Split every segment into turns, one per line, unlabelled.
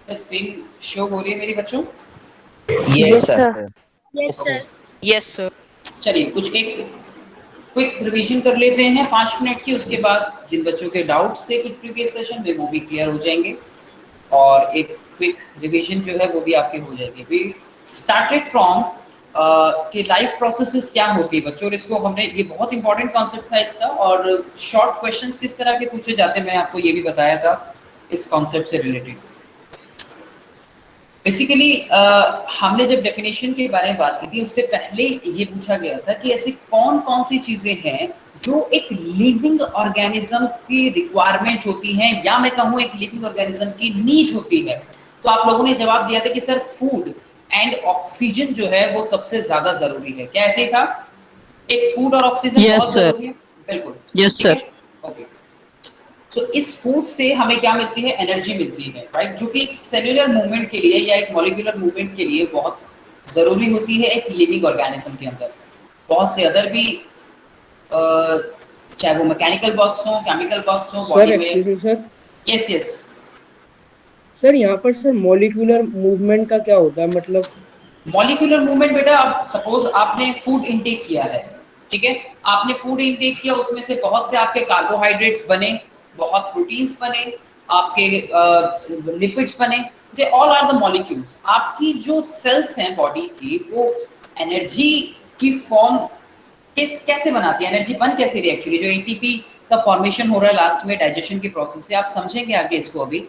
Screen show हो रही है मेरी बच्चों?
Yes
yes
sir.
Sir.
Yes
okay,
sir.
Yes sir.
चलिए कुछ एक क्विक रिवीजन कर लेते हैं 5 मिनट की। उसके बाद जिन बच्चों के डाउट्स थे कुछ प्रीवियस सेशन में वो भी क्लियर हो जाएंगे और एक क्विक रिवीजन जो है वो भी आपकी हो जाएगी। वी स्टार्टेड फ्रॉम कि लाइफ प्रोसेसेस क्या होती है बच्चों, और इसको हमने, ये बहुत इंपॉर्टेंट कॉन्सेप्ट था इसका, और शॉर्ट क्वेश्चंस किस तरह के पूछे जाते हैं मैंने आपको ये भी बताया था इस कॉन्सेप्ट से रिलेटेड। बेसिकली हमने जब डेफिनेशन के बारे में बात की थी उससे पहले ये पूछा गया था कि ऐसी कौन कौन सी चीजें हैं जो एक लिविंग ऑर्गेनिज्म की रिक्वायरमेंट होती हैं, या मैं कहूँ एक लिविंग ऑर्गेनिज्म की नीड होती है। तो आप लोगों ने जवाब दिया था कि सर फूड एंड ऑक्सीजन जो है वो सबसे ज्यादा जरूरी है। क्या ऐसे ही था? एक फूड और ऑक्सीजन
यस
बहुत
सर।
जरूरी है, बिल्कुल।
यस
ठीक है,
सर।
ओके। सो इस फूड से हमें क्या मिलती है? एनर्जी मिलती है, राइट, जो कि एक सेल्यूलर मूवमेंट के लिए या एक मॉलिक्यूलर मूवमेंट के लिए बहुत ज़रूरी होती है एक लिविंग ऑर्गेनिज्म के अंदर। बहुत से अदर भी चाहे वो मैकेनिकल वर्क्स हों, केमिकल वर्क्स हों
सर
बॉडी में।
Excuse me sir.
Yes yes.
Sir यहाँ पर सर मॉलिक्यूलर मूवमेंट का क्या होता है मतलब?
मॉलिक्यूलर मूवमेंट बेटा, अब सपोज आपने फूड इनटेक किया है, ठीक है, आपने फूड इनटेक किया, उसमें से बहुत से आपके कार्बोहाइड्रेट्स बने, बहुत प्रोटीन्स बने, आपके लिपिड्स बने, they all are the molecules. आपकी जो सेल्स हैं बॉडी की वो एनर्जी की फॉर्म किस कैसे बनाती है, एनर्जी बन कैसे रही एक्चुअली, जो एटीपी का फॉर्मेशन हो रहा है लास्ट में डाइजेशन के प्रोसेस से, आप समझेंगे आगे इसको अभी।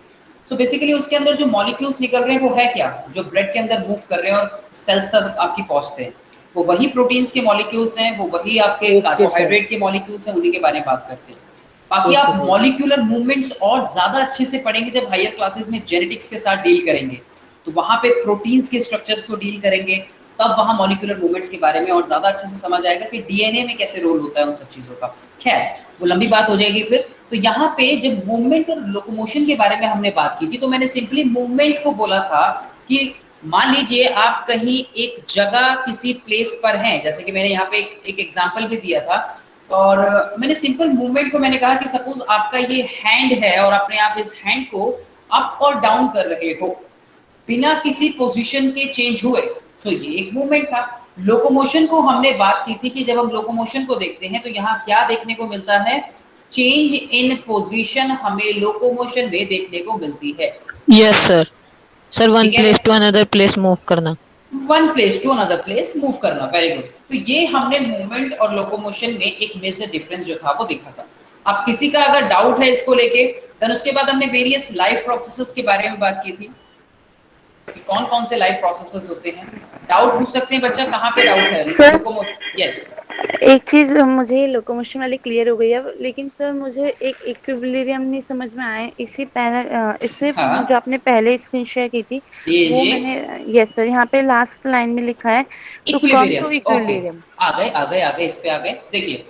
सो बेसिकली उसके अंदर जो मॉलिक्यूल्स निकल रहे हैं वो है क्या, जो ब्लड के अंदर मूव कर रहे हैं और सेल्स तक आपकी पहुंचते हैं, वो वही प्रोटीन्स के मॉलिक्यूल्स हैं, वो वही आपके
ओके सर।
कार्बोहाइड्रेट के मॉलिक्यूल्स हैं, उन्हीं के बारे में बात करते हैं। बाकी
ओके
आप
सर।
मॉलिक्यूलर मूवमेंट्स और ज्यादा अच्छे से पढ़ेंगे जब हायर क्लासेस में जेनेटिक्स के साथ डील करेंगे, तो वहां पे प्रोटीन्स के स्ट्रक्चर्स को डील करेंगे, तब वहाँ मॉलिक्यूलर मूवमेंट्स के बारे में और ज़्यादा अच्छे से समझ आएगा कि डीएनए में कैसे रोल होता है उन सब चीज़ों का। खैर वो लंबी बात हो जाएगी फिर। तो यहाँ पे जब मूवमेंट और लोकोमोशन के बारे में हमने बात की थी तो मैंने सिंपली मूवमेंट को बोला था कि मान लीजिए आप कहीं एक जगह किसी प्लेस पर हैं, जैसे कि मैंने यहाँ पे एक एग्जाम्पल भी दिया था, और मैंने सिंपल मूवमेंट को मैंने कहा कि सपोज आपका ये हैंड है और अपने आप इस हैंड को अप और डाउन कर रहे हो बिना किसी पोजीशन के चेंज हुए, सो ये एक मूवमेंट था। लोकोमोशन को हमने बात की थी कि जब हम लोकोमोशन को देखते हैं तो यहाँ क्या देखने को मिलता है? चेंज इन पोजीशन हमें लोकोमोशन में देखने को मिलती है।
Yes sir. सर वन
ठीक है,
place to another place move करना।
One place to another place move करना, वेरी गुड। तो ये हमने मूवमेंट और लोकोमोशन में एक मेजर डिफरेंस जो था वो देखा था। अब किसी का अगर डाउट है इसको लेके, देन उसके बाद हमने वेरियस लाइफ प्रोसेसेस के बारे में बात की थी कि कौन कौन से लाइफ प्रोसेसेस होते हैं। डाउट पूछ सकते हैं बच्चा, कहाँ पे डाउट है?
Sir
locomotion, yes.
एक चीज मुझे लोकोमोशन वाली क्लियर हो गई है, लेकिन सर मुझे एक इक्विलिब्रियम नहीं समझ में आया। इससे जो
हाँ,
आपने पहले स्क्रीन शेयर की थी वो
ये
मैंने, यस सर, यहाँ पे लास्ट लाइन में लिखा है to come
equilibrium,
to
okay.
Equilibrium.
आ गए इस पे आ गए। देखिए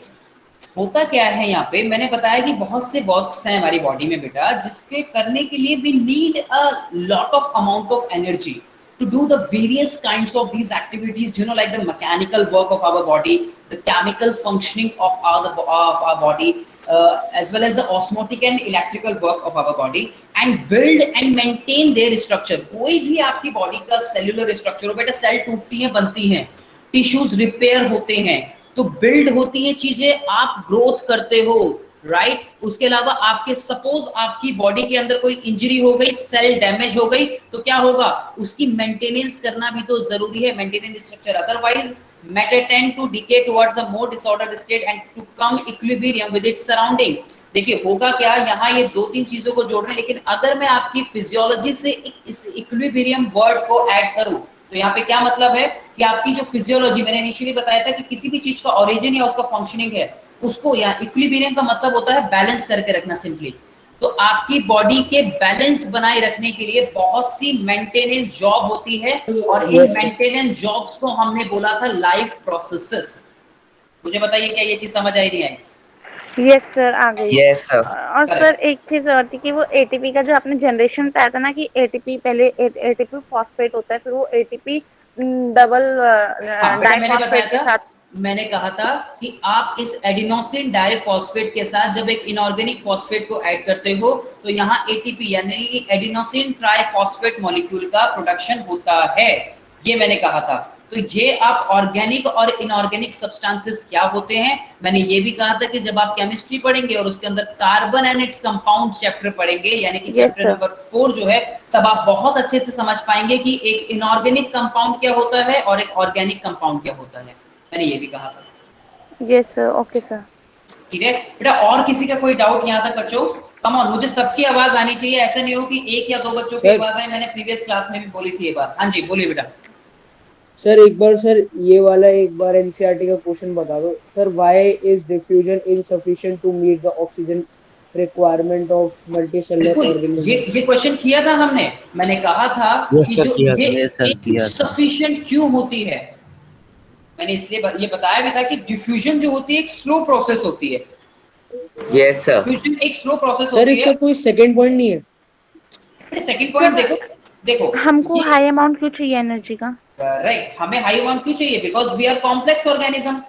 होता क्या है यहाँ पे, मैंने बताया कि बहुत से वर्क्स हैं हमारी बॉडी में बेटा जिसके करने के लिए we need a lot of amount of energy to do the various kinds of these activities, you know, like the mechanical work of our body, the chemical functioning of our body, as well as the osmotic and electrical work of our body, and build and maintain their structure। कोई भी आपकी body का cellular structure हो बेटा, cell टूटती हैं बनती हैं, टिश्यूज रिपेयर होते हैं, तो बिल्ड होती हैं चीजें, आप ग्रोथ करते हो, राइट। उसके अलावा आपके सपोज आपकी बॉडी के अंदर कोई इंजरी हो गई, सेल डैमेज हो गई, तो क्या होगा? उसकी मेंटेनेंस करना भी तो जरूरी है, maintenance structure, otherwise matter tend to decay towards a more disorder state and to come equilibrium with its surrounding. देखिए होगा क्या, यहाँ ये दो तीन चीजों को जोड़ रहे हैं, लेकिन अगर मैं आपकी फिजियोलॉजी से इस इक्विलिब्रियम वर्ड को ऐड करूं तो यहाँ पे क्या मतलब है कि आपकी जो फिजियोलॉजी, मैंने इनिशियली बताया था कि किसी भी चीज का ओरिजिन या उसका फंक्शनिंग है, उसको यहाँ इक्विलिब्रियम का मतलब होता है बैलेंस करके रखना सिंपली। तो आपकी बॉडी के बैलेंस बनाए रखने के लिए बहुत सी मेंटेनेंस जॉब होती है, और in
yes sir.
Maintenance jobs को हमने बोला था लाइफ प्रोसेसेस। मुझे बताइए क्या ये चीज समझ आई नहीं आई?
यस सर, आ गई।
Yes sir.
और सर
करेक्ट।
एक चीज और थी कि वो एटीपी का जो आपने जनरेशन बताया था ना कि एटीपी पहले एटीपी फॉस्फेट होता है, फिर वो एटीपी डबल
हाँ बेटा मैंने बताया
डाइफॉस्फेट के
था,
साथ।
मैंने कहा था कि आप इस एडिनोसिन डाइफॉस्फेट के साथ जब एक इनऑर्गेनिक फॉस्फेट को ऐड करते हो तो यहाँ एटीपी यानी कि एडिनोसिन ट्राइफॉस्फेट मॉलिक्यूल का प्रोडक्शन होता है, ये मैंने कहा था। तो ये आप ऑर्गेनिक और इनऑर्गेनिक सब्सटेंसेस क्या होते हैं, मैंने ये भी कहा था कि जब आप केमिस्ट्री पढ़ेंगे और उसके अंदर carbon and its compound chapter पढ़ेंगे यानी कि
Yes,
चैप्टर
sir.
नंबर 4 जो है, तब आप बहुत अच्छे से समझ पाएंगे कि एक इनऑर्गेनिक कंपाउंड क्या होता है और एक ऑर्गेनिक कंपाउंड क्या होता है। मैंने ये भी कहा था।
Yes, sir. Okay, sir.
ठीक है बेटा, और किसी का कोई डाउट यहाँ तक बच्चों? कम ऑन, मुझे सबकी आवाज आनी चाहिए, ऐसा नहीं हो कि एक या दो बच्चों की
सर
आवाज आए। मैंने प्रीवियस क्लास में भी बोली थी ये बात। हाँ जी बोलिए बेटा।
सर एक बार सर ये वाला एक बार एनसीईआरटी का क्वेश्चन बता दो sir, why is diffusion insufficient to meet the oxygen requirement of multicellular
बिल्कुल,
ऑर्गेनिज्म?
ये क्वेश्चन किया था हमने। मैंने कहा था
यस
कि
सर,
जो
किया
ये
था।
ये सर किया था।
इनसफिशिएंट क्यों होती है, मैंने इसलिए ये बताया भी था कि डिफ्यूजन जो होती है एक स्लो प्रोसेस होती है।
Yes sir.
डिफ्यूजन एक स्लो प्रोसेस
सर
होती
इसका
है।
कोई सेकंड पॉइंट नहीं है?
सेकंड
Sir,
पॉइंट देखो, देखो
हमको
ये
हाई अमाउंट क्यों चाहिए एनर्जी का?
राइट, हमें हाई अमाउंट क्यों चाहिए? Because we are complex organism.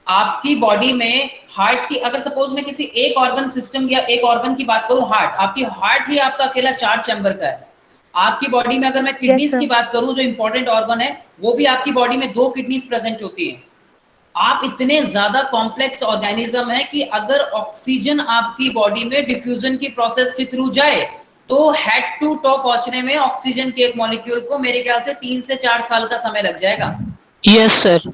आपकी बॉडी में हार्ट की, अगर सपोज मैं किसी एक ऑर्गन सिस्टम या एक ऑर्गन की बात करूं, हार्ट, आपकी हार्ट ही आपका अकेला 4 चैम्बर का है। आपकी बॉडी में अगर मैं
Yes,
किडनीज
sir.
की बात करूं जो इंपॉर्टेंट ऑर्गन है, वो भी आपकी बॉडी में 2 किडनीज प्रेजेंट होती हैं। आप इतने ज्यादा कॉम्प्लेक्स ऑर्गेनिज्म है कि अगर ऑक्सीजन आपकी बॉडी में डिफ्यूजन की प्रोसेस के थ्रू जाए तो हेड टू टॉप पहुंचने में ऑक्सीजन के एक मॉलिक्यूल को मेरे ख्याल से 3 से 4 साल का समय लग जाएगा।
Yes sir.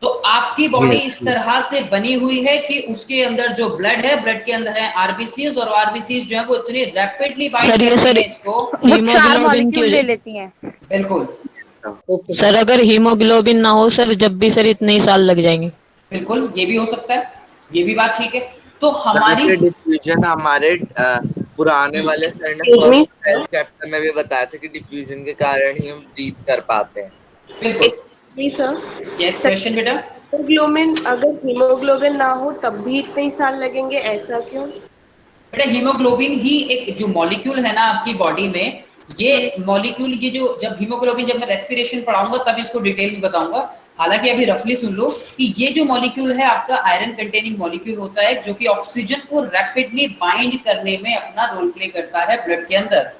तो आपकी बॉडी इस तरह से बनी हुई है कि उसके अंदर जो ब्लड है, ब्लड के अंदर है आरबीसीज, और आरबीसीज जो है वो इतनी रैपिडली बाइंड
सर ये
करती
सर
है इसको।
वो 4
हीमोग्लोबिन
मॉलिक्यूल ले
के
लेती हैं।
बिल्कुल
ओके
सर, अगर हीमोग्लोबिन ना हो सर, जब भी सर इतने ही साल लग जाएंगे।
बिल्कुल, ये भी हो सकता है, ये भी बात ठीक है। तो हमारी
वैसे डिफ्यूजन हमारे पुराने वाले सर ने
Excuse me?
First health chapter में भी बताया था कि डिफ्यूजन के कारण ही हम ब्रीथ कर पाते हैं।
बिल्कुल।
जी सर।
यस, क्वेश्चन बेटा।
हीमोग्लोबिन, अगर हीमोग्लोबिन ना हो तब भी इतने ही साल लगेंगे, ऐसा क्यों?
बेटा हीमोग्लोबिन ही एक जो मॉलिक्यूल है ना आपकी बॉडी में, ये मॉलिक्यूल, ये जो जब हीमोग्लोबिन, जब मैं रेस्पिरेशन पढ़ाऊंगा तब इसको डिटेल में बताऊंगा। हालांकि अभी रफली सुन लो कि ये जो मॉलिक्यूल है आपका आयरन कंटेनिंग मॉलिक्यूल होता है, जो कि ऑक्सीजन को रैपिडली बाइंड करने में अपना रोल प्ले करता है ब्लड के अंदर।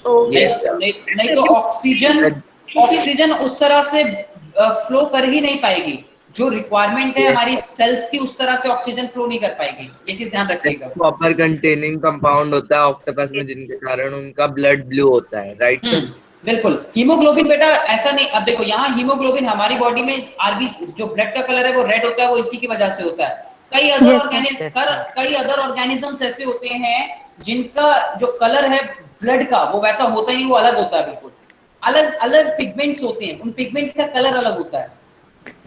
ओके।
Yes, sir.
नहीं तो ऑक्सीजन उस तरह से फ्लो कर ही नहीं पाएगी। जो रिक्वायरमेंट है
Yes,
हमारी
sir.
सेल्स की, उस तरह से ऑक्सीजन फ्लो नहीं कर पाएगी। ये चीज ध्यान रखिएगा।
कॉपर कंटेनिंग कंपाउंड होता है ऑक्टोपस में, जिनके कारण उनका ब्लड ब्लू होता है, राइट सर?
बिल्कुल। हीमोग्लोबिन बेटा ऐसा नहीं, अब देखो यहाँ हीमोग्लोबिन हमारी बॉडी में आरबीसी जो ब्लड का कलर है वो रेड होता है, वो इसी की वजह से होता है। कई अदर ऑर्गेनिजम्स ऐसे होते हैं जिनका जो कलर है ब्लड का वो वैसा होता ही नहीं, वो अलग होता है। बिल्कुल अलग अलग पिगमेंट्स होते हैं, उन पिगमेंट्स का कलर अलग होता है।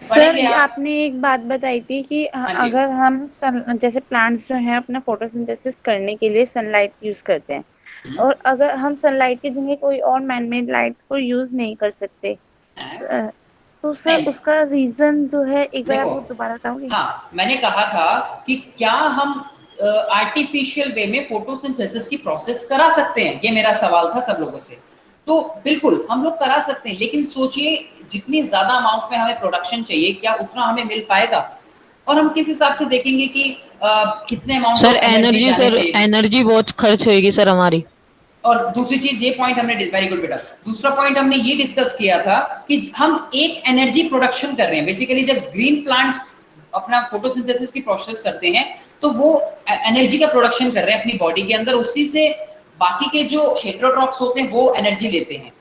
सर
पढ़ेंगे आप?
आपने एक बात बताई थी कि
हाँ जी।
अगर हम जैसे प्लांट्स जो हैं अपना फोटोसिंथेसिस करने के लिए सनलाइट यूज करते हैं, और अगर हम सनलाइट की जगह कोई और मैनमेड लाइट को यूज नहीं कर सकते, तो सर
नहीं
उसका रीजन जो है, एक बार आप
देखो,
वो दोबारा बताओगे?
हाँ मैंने कहा था कि क्या हम आर्टिफिशियल वे में फोटोसिंथेसिस की प्रोसेस करा सकते हैं, ये मेरा सवाल था सब लोगों से। तो बिल्कुल हम लोग करा सकते हैं, लेकिन सोचिए जितनी ज्यादा अमाउंट में हमें प्रोडक्शन चाहिए, क्या उतना हमें मिल पाएगा? और हम किस हिसाब से देखेंगे कि कितने अमाउंट
सर
ऑफ एनर्जी जाने
सर
चाहिए।
एनर्जी बहुत खर्च होगी सर हमारी।
और दूसरी चीज, ये पॉइंट हमने, वेरी गुड बेटा, दूसरा पॉइंट हमने ये डिस्कस किया था कि हम एक एनर्जी प्रोडक्शन कर रहे हैं। बेसिकली जब ग्रीन प्लांट्स अपना फोटोसिंथेसिस की प्रोसेस करते हैं तो वो एनर्जी का प्रोडक्शन कर रहे हैं अपनी बॉडी के अंदर, उसी से बाकी के जो हेटेरोट्रॉप्स होते हैं वो एनर्जी लेते हैं।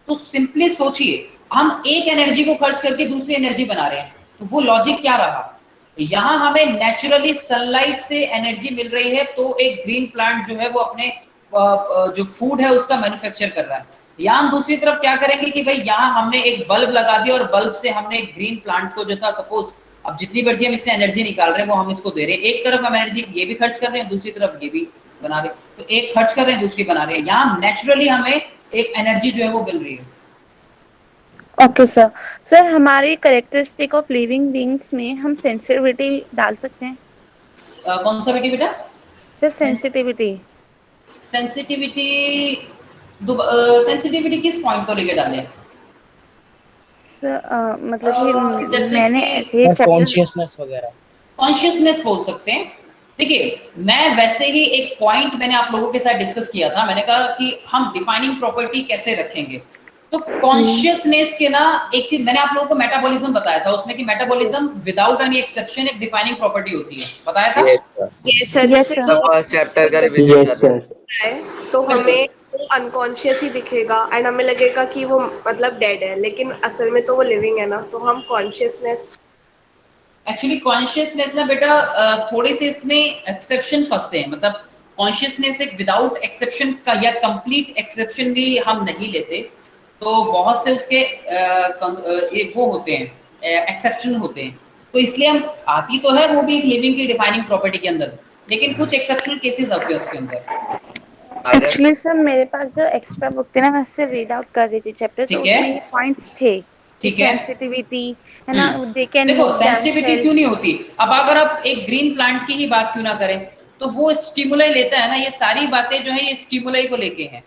तो सिंपली सोचिए, हम एक एनर्जी को खर्च करके दूसरी एनर्जी बना रहे हैं, तो वो लॉजिक क्या रहा? यहाँ हमें नेचुरली सनलाइट से एनर्जी मिल रही है, तो एक ग्रीन प्लांट जो है वो अपने जो फूड है उसका मैन्युफैक्चर कर रहा है। यहाँ हम दूसरी तरफ क्या करेंगे कि भाई यहाँ हमने एक बल्ब लगा दिया और बल्ब से हमने एक ग्रीन प्लांट को जो था, सपोज अब जितनी मर्जी हम इससे एनर्जी निकाल रहे हैं वो हम इसको दे रहे हैं। एक तरफ हम एनर्जी ये भी खर्च कर रहे हैं, दूसरी तरफ ये भी बना रहे हैं, तो एक खर्च कर रहे हैं दूसरी बना रहे हैं। यहाँ नेचुरली हमें एक एनर्जी जो है वो मिल रही है।
Okay sir. सर हमारी कैरेक्टरिस्टिक ऑफ लिविंग बीइंग्स में हम सेंसिटिविटी डाल सकते हैं?
कौन सा बेटा?
Sir sensitivity.
सेंसिटिविटी किस पॉइंट को लेके डाले?
मतलब कि
जैसे
मैंने
कि
ऐसे एक
सर
चैप्टर
कॉन्शियसनेस वगैरह।
कॉन्शियसनेस बोल सकते हैं। देखिए, मैं वैसे ही एक पॉइंट मैंने आप लोगों के साथ डिस्कस किया था। मैंने कहा कि हम डिफाइनिंग प्रॉपर्टी कैसे रखेंगे। तो कॉन्शियसनेस के ना एक चीज मैंने आप लोगों को मेटाबॉलिज्म बताया था, उसमें कि मेटाबॉलिज्म विदाउट एनी एक्सेप्शन एक डिफाइनिंग प्रॉपर्टी होती है, बताया था।
Yes sir,
yes sir,
yes
जैसे
सर
सब फर्स्ट चैप्टर का रिवीजन कर रहे हैं।
है तो
बिल्कुल।
हमें वो अनकॉन्शियस ही दिखेगा एंड हमें लगेगा कि वो मतलब डेड है, लेकिन असल में तो वो लिविंग है ना। तो हम कॉन्शियसनेस
एक्चुअली कॉन्शियसनेस ना बेटा थोड़े से इसमें एक्सेप्शन फंसते हैं। मतलब कॉन्शियसनेस एक विदाउट एक्सेप्शन का या कंप्लीट एक्सेप्शन भी हम नहीं लेते। तो बहुत से उसके एक वो होते हैं, एक्सेप्शन होते हैं। तो इसलिए हम आती तो है वो भी एक लिविंग की डिफाइनिंग प्रॉपर्टी के अंदर, लेकिन कुछ एक्सेप्शनल केसेस होते हैं उसके अंदर।
एक्चुअली सर मेरे पास जो एक्स्ट्रा बुक थी ना, मैं उससे रीड आउट कर रही थी चैप्टर, तो
ठीक है,
उसमें ये पॉइंट्स थे कि
ठीक है।
सेंसिटिविटी है ना, दे कैन
देखो
मूव देम
सेंसिटिविटी क्यों नहीं होती। अब अगर आप एक ग्रीन प्लांट की ही बात क्यों ना करें, तो वो स्टिमुलाई लेता है ना। ये सारी बातें जो है ये स्टिमुलाई को लेके हैं।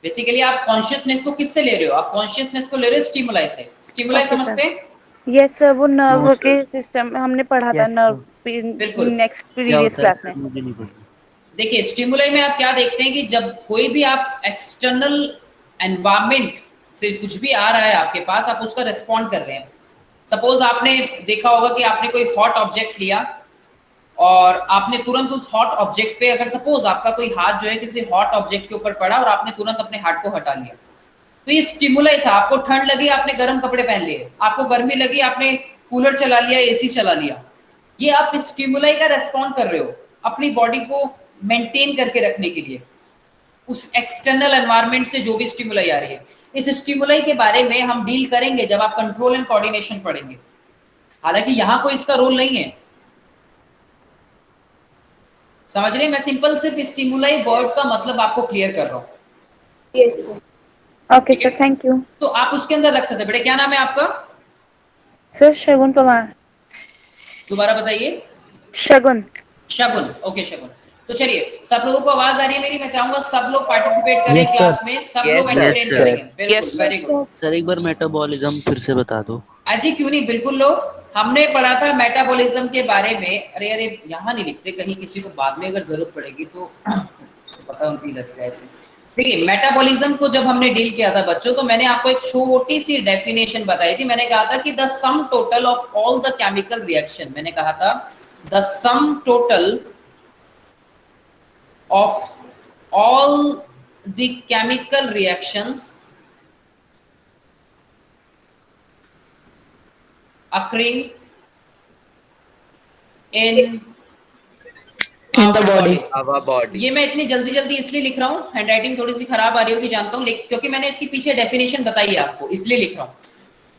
बेसिकली आप कॉन्शियसनेस को किससे ले रहे हो? आप कॉन्शियसनेस को ले रहे हो स्टिमुलाई से। स्टिमुलाई
ओके
समझते
सर।
हैं?
यस सर, वो नर्व के सिस्टम हमने पढ़ा था, नर्व
बिल्कुल।
नेक्स्ट प्रीवियस क्लास में।
देखिए स्टिमुलाई में आप क्या देखते हैं कि जब कोई भी आप एक्सटर्नल एनवायरनमेंट से कुछ भी आ रहा है आपके पास, आप उसका रिस्पॉन्ड कर रहे हैं। सपोज आपने देखा होगा कि आपने कोई हॉट ऑब्जेक्ट लिया और आपने तुरंत उस हॉट ऑब्जेक्ट पे, अगर सपोज आपका कोई हाथ जो है किसी हॉट ऑब्जेक्ट के ऊपर पड़ा और आपने तुरंत अपने हाथ को हटा लिया, तो ये स्टिमुलाई था। आपको ठंड लगी, आपने गर्म कपड़े पहन लिए। आपको गर्मी लगी, आपने कूलर चला लिया, एसी चला लिया। ये आप स्टिमुलाई का रेस्पॉन्ड कर रहे हो अपनी बॉडी को मेंटेन करके रखने के लिए, उस एक्सटर्नल एनवायरनमेंट से जो भी स्टिमुलाई आ रही है। इस स्टिमुलाई के बारे में हम डील करेंगे जब आप कंट्रोल एंड कोऑर्डिनेशन पढ़ेंगे। हालांकि यहाँ कोई इसका रोल नहीं है, समझ रहे हैं? मैं सिंपल सिर्फ स्टिमुलाई वर्ड का मतलब आपको क्लियर कर रहा हूँ।
Yes sir.
ओके
ठीक है,
सर, थैंक यू
तो आप उसके अंदर रख सकते हैं। बेटा क्या नाम है आपका?
सर। शगुन पवार।
दोबारा बताइए।
शगुन।
शगुन, ओके शगुन। तो चलिए, सब लोगों को आवाज आ रही है मेरी? मैं चाहूंगा सब लोग पार्टिसिपेट करें क्लास में, सब
यस
लोग
सर,
एंटरटेन करेंगे। बिल्कुल, वेरी गुड।
सर एक बार मेटाबॉलिज्म फिर से बता दो।
अजी क्यों नहीं, बिल्कुल लो। हमने पढ़ा था मेटाबॉलिज्म के बारे में। अरे अरे यहाँ नहीं लिखते, कहीं किसी को बाद में अगर जरूरत पड़ेगी तो पता उनकी लगेगा ऐसे। देखिए मेटाबॉलिज्म को जब हमने डील किया था बच्चों, तो मैंने आपको एक छोटी सी डेफिनेशन बताई थी। मैंने कहा था कि the sum total of all the chemical reaction, मैंने कहा था the sum total of all the chemical reactions occurring in
In the body.
our body.
ये मैं इतनी जल्दी जल्दी इसलिए लिख रहा हूँ, हैंडराइटिंग थोड़ी सी खराब आ रही होगी जानता हूँ, क्योंकि मैंने इसकी पीछे डेफिनेशन बताई है आपको, इसलिए लिख रहा हूँ।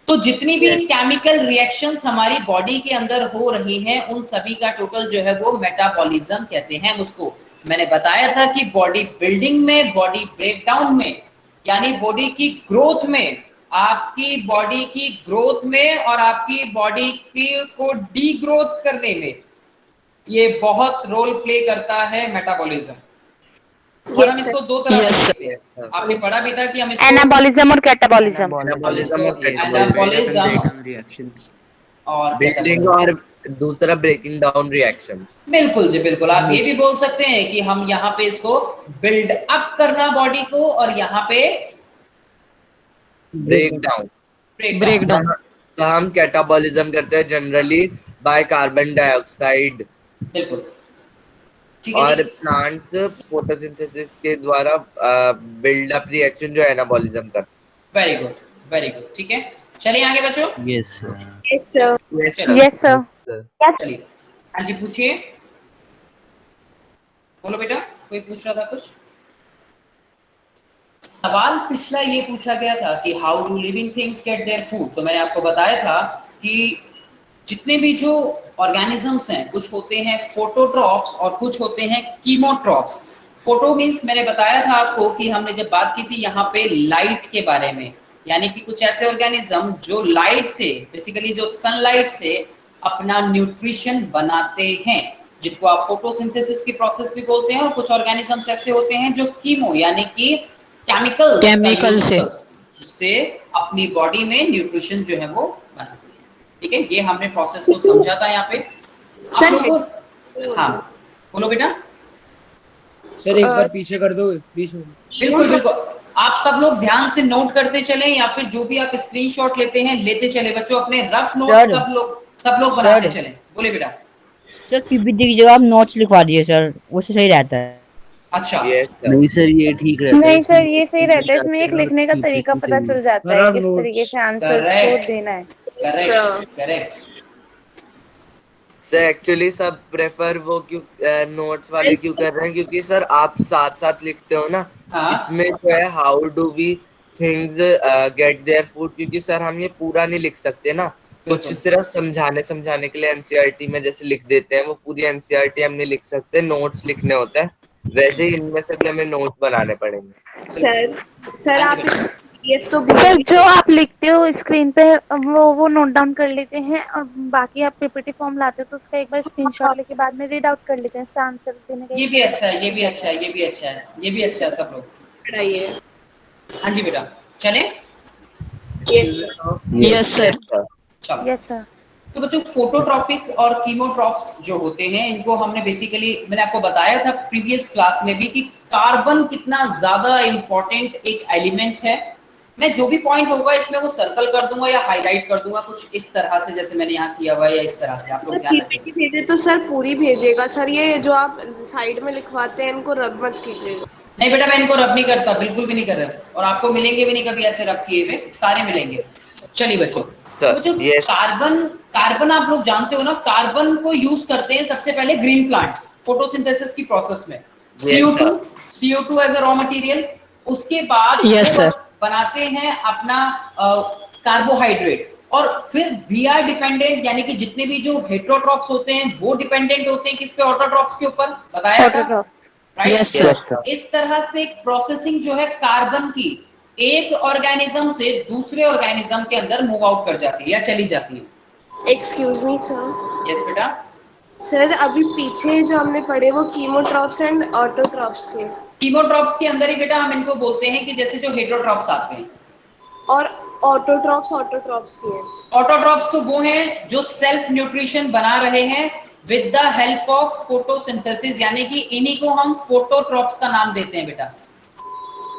तो जितनी भी केमिकल रिएक्शंस हमारी बॉडी के अंदर हो रही हैं, उन सभी का टोटल जो है वो मेटाबॉलिज्म कहते हैं उसको। मैंने बताया था कि बॉडी बिल्डिंग में, बॉडी ब्रेकडाउन में, यानी बॉडी की ग्रोथ में, आपकी बॉडी की ग्रोथ में और आपकी बॉडी की को डी ग्रोथ करने में ये बहुत रोल प्ले करता है मेटाबॉलिज्म। और हम इसको दो तरह से देखते हैं। आपने पढ़ा भी था कि हम इसको
एनाबॉलिज्म और कैटाबॉलिज्म।
एनाबॉलिज्म और
एनाबॉलिज्म और
बिल्डिंग और दूसरा ब्रेकिंग डाउन रिएक्शन।
बिल्कुल जी बिल्कुल। आप ये भी बोल सकते हैं कि हम यहाँ पे इसको बिल्ड अप करना बॉडी को, और यहाँ पे
ब्रेक डाउन।
Break down.
हम कैटाबॉलिज्म करते हैं जनरली बाय कार्बन डाइऑक्साइड।
बिल्कुल ठीक है
और
जी।
प्लांट्स फोटोसिंथेसिस के द्वारा बिल्ड अप रिएक्शन जो एनाबॉलिज्म करते
वेरी गुड, वेरी गुड। ठीक है, चलिए आगे बच्चों।
Yes sir.
Yes sir.
हैं।
Yes sir.
चलिए हाँ जी पूछिए, बोलो बेटा। कोई पूछ रहा था कुछ सवाल? पिछला ये पूछा गया था कि how do living things get there food. तो मैंने आपको बताया था कि जितने भी जो ऑर्गेनिजम्स हैं, कुछ होते हैं फोटोट्रॉप्स और कुछ होते हैं कीमोट्रॉप्स। फोटो मीन्स मैंने बताया था आपको कि हमने जब बात की थी यहाँ पे लाइट के बारे में, यानी कि कुछ ऐसे ऑर्गेनिज्म जो लाइट से, बेसिकली जो सनलाइट से अपना न्यूट्रिशन बनाते हैं, जिनको आप फोटोसिंथेसिस की प्रोसेस भी बोलते हैं। और कुछ ऑर्गेनिजम्स ऐसे होते हैं जो कीमो यानी कि केमिकल्स का
केमिकल
यूज
से।
उससे अपनी बॉडी में न्यूट्रिशन जो है वो बनाती है। ठीक है, ये हमने प्रोसेस को समझा था यहाँ पे आप लोगों को। हाँ बोलो बेटा।
सर एक बार पीछे कर दो बीच में।
बिल्कुल बिल्कुल, आप सब लोग ध्यान से नोट करते चलें या फिर जो भी आप स्क्रीनशॉट लेते हैं लेते चले बच्चों, अपने रफ नोट
सर।
सब लोग बनाते चलें। बोले बेटा।
सर पीपीटी की जगह आप नोट्स लिखवा दिए सर, उससे सही रहता है।
अच्छा
नहीं सर ये ठीक रहता है।
नहीं सर,
इसमें
ये सही रहता है, इसमें एक लिखने का तरीका पता चल जाता है, किस तरीके से आंसर्स को
करेक्ट
देना है।
Correct correct.
सर एक्चुअली सब प्रेफर वो क्यों नोट्स वाले क्यों कर रहे हैं, क्योंकि सर आप साथ साथ लिखते हो ना।
हाँ।
इसमें जो है how do we things get there food, क्योंकि सर हम ये पूरा नहीं लिख सकते ना, कुछ सिर्फ समझाने के लिए एनसीईआरटी में जैसे लिख देते हैं, वो पूरी एनसीईआरटी हम नहीं लिख सकते, नोट्स लिखने होते हैं। वैसे ही इनमें से भी हमें नोट्स बनाने पड़ेंगे।
सर आप PDF तो
सर जो आप लिखते हो स्क्रीन पे वो नोट डाउन कर लेते हैं, और बाकी आप पीपीटी फॉर्म लाते हो तो उसका एक बार स्क्रीनशॉट लेके बाद में रीड आउट कर लेते हैं, इससे आंसर देने का।
ये भी अच्छा है, ये भी अच्छा है, ये भी अच्छा है, ये भी अच्छा है सब लोग।
पढ़ाइए।
हाँ जी बेटा चले।
Yes sir.
चलो
यस सर।
तो बच्चों फोटोट्रॉफिक और कीमोट्रॉफ्स जो होते हैं इनको हमने बेसिकली, मैंने आपको बताया था प्रीवियस क्लास में भी कि कार्बन कितना ज्यादा इंपॉर्टेंट एक एलिमेंट है। मैं जो भी पॉइंट होगा इसमें वो सर्कल कर दूंगा या हाईलाइट कर दूंगा कुछ इस तरह से, जैसे मैंने यहाँ किया हुआ है, या इस तरह से आप लोग ध्यान रखेंगे।
भेजे तो सर पूरी भेजिएगा सर, ये जो आप साइड में लिखवाते हैं इनको रब मत कीजिएगा।
नहीं बेटा मैं इनको रब नहीं करता, बिल्कुल भी नहीं कर रहा, और आपको मिलेंगे भी नहीं कभी ऐसे रब किए हुए, सारे मिलेंगे। चलिए बच्चों, तो बच्चों कार्बन आप लोग जानते हो ना, कार्बन को यूज करते हैं सबसे पहले ग्रीन प्लांट्स फोटोसिंथेसिस की प्रोसेस में, CO2 as a raw material. उसके बाद बनाते हैं अपना कार्बोहाइड्रेट, और फिर वी आर डिपेंडेंट, यानी कि जितने भी जो हेटेरोट्रॉप्स होते हैं वो डिपेंडेंट होते हैं किस पे, ऑटोट्रॉप्स के ऊपर, बताया था राइट। इस तरह से प्रोसेसिंग जो है कार्बन की एक ऑर्गेनिज्म से दूसरे ऑर्गेनिज्म के अंदर मूव आउट कर जाती है या चली जाती है।
Excuse me sir.
यस बेटा।
सर अभी पीछे जो हमने पढ़े वो कीमोट्रॉप्स एंड ऑटोट्रॉप्स थे।
कीमोट्रॉप्स के अंदर ही बेटा हम इनको बोलते हैं कि जैसे जो हेटेरोट्रॉप्स आते हैं,
और ऑटोट्रॉप्स ही हैं।
ऑटोट्रॉप्स तो वो हैं जो सेल्फ न्यूट्रिशन बना रहे हैं with the help of photosynthesis, यानी कि इन्हीं को हम फोटोट्रॉप्स का नाम देते हैं बेटा।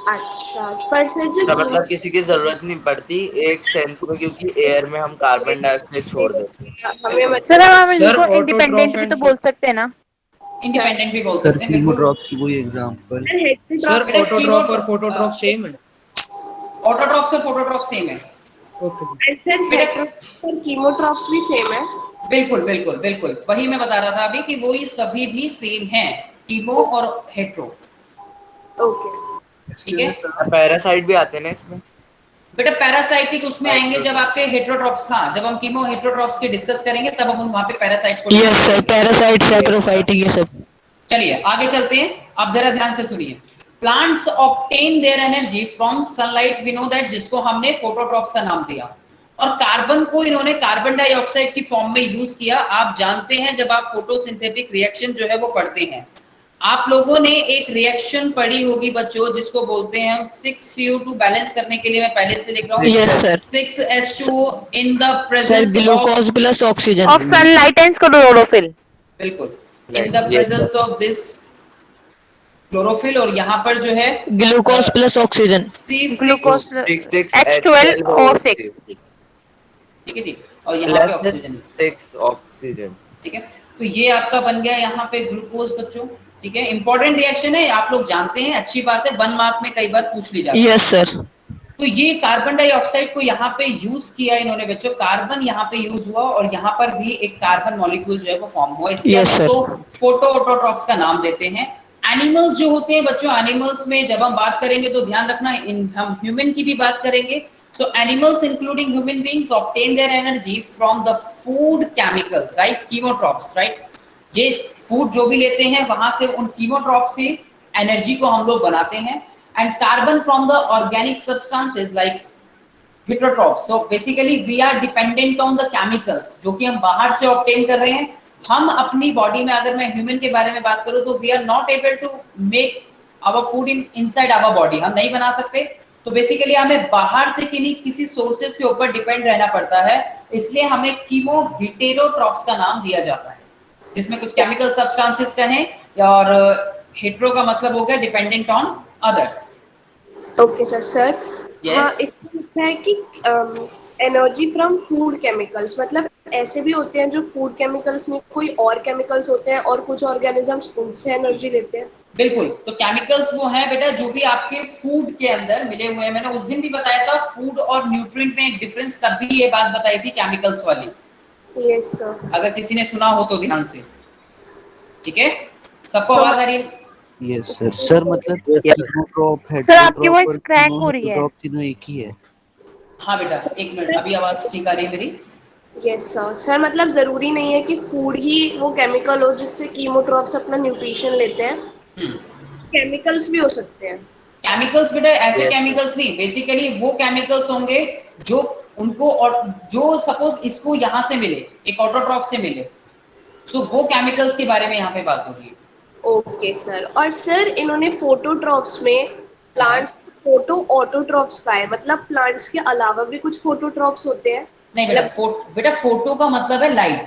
अच्छा पर सर जो
मतलब किसी की जरूरत नहीं पड़ती एक सेंस में, क्योंकि एयर में हम कार्बन डाइऑक्साइड छोड़ देते हैं।
हमें
सर हम इनको इंडिपेंडेंट भी तो बोल सकते हैं ना,
इंडिपेंडेंट भी बोल सकते हैं बिल्कुल।
कीमोट्रॉप्स की कोई एग्जांपल।
सर ऑटोट्रॉप और फोटोट्रॉप सेम है?
ऑटोट्रॉप्स और फोटोट्रॉप सेम है।
ओके
सर हेटेरोट्रॉप्स और कीमोट्रॉप्स भी सेम है?
बिल्कुल बिल्कुल बिल्कुल, वही मैं बता रहा था अभी कि वो ये सभी भी सेम हैं, कीमो और हेट्रो।
ओके
ठीक है।
पैरासाइट भी आते हैं ना इसमें
बेटा, पैरासाइटिक उसमें आएंगे जब आपके हेट्रोट्रॉप्स, हाँ जब हम कीमो हेट्रोट्रॉप्स के डिस्कस करेंगे तब हम वहां पे पैरासाइट्स को।
यस सर, पैरासाइट सैप्रोफाइटिक ये सब।
चलिए आगे चलते हैं, आप जरा ध्यान से सुनिए। Plants obtain their energy from sunlight, we know that, जिसको हमने फोटोट्रॉप्स का नाम दिया, और कार्बन को इन्होंने कार्बन डाइऑक्साइड की फॉर्म में यूज किया। आप जानते हैं जब आप फोटोसिंथेटिक रिएक्शन जो है वो पढ़ते हैं, आप लोगों ने एक रिएक्शन पढ़ी होगी बच्चों जिसको बोलते हैं हम 6CO2 बैलेंस करने के लिए, मैं पहले से लिख रहा हूँ,
Yes, sir.
6H2 in the
sir
presence
glucose plus oxygen.
Of sunlight and chlorophyll.
बिल्कुल, in the presence of this chlorophyll, और यहाँ पर जो है
glucose plus oxygen.
Glucose H12O6।
ठीक है जी, और यहाँ पे ऑक्सीजन
6 ऑक्सीजन।
ठीक है, तो ये आपका बन गया यहाँ पे ग्लूकोज बच्चों। ठीक है, इंपॉर्टेंट रिएक्शन है, आप लोग जानते हैं, अच्छी बात है, 1 मार्क में कई बार पूछ ली जाती है।
Yes sir.
तो ये कार्बन डाइऑक्साइड को यहाँ पे यूज किया इन्होंने बच्चों, कार्बन यहाँ पे यूज हुआ और यहाँ पर भी एक कार्बन मॉलिक्यूल जो है वो फॉर्म हुआ, इसलिए हम इसको फोटो ऑटोट्रॉप्स का नाम देते हैं। एनिमल्स जो होते हैं बच्चों, एनिमल्स में जब हम बात करेंगे तो ध्यान रखना हम ह्यूमन की भी बात करेंगे। So animals including human beings obtain their energy from the food chemicals, right? Chemotrophs, right? ये फूड जो भी लेते हैं वहां से उन कीमोट्रॉप से एनर्जी को हम लोग बनाते हैं, and carbon from the organic substances like heterotrophs. So basically we are dependent on the chemicals जो कि हम बाहर से ऑब्टेन कर रहे हैं। हम अपनी बॉडी में, अगर मैं ह्यूमन के बारे में बात करूं तो we are not able to make our food inside our body, हम नहीं बना सकते। तो बेसिकली हमें बाहर से किसी सोर्सेस के ऊपर डिपेंड रहना पड़ता है, इसलिए हमें कीमो हेटेरोट्रॉफ्स का नाम दिया जाता है, जिसमें कुछ केमिकल सब्सटेंसेस का है, और हेटेरो का मतलब हो गया dependent on others.
Okay sir. Sir हाँ,
Yes.
इसमें लिखा है कि एनर्जी फ्रॉम फूड केमिकल्स, मतलब ऐसे भी होते हैं जो फूड केमिकल्स में कोई और केमिकल्स होते हैं और कुछ ऑर्गेनिजम्स उनसे एनर्जी लेते हैं।
बिल्कुल, तो केमिकल्स वो हैं बेटा जो भी आपके फूड के अंदर मिले हुए हैं। मैंने उस दिन भी बताया था फूड और न्यूट्रिएंट में एक डिफरेंस, तब भी ये बात बताई थी केमिकल्स वाली,
यस सर।
अगर किसी ने सुना हो तो ध्यान से। ठीक है, सबको
तो
आवाज आ रही है?
Yes sir. सर मतलब हीट्रोट्रॉप,
सर आपकी
हेटेरोट्रॉप
वॉइस
और
क्रैक हो रही है।
हीट्रोट्रॉप तीनों एक ही है?
हाँ बेटा, एक मिनट, अभी आवाज ठीक आ रही है मेरी?
Yes sir. सर मतलब ज़रूरी नहीं है कि फूड ही वो केमिकल हो जिससे कीमोट्रॉप्स अपना न्यूट्रिशन लेते हैं, केमिकल्स भी हो सकते हैं।
केमिकल्स बेटा ऐसे
Yes,
केमिकल्स नहीं, बेसिकली वो केमिकल्स होंगे जो उनको, और जो सपोज इसको यहाँ से मिले, एक ऑटोट्रॉफ से मिले, सो वो केमिकल्स के बारे में यहाँ पे बात हो रही है।
Okay sir. और सर इन्होंने फोटोट्रॉप्स में प्लांट्स फोटो ऑटोट्रॉप्स का है, मतलब प्लांट्स के अलावा भी कुछ फोटोट्रॉप्स होते हैं?
नहीं बेटा,
मतलब
बेटा फोटो का मतलब है लाइट,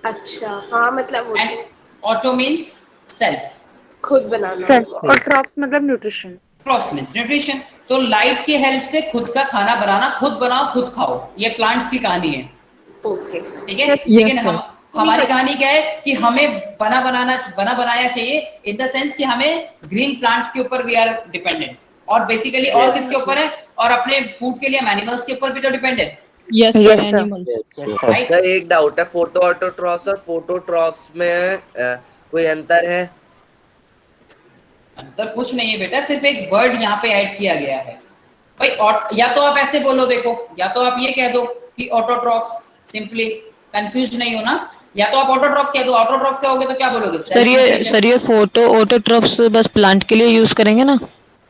अच्छा, हाँ मतलब होते
एंड
हैं,
ऑटो मीन्स सेल्फ,
खुद बनाना।
सर और क्रॉप्स मतलब न्यूट्रिशन।
Crops means nutrition. तो लाइट की हेल्प से खुद का खाना बनाना, खुद बनाओ खुद खाओ, ये प्लांट्स की कहानी है।
Okay sir.
ठीक है,
Yes,
लेकिन
sir.
हमारी कहानी क्या है कि हमें बना बनाया चाहिए, इन द सेंस कि हमें ग्रीन प्लांट्स के ऊपर वी आर डिपेंडेंट, और बेसिकली और
yes,
किसके ऊपर है, और अपने फूड के लिए हम एनिमल्स के ऊपर भी तो डिपेंड है,
yes
Yes,
sir,
sir.
Animal.
yes, sir.
Right?
Sir एक डाउट है, फोटो ऑटोट्रॉफ्स और फोटोट्रॉफ्स में कोई अंतर है?
अंतर कुछ नहीं है बेटा, सिर्फ एक वर्ड यहाँ पे ऐड किया गया है भाई। या तो आप ऐसे बोलो, देखो, या तो आप ये कह दो कि ऑटोट्रॉफ्स, सिंपली, कंफ्यूज नहीं हो ना, या तो आप ऑटोट्रॉफ कह दो। ऑटोट्रॉफ क्या होगे तो क्या बोलोगे?
सर ये फोटो ऑटोट्रॉप्स बस प्लांट के लिए यूज करेंगे ना?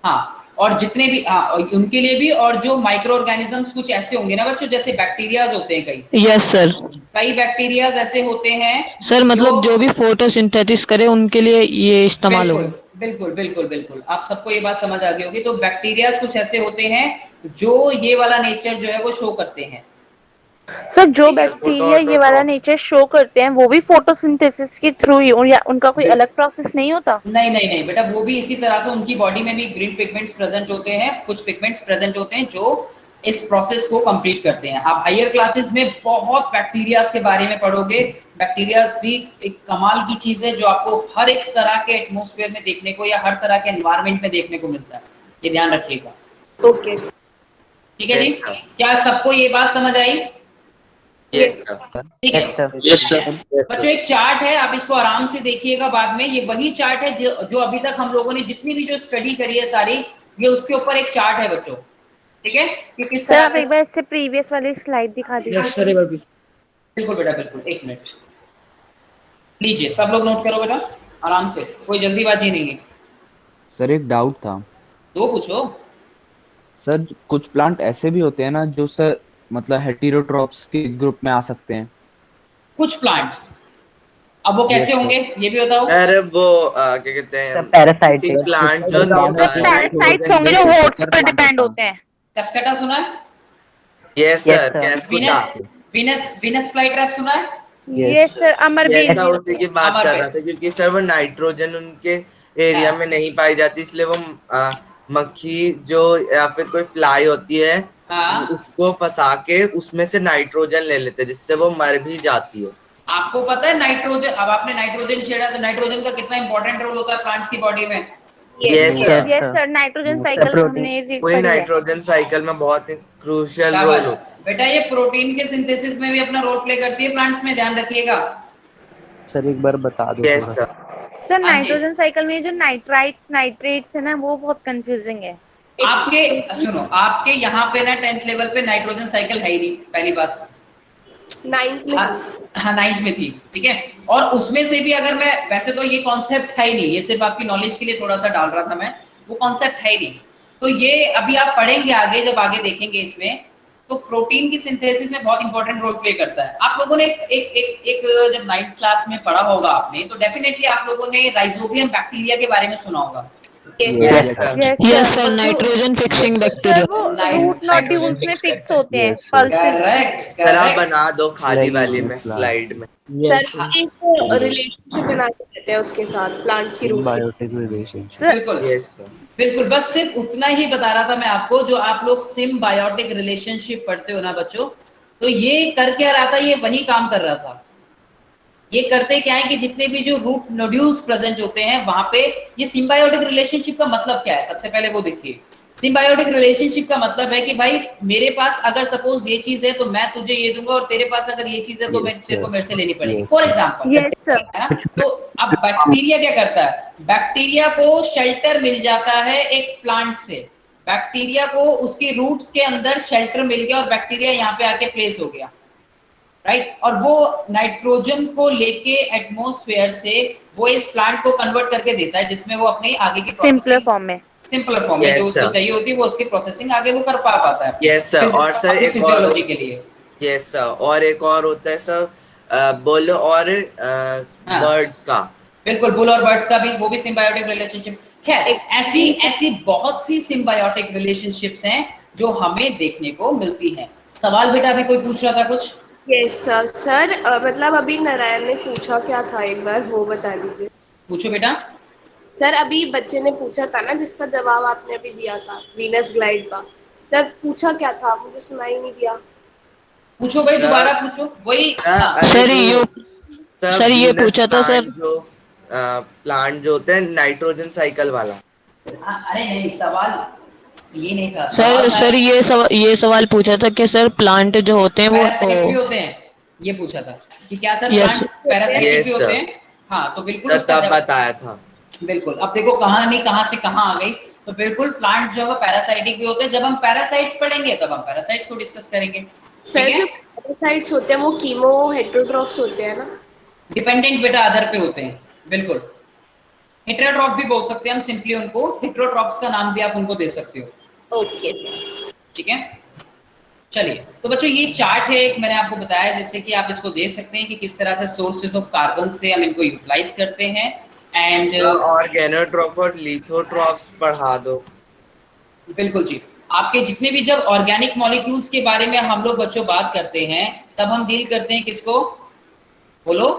हाँ, और जितने भी, हाँ, और उनके लिए भी, और जो माइक्रो ऑर्गेनिजम्स कुछ ऐसे होंगे ना बच्चों, जैसे बैक्टीरियाज होते हैं कई,
यस सर।
कई बैक्टीरियाज ऐसे होते हैं
सर
जो,
मतलब जो भी फोटोसिंथेसिस करे उनके लिए ये इस्तेमाल
बिल्कुल
होगा।
बिल्कुल बिल्कुल बिल्कुल, आप सबको ये बात समझ आ गई होगी। तो बैक्टीरियाज कुछ ऐसे होते हैं जो ये वाला नेचर जो है वो शो करते हैं।
सर जो
ठीक है,
फोटो
बैक्टीरिया ये वाला
ऑटोट्रॉफ
नेचर शो करते हैं वो भी फोटोसिंथेसिस के थ्रू ही, या उनका कोई अलग प्रोसेस नहीं होता?
नहीं नहीं नहीं बेटा, वो भी इसी तरह से उनकी बॉडी में भी ग्रीन पिगमेंट्स प्रेजेंट होते हैं, कुछ पिगमेंट्स प्रेजेंट होते हैं जो इस प्रोसेस को कंप्लीट करते हैं। आप हायर क्लासेस में बहुत बैक्टीरियाज के बारे में पढ़ोगे। बैक्टीरियाज भी एक कमाल की चीज है जो आपको हर एक तरह के एटमॉस्फेयर में देखने को, या हर तरह के एनवायरनमेंट में देखने को मिलता है, ये ध्यान रखिएगा।
ओके।
ठीक है जी,
Yes, sir.
क्या सबको ये बात समझ आई?
yes, sir.
ठीक है बच्चों, एक चार्ट है, आप इसको आराम से देखिएगा बाद में। ये वही चार्ट है जो अभी तक हम लोगों ने जितनी भी जो स्टडी करी है सारी, ये उसके ऊपर एक चार्ट है बच्चों। ठीक है, कि किस
सर
तरह
आप
से,
एक बार इससे प्रीवियस वाली स्लाइड दिखा दीजिए।
यस सर, एक बार please.
बिल्कुल बेटा बिल्कुल, एक मिनट लीजिए, सब लोग नोट करो बेटा आराम से, कोई जल्दीबाजी नहीं है।
सर एक डाउट था।
दो पूछो।
सर कुछ प्लांट ऐसे भी होते हैं ना जो सर मतलब हेटेरोट्रॉप्स के ग्रुप में आ सकते हैं?
कुछ प्लांट्स, अब वो कैसे
Yes, sir.
होंगे ये भी बताओ।
अरे वो क्या कहते हैं,
पैरासाइट
कुछ प्लांट जो
पैरासाइट्स होंगे जो होस्ट पर डिपेंड होते हैं।
कसकटा सुना है?
Yes
Yes,
sir,
sir.
Cuscuta.
Venus fly trap सुना है?
यस सर, अमरबीज।
ऐसा उसी की बात कर रहा
अमरबीज।
था, क्योंकि सर वो नाइट्रोजन उनके एरिया
हाँ।
में नहीं पाई जाती, इसलिए वो मक्खी जो या फिर कोई फ्लाई होती है,
हाँ।
उसको फंसा के उसमें से नाइट्रोजन ले लेते हैं, जिससे वो मर भी जाती है।
आपको पता है नाइट्रोजन, अब आपने नाइट्रोजन छेड़ा तो नाइट्रोजन का कितना इंपॉर्टेंट रोल होता है प्लांट्स की बॉडी में?
Yes sir,
yes sir, nitrogen cycle हमने
पूरी
पढ़ी है।
नाइट्रोजन साइकिल में बहुत क्रूशियल रोल
शाबाश
होता है।
बेटा, ये प्रोटीन के सिंथेसिस में भी अपना रोल प्ले करती है प्लांट्स में, ध्यान रखिएगा।
सर एक बार बता दो
यस
थोड़ा।
सर,
सर
हाँ जी,
नाइट्रोजन साइकिल में जो नाइट्रेट्स है ना, वो बहुत कंफ्यूजिंग है।
आपके सुनो, आपके यहाँ पे ना 10th लेवल पे नाइट्रोजन साइकिल है ही नहीं, पहली बात।
9th में
हाँ 9th में थी, ठीक है। और उसमें से भी अगर मैं, वैसे तो ये कॉन्सेप्ट है ही नहीं, ये सिर्फ आपकी नॉलेज के लिए थोड़ा सा डाल रहा था मैं, वो कॉन्सेप्ट है ही नहीं। तो ये अभी आप पढ़ेंगे आगे, जब आगे देखेंगे इसमें, तो प्रोटीन की सिंथेसिस में बहुत इंपॉर्टेंट रोल प्ले करता है। आप लोगों ने एक जब 9th क्लास में पढ़ा होगा आपने, तो डेफिनेटली आप लोगों ने राइजोबियम बैक्टीरिया के बारे में सुना होगा।
Yes, sir.
Yes
yes
sir
sir, nitrogen fixing
sir.
Sir
bacteria.
वो
नाइट-
रूट
नाइट्रोजन
नोड्यूल्स में
fix
फिक्स
करते हैं।
होते हैं
Yes, sir.
Pulses.
Correct
sir आप
करेक्ट।
बना दो खाली
Like
वाली
in
में
plant.
स्लाइड में।
सर
yes
एक रिलेशनशिप बना के देते हैं उसके साथ प्लांट्स की रूट के साथ।
Symbiotic relationship.
सर
बिल्कुल
यस सर।
बिल्कुल, बस सिर्फ उतना ही बता रहा था मैं आपको, जो आप लोग सिम्बायोटिक रिलेशनशिप पढ़ते हो ना बच्चों, तो ये कर क्या रहा था, ये वही काम कर रहा था। ये करते क्या है कि जितने भी जो रूट नोड्यूल्स प्रेजेंट होते हैं वहां पे, ये सिम्बायोटिक रिलेशनशिप का मतलब क्या है, सबसे पहले वो देखिए। सिम्बायोटिक रिलेशनशिप का मतलब है कि भाई मेरे पास अगर सपोज ये चीज है तो मैं तुझे ये दूंगा, और तेरे पास अगर ये चीज है तो मैं
Yes,
तेरे को
sir.
मेरे से लेनी पड़ेगी,
Yes,
for
sir.
Example,
yes sir
है ना। तो अब बैक्टीरिया क्या करता है, बैक्टीरिया को शेल्टर मिल जाता है एक प्लांट से, बैक्टीरिया को उसके रूट्स के अंदर शेल्टर मिल गया और बैक्टीरिया यहाँ पे आके प्लेस हो गया, राइट। और वो नाइट्रोजन को लेके एटमॉस्फेयर से वो इस प्लांट को कन्वर्ट करके देता है, जिसमें वो अपनी आगे की
सिंपलर
प्रोसेसिंग
फॉर्म में।
सिंपलर फॉर्म में जो
यस
उसको
सर।
चाहिए होती है वो उसकी प्रोसेसिंग आगे वो कर पाता है
यस सर। और सर
अपनी
एक और
फिजियोलॉजी के लिए।
यस सर, और एक और होता है सर बुल और
हाँ।
बर्ड्स का।
बिल्कुल, बुल और बर्ड्स का भी, वो भी सिम्बायोटिक रिलेशनशिप। खैर ऐसी ऐसी बहुत सी सिम्बायोटिक रिलेशनशिप्स हैं जो हमें देखने को मिलती हैं। सवाल बेटा अभी कोई पूछ रहा था कुछ?
Yes sir. सर मतलब अभी नारायण ने पूछा क्या था एक बार वो बता दीजिए।
पूछो बेटा।
सर अभी बच्चे ने पूछा था ना जिसका जवाब आपने अभी दिया था वीनस ग्लाइड का, सर पूछा क्या था, मुझे सुनाई नहीं दिया।
पूछो भाई,
सर-
दोबारा पूछो वही। हाँ
अरे
सर
वो
ये
सब
सर ये
वीनस
पूछा था सर।
प्लांट जो होते हैं नाइट्रोजन साइकिल वाला।
अरे नहीं, सवाल ये नहीं था,
सर
सवाल
सर ये सवाल पूछा था कि सर प्लांट जो होते हैं वो
पैरासाइट्स भी होते हैं, ये पूछा था कि क्या sir
yes
plants parasitic
yes
भी होते
सर।
हैं। हाँ तो बिल्कुल
सर
उसका
तब
जवाब
बताया था।
बिल्कुल। अब देखो कहानी कहाँ से कहाँ आ गई, तो बिल्कुल प्लांट जो है पैरासाइटिक भी होते हैं। जब हम पैरासाइट्स पढ़ेंगे तब हम पैरासाइट्स को डिस्कस करेंगे, ठीक
सर
है।
जो पैरासाइट्स होते हैं वो कीमो हेटेरोट्रॉफ्स होते हैं ना।
डिपेंडेंट बेटा अदर पे होते हैं, बिल्कुल। हेटेरोट्रॉफ भी बोल सकते हैं हम सिंपली उनको, हेटेरोट्रॉफ्स का नाम भी आप उनको दे सकते हो,
ओके
ठीक है। चलिए तो बच्चों ये चार्ट है एक, मैंने आपको बताया जैसे कि आप इसको देख सकते हैं कि किस तरह से सोर्सेज ऑफ कार्बन से हम इनको यूटिलाइज करते हैं। एंड
ऑर्गेनोट्रॉफ और लिथोट्रॉफ्स पढ़ा दो।
बिल्कुल जी, आपके जितने भी जब ऑर्गेनिक मॉलिक्यूल्स के बारे में हम लोग बच्चों बात करते हैं तब हम डील करते हैं किसको, बोलो।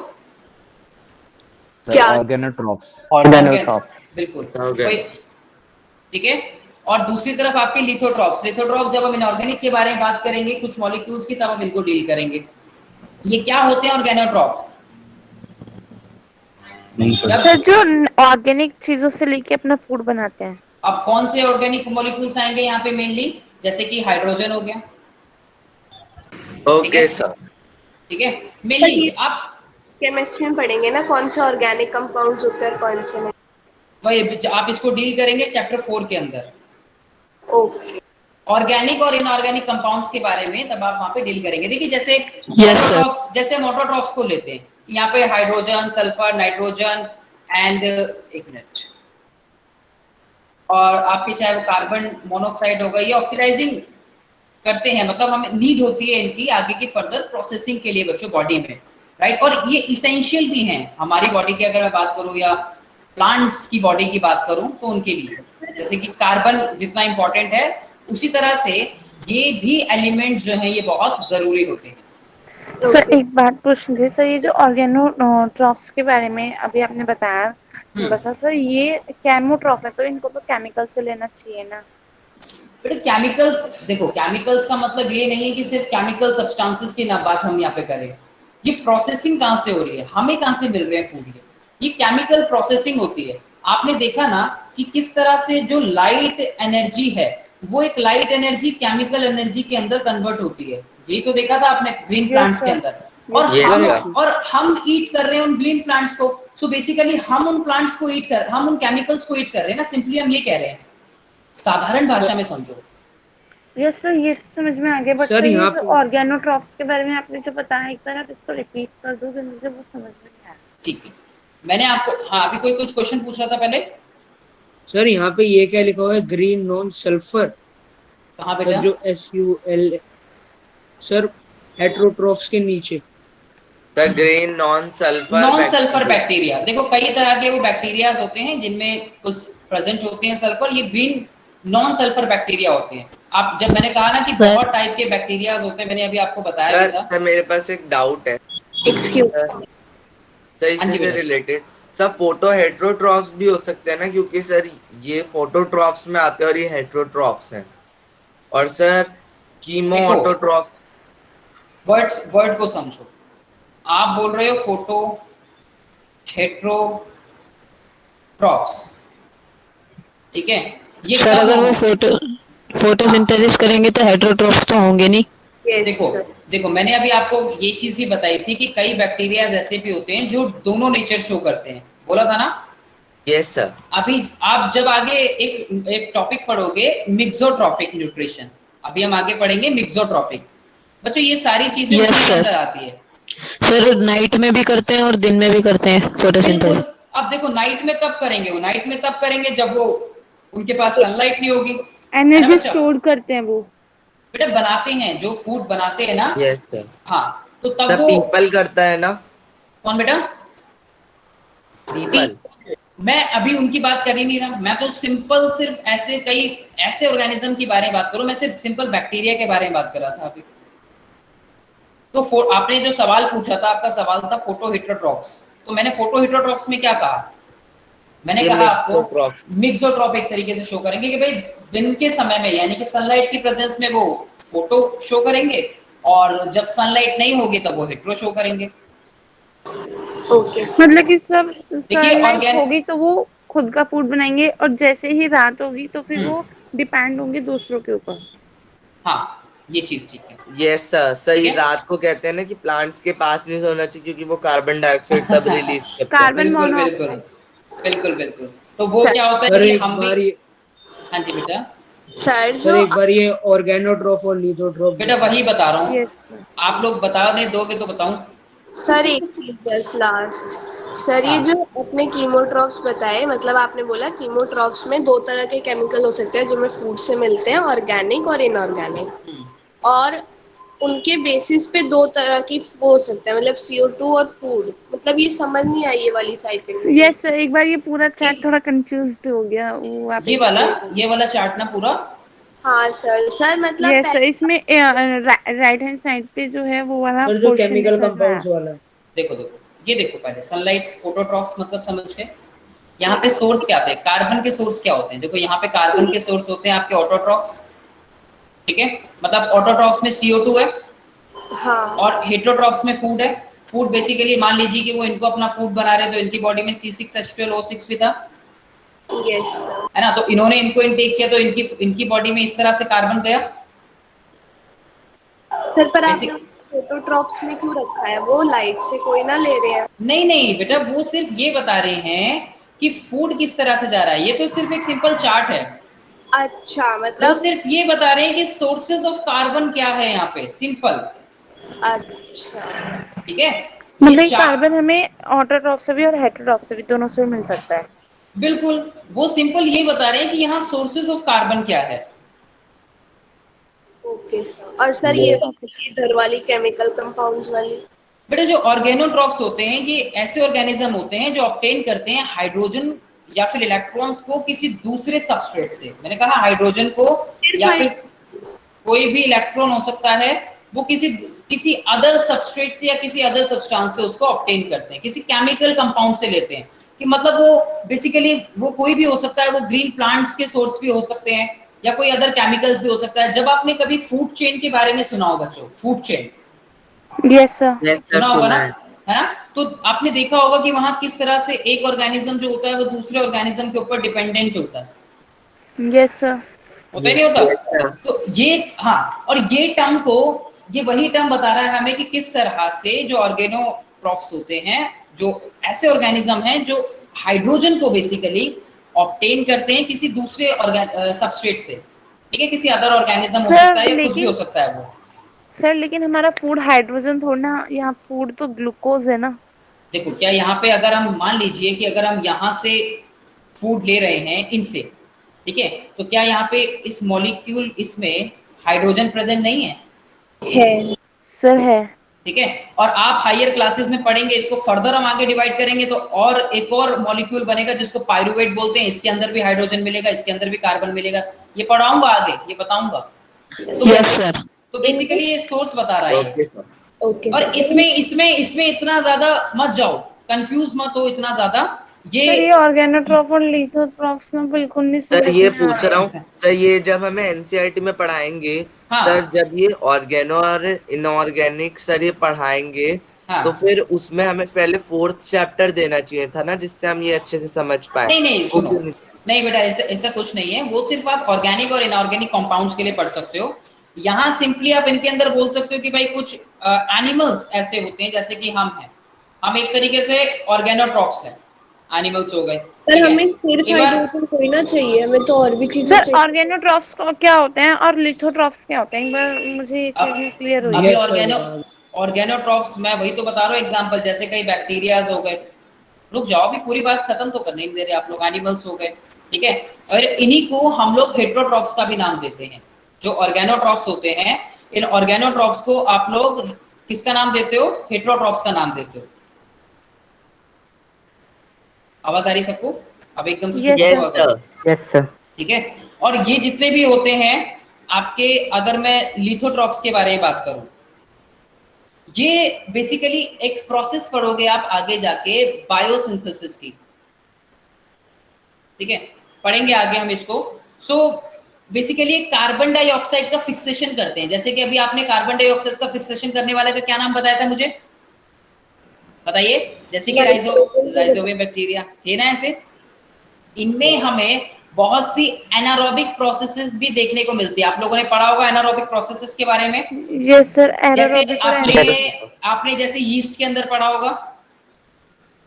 क्या?
ऑर्गेनोट्रॉफ्स।
बिल्कुल
Okay.
वही, ठीक है। और दूसरी तरफ आपके लिथोट्रॉफ्स, लिथोट्रॉफ जब हम इनऑर्गेनिक के बारे में बात करेंगे कुछ मॉलिक्यूल्स की तब हम इनको डील करेंगे। ये क्या होते हैं ऑर्गेनोट्रॉफ?
सर जो ऑर्गेनिक चीजों से लेके अपना फूड बनाते हैं।
अब कौन से ऑर्गेनिक मॉलिक्यूल्स आएंगे यहाँ पे मेनली, जैसे कि हाइड्रोजन हो गया,
ओके सर।
ठीक है।
सर
मेनली
ये
आप
केमिस्ट्री में पढ़ेंगे ना कौन से ऑर्गेनिक कंपाउंड्स होते हैं और कौन से नहीं।
वही आप इसको डील करेंगे चैप्टर 4 के अंदर,
ओके
ऑर्गेनिक और इनऑर्गेनिक कंपाउंड्स के बारे में, तब आप वहां पे डील करेंगे। देखिए जैसे
Yes, sir.
मोनोट्रॉफ्स, जैसे मोनोट्रॉफ्स को लेते हैं, यहाँ पे हाइड्रोजन, सल्फर, नाइट्रोजन एंड एक मिनट, और आपके चाहे वो कार्बन मोनोऑक्साइड होगा, ये ऑक्सीडाइजिंग करते हैं, मतलब हमें नीड होती है इनकी आगे की फर्दर प्रोसेसिंग के लिए बच्चों बॉडी में, राइट। और ये इसेंशियल भी हैं हमारी बॉडी की, अगर मैं बात करूँ या प्लांट्स की बॉडी की बात करूँ तो उनके लिए, जैसे कि कार्बन जितना इंपॉर्टेंट है उसी तरह से ये भी एलिमेंट जो है ये बहुत जरूरी होते हैं।
सर एक बात पूछनी थी सर, ये जो ऑर्गेनोट्रॉफ्स के बारे में अभी आपने बताया थोड़ा सा, सर ये केमोट्रॉफ है तो इनको तो केमिकल से लेना चाहिए ना।
बेटा केमिकल्स, देखो केमिकल्स का मतलब ये नहीं है कि सिर्फ केमिकल सब्सटेंसेस की ना बात हम यहाँ पे करें, ये प्रोसेसिंग कहाँ से हो रही है, हमें कहाँ से मिल रहे हैं फूड, ये केमिकल प्रोसेसिंग होती है। आपने देखा ना कि किस तरह से जो लाइट एनर्जी है वो एक लाइट एनर्जी केमिकल एनर्जी के अंदर कन्वर्ट होती है, यही तो देखा था आपने ग्रीन प्लांट्स के अंदर। और हम ईट कर रहे हैं उन ग्रीन प्लांट्स को, सो बेसिकली हम उन प्लांट्स को ईट कर, हम उन केमिकल्स को ईट कर रहे हैं ना, सिंपली हम ये कह रहे हैं, साधारण भाषा में समझो।
यस सर ये तो समझ में आ गया, बट
सर,
ये
यहाँ
जो
पे-
ऑर्गेनोट्रॉफ्स के बारे में आपने जो बताया एक बार आप इसको रिपीट कर दो, मुझे वो समझ में नहीं आया।
ठीक है, मैंने आपको, हाँ अभी कोई कुछ क्वेश्चन पूछ रहा था पहले।
सर यहाँ पे ये क्या लिखा हुआ है, ग्रीन नॉन सल्फर,
कहाँ
सर
बेटा?
जो SUL, सर हेटेरोट्रॉफ्स के नीचे।
Sir green non sulphur
bacteria, देखो कई तरह के वो बैक्टीरियाज होते हैं जिनमें कुछ प्रेजेंट होते हैं सल्फर, ये ग्रीन नॉन सल्फर बैक्टीरिया होते हैं। आप जब मैंने कहा ना कि
सर।
बहुत टाइप के बैक्टीरियाज होते हैं, मैंने अभी आपको बताया भी था।
सर मेरे पास एक डाउट है
एक्सक्यूज
सर,
हाँ
इसी
जी
से
बेटा।
रिलेटेड। सर फोटो हेट्रोट्रॉफ्स भी हो सकते हैं ना, क्योंकि सर ये फोटोट्रॉफ्स में आते हैं और ये हेट्रोट्रॉफ्स हैं। और सर कीमो
देखो,
ऑटोट्रॉफ्स।
वर्ड को समझो। आप बोल रहे हो फोटो हेट्रोट्रॉफ्स, ठीक है, ये
सर
कब
अगर वो
होंगे?
फोटोसिंथेसिस करेंगे तो हेटेरोट्रॉफ्स तो होंगे नहीं।
देखो देखो, मैंने अभी आपको ये चीज ही बताई थी कि कई बैक्टीरियाज ऐसे भी होते हैं जो दोनों नेचर शो करते हैं, बोला था ना।
Yes sir.
अभी आप जब आगे एक टॉपिक पढ़ोगे मिक्सोट्रॉफिक न्यूट्रिशन, अभी हम आगे पढ़ेंगे मिक्सोट्रॉफिक। बच्चों ये सारी चीजें
यस
उसी के
सर।
अंदर आती है।
सर नाइट में भी करते हैं और दिन में भी करते हैं
बिल्कुल।
फोटोसिंथेसिस।
अब देखो नाइट में कब करेंगे, वो नाइट में तब करेंगे जब वो उनके पास सनलाइट नहीं होगी, है ना
एनर्जी
बच्चा।
स्टोर करते हैं वो।
बेटा बनाते हैं, जो फूड बनाते हैं ना,
यस सर।
हाँ, तो तब
सर
वो
पीपल करता है ना?
कौन बेटा?
पीपल।
मैं अभी उनकी बात कर ही नहीं रहा, मैं तो सिंपल सिर्फ ऐसे कई ऐसे ऑर्गेनिज्म की बारे में बात करूं, मैं सिर्फ सिंपल बैक्टीरिया के बारे में बात कर रहा था अभी। तो आपने जो सवाल पूछा था, आपका सवाल था फोटो हेट्रोट्रॉप्स, तो मैंने फोटो हेट्रोट्रॉप्स में क्या कहा? मैंने
ये
कहा आपको
मिक्सोट्रॉफ्स।
मिक्सोट्रॉप एक तरीके से शो करेंगे कि भाई दिन के समय में, यानी कि सनलाइट की प्रेजेंस में वो फोटो शो करेंगे, और जब सनलाइट नहीं होगी तब वो हेट्रो शो करेंगे।
ओके
मतलब कि सब
देखिए
सनलाइट
ऑर्गेन
होगी तो वो खुद का फूड बनाएंगे, और जैसे ही रात होगी तो फिर
हम्म,
वो डिपेंड होंगे दूसरों के ऊपर।
हाँ ये चीज ठीक है।
Yes sir.
ठीक
सही,
है।
रात को कहते हैं ना कि प्लांट्स के पास नहीं सोना चाहिए, क्योंकि वो कार्बन डाइऑक्साइड तब रिलीज करते हैं।
कार्बन
बिल्कुल बिल्कुल
मोनोऑक्साइड।
बिल्कुल बिल्कुल। तो वो
सर
क्या होता है
सर
कि
एक
हम भी,
बार ये
हाँ जी बेटा।
सर
सर
जो
एक बार ये ऑर्गेनोट्रॉफ और लीथोट्रॉफ
बेटा
बता
वही
दो।
बता रहा हूँ,
यस
आप लोग बताने दोगे तो बताऊं।
सर एक चीज बस लास्ट। सर ये
हाँ।
जो आपने कीमोट्रॉफ्स बताए, मतलब आपने बोला कीमोट्रॉफ्स में दो तरह के केमिकल हो सकते हैं जो हमें फूड से मिलते हैं, ऑर्गेनिक और इनऑर्गेनिक।
हम्म,
और उनके बेसिस पे दो तरह की वो हो सकता है, मतलब CO2 और फूड। मतलब ये समझ नहीं आई ये वाली साइड मुझे।
यस सर, एक बार ये पूरा चैट थोड़ा कंफ्यूज हो गया, वो आप एक्सप्लेन।
ये वाला चार्ट ना पूरा।
हाँ सर। सर मतलब
यस सर, इसमें राइट हैंड साइड पे जो है वो वाला
सर जो
पोर्शन नहीं
केमिकल
समझ में आया।
कंपाउंड्स वाला।
देखो देखो, ये देखो पहले सनलाइट फोटोट्रॉफ्स मतलब समझ गए। यहाँ पे सोर्स क्या थे, कार्बन के सोर्स क्या होते हैं? देखो यहाँ पे कार्बन के सोर्स होते हैं आपके ऑटोट्रॉफ्स, ठीक है, मतलब ऑटोट्रॉफ्स में CO2 है,
हाँ
और हेट्रोट्रॉफ्स में फूड है। फूड बेसिकली मान लीजिए कि वो इनको अपना फूड बना रहे, तो इनकी बॉडी में C6H12O6 भी था,
यस सर।
है ना। तो इन्होंने इनको इनटेक किया, तो इनकी इनकी बॉडी में इस तरह से कार्बन गया।
सर पर आपने
बेसिक
फोटोट्रॉप्स में क्यों रखा है? वो लाइट से कोई ना ले रहे हैं।
नहीं नहीं बेटा, वो सिर्फ ये बता रहे हैं कि फूड किस तरह से जा रहा है, ये तो सिर्फ एक सिंपल चार्ट है।
अच्छा
वो
मतलब।
सिर्फ ये बता रहे हैं कि सोर्सेज ऑफ कार्बन क्या है यहाँ पे, सिंपल।
अच्छा
ठीक है, ये
मतलब
चार्ट
कार्बन हमें ऑटोट्रॉफ से भी और हेटेरोट्रॉफ से भी दोनों से मिल सकता है।
बिल्कुल, वो सिंपल ये बता रहे हैं कि यहाँ सोर्सेज ऑफ कार्बन क्या है।
Okay sir. और सर ये
यस ऑफिस।
इधर वाली केमिकल कंपाउंड्स वाली।
बेटा जो ऑर्गेनोट्रॉप्स होते हैं, ये ऐसे ऑर्गेनिज्म होते हैं जो ऑब्टेन करते हैं हाइड्रोजन या फिर इलेक्ट्रॉन्स को किसी दूसरे सबस्ट्रेट से। मैंने कहा हाइड्रोजन को, या फिर कोई भी इलेक्ट्रॉन हो सकता है, वो किसी किसी अदर सबस्ट्रेट से या किसी अदर सब्सटेंस से उसको ऑब्टेन करते हैं, किसी केमिकल कंपाउंड से लेते हैं। कि मतलब वो बेसिकली वो कोई भी हो सकता है, वो ग्रीन प्लांट्स के सोर्स भी हो सकते हैं, या कोई अदर केमिकल्स भी हो सकता है। जब आपने कभी फूड चेन के बारे में सुना हो बच्चों, food chain
yes sir.
Yes sir,
सुना होगा ना,
सुना है।
है ना। तो आपने देखा होगा कि वहां किस तरह से एक ऑर्गेनिज्म जो होता है वो दूसरे ऑर्गेनिज्म के ऊपर डिपेंडेंट होता है,
यस सर।
होता ही नहीं होता।
Yes sir.
तो ये, हाँ, और ये टर्म को, ये वही टर्म बता रहा है हमें कि किस तरह से जो ऑर्गेनोट्रॉप्स होते हैं, जो ऐसे ऑर्गेनिज्म हैं जो हाइड्रोजन को बेसिकली ऑब्टेन करते हैं किसी दूसरे सबस्ट्रेट से, ठीक है, किसी अदर ऑर्गेनिज्म हो सकता
सर
है या कुछ भी हो
लेकिन
सकता है वो।
सर लेकिन हमारा फूड हाइड्रोजन थोड़ा ना, यहाँ फूड तो ग्लूकोज है ना।
देखो क्या यहाँ पे अगर हम मान लीजिए कि अगर हम यहाँ से फूड ले रहे हैं इनसे, ठीक है, तो क्या यहाँ पे इस मॉलिक्यूल इसमें हाइड्रोजन प्रेजेंट नहीं है?
है।
सर है।
ठीक है। और आप हायर क्लासेस में पढ़ेंगे, इसको फर्दर हम आगे डिवाइड करेंगे तो और एक और मॉलिक्यूल बनेगा जिसको पाइरुवेट बोलते हैं। इसके अंदर भी हाइड्रोजन मिलेगा, इसके अंदर भी कार्बन मिलेगा। ये पढ़ाऊंगा आगे, ये बताऊंगा।
Yes sir.
तो बेसिकली ये सोर्स बता रहा है।
Okay sir.
ओके
और इसमें इतना ज्यादा मत जाओ, कंफ्यूज मत हो इतना ज्यादा।
सर ये ऑर्गेनोट्रॉप और लिथोट्रॉप्स में बिल्कुल नहीं
सर
समझ
ये
में आ
पूछ रहा
रहा
हूँ सर, ये जब हमें एनसीईआरटी में पढ़ाएंगे
हाँ।
सर, जब ये ऑर्गेनो और इनऑर्गेनिक सर ये पढ़ाएंगे
हाँ।
तो फिर उसमें हमें पहले 4th चैप्टर देना चाहिए था ना, जिससे हम ये अच्छे से समझ पाए।
नहीं सुनो, नहीं बेटा ऐसा कुछ नहीं है। वो सिर्फ आप ऑर्गेनिक और इनऑर्गेनिक कंपाउंड्स के लिए पढ़ सकते हो। यहाँ सिंपली आप इनके अंदर बोल सकते हो कि भाई कुछ एनिमल्स ऐसे होते हैं जैसे कि हम हैं, हम एक तरीके से ऑर्गेनोट्रॉप्स हैं, एनिमल्स हो गए।
सर हमें सिर्फ हाइड्रोजन कोई ना चाहिए, हमें तो और भी चीजें
सर ऑर्गेनोट्रॉप्स क्या होते हैं और लिथोट्रॉप्स क्या होते हैं, एक बार मुझे ये चीज नहीं क्लियर हुई।
अभी ऑर्गेनोट्रॉप्स मैं वही तो बता रहा हूँ एग्जांपल, जैसे कई बैक्टीरियाज हो गए। रुक जाओ, अभी पूरी बात खत्म तो करने नहीं दे रहे आप लोग। एनिमल्स हो गए, ठीक है। और इन्हीं को हम लोग हेटेरोट्रॉप्स का भी नाम देते हैं। जो ऑर्गेनोट्रॉप्स होते हैं, इन ऑर्गेनोट्रॉप्स को आप लोग किसका नाम देते हो? हेटेरोट्रॉप्स का नाम देते हो। आवाज आ रही सबको? अब एकदम से
यस सर।
ठीक है। और ये जितने भी होते हैं आपके, अगर मैं लिथोट्रॉप्स के बारे में बात करूं, ये बेसिकली एक प्रोसेस पढ़ोगे आप आगे जाके बायोसिंथेसिस की, ठीक है, पढ़ेंगे आगे हम इसको। सो बेसिकली कार्बन डाइऑक्साइड का फिक्सेशन करते हैं। जैसे कि अभी आपने कार्बन डाइऑक्साइड का फिक्सेशन करने वाले का क्या नाम बताया था मुझे, बताइए? जैसे कि राइजोबियम बैक्टीरिया थे ना ऐसे। इनमें हमें बहुत सी एनारोबिक प्रोसेसेस भी देखने को मिलती है। आप लोगों ने पढ़ा होगा एनारोबिक प्रोसेसेस के बारे में।
Yes sir.
जैसे आपने जैसे यीस्ट के अंदर पढ़ा होगा।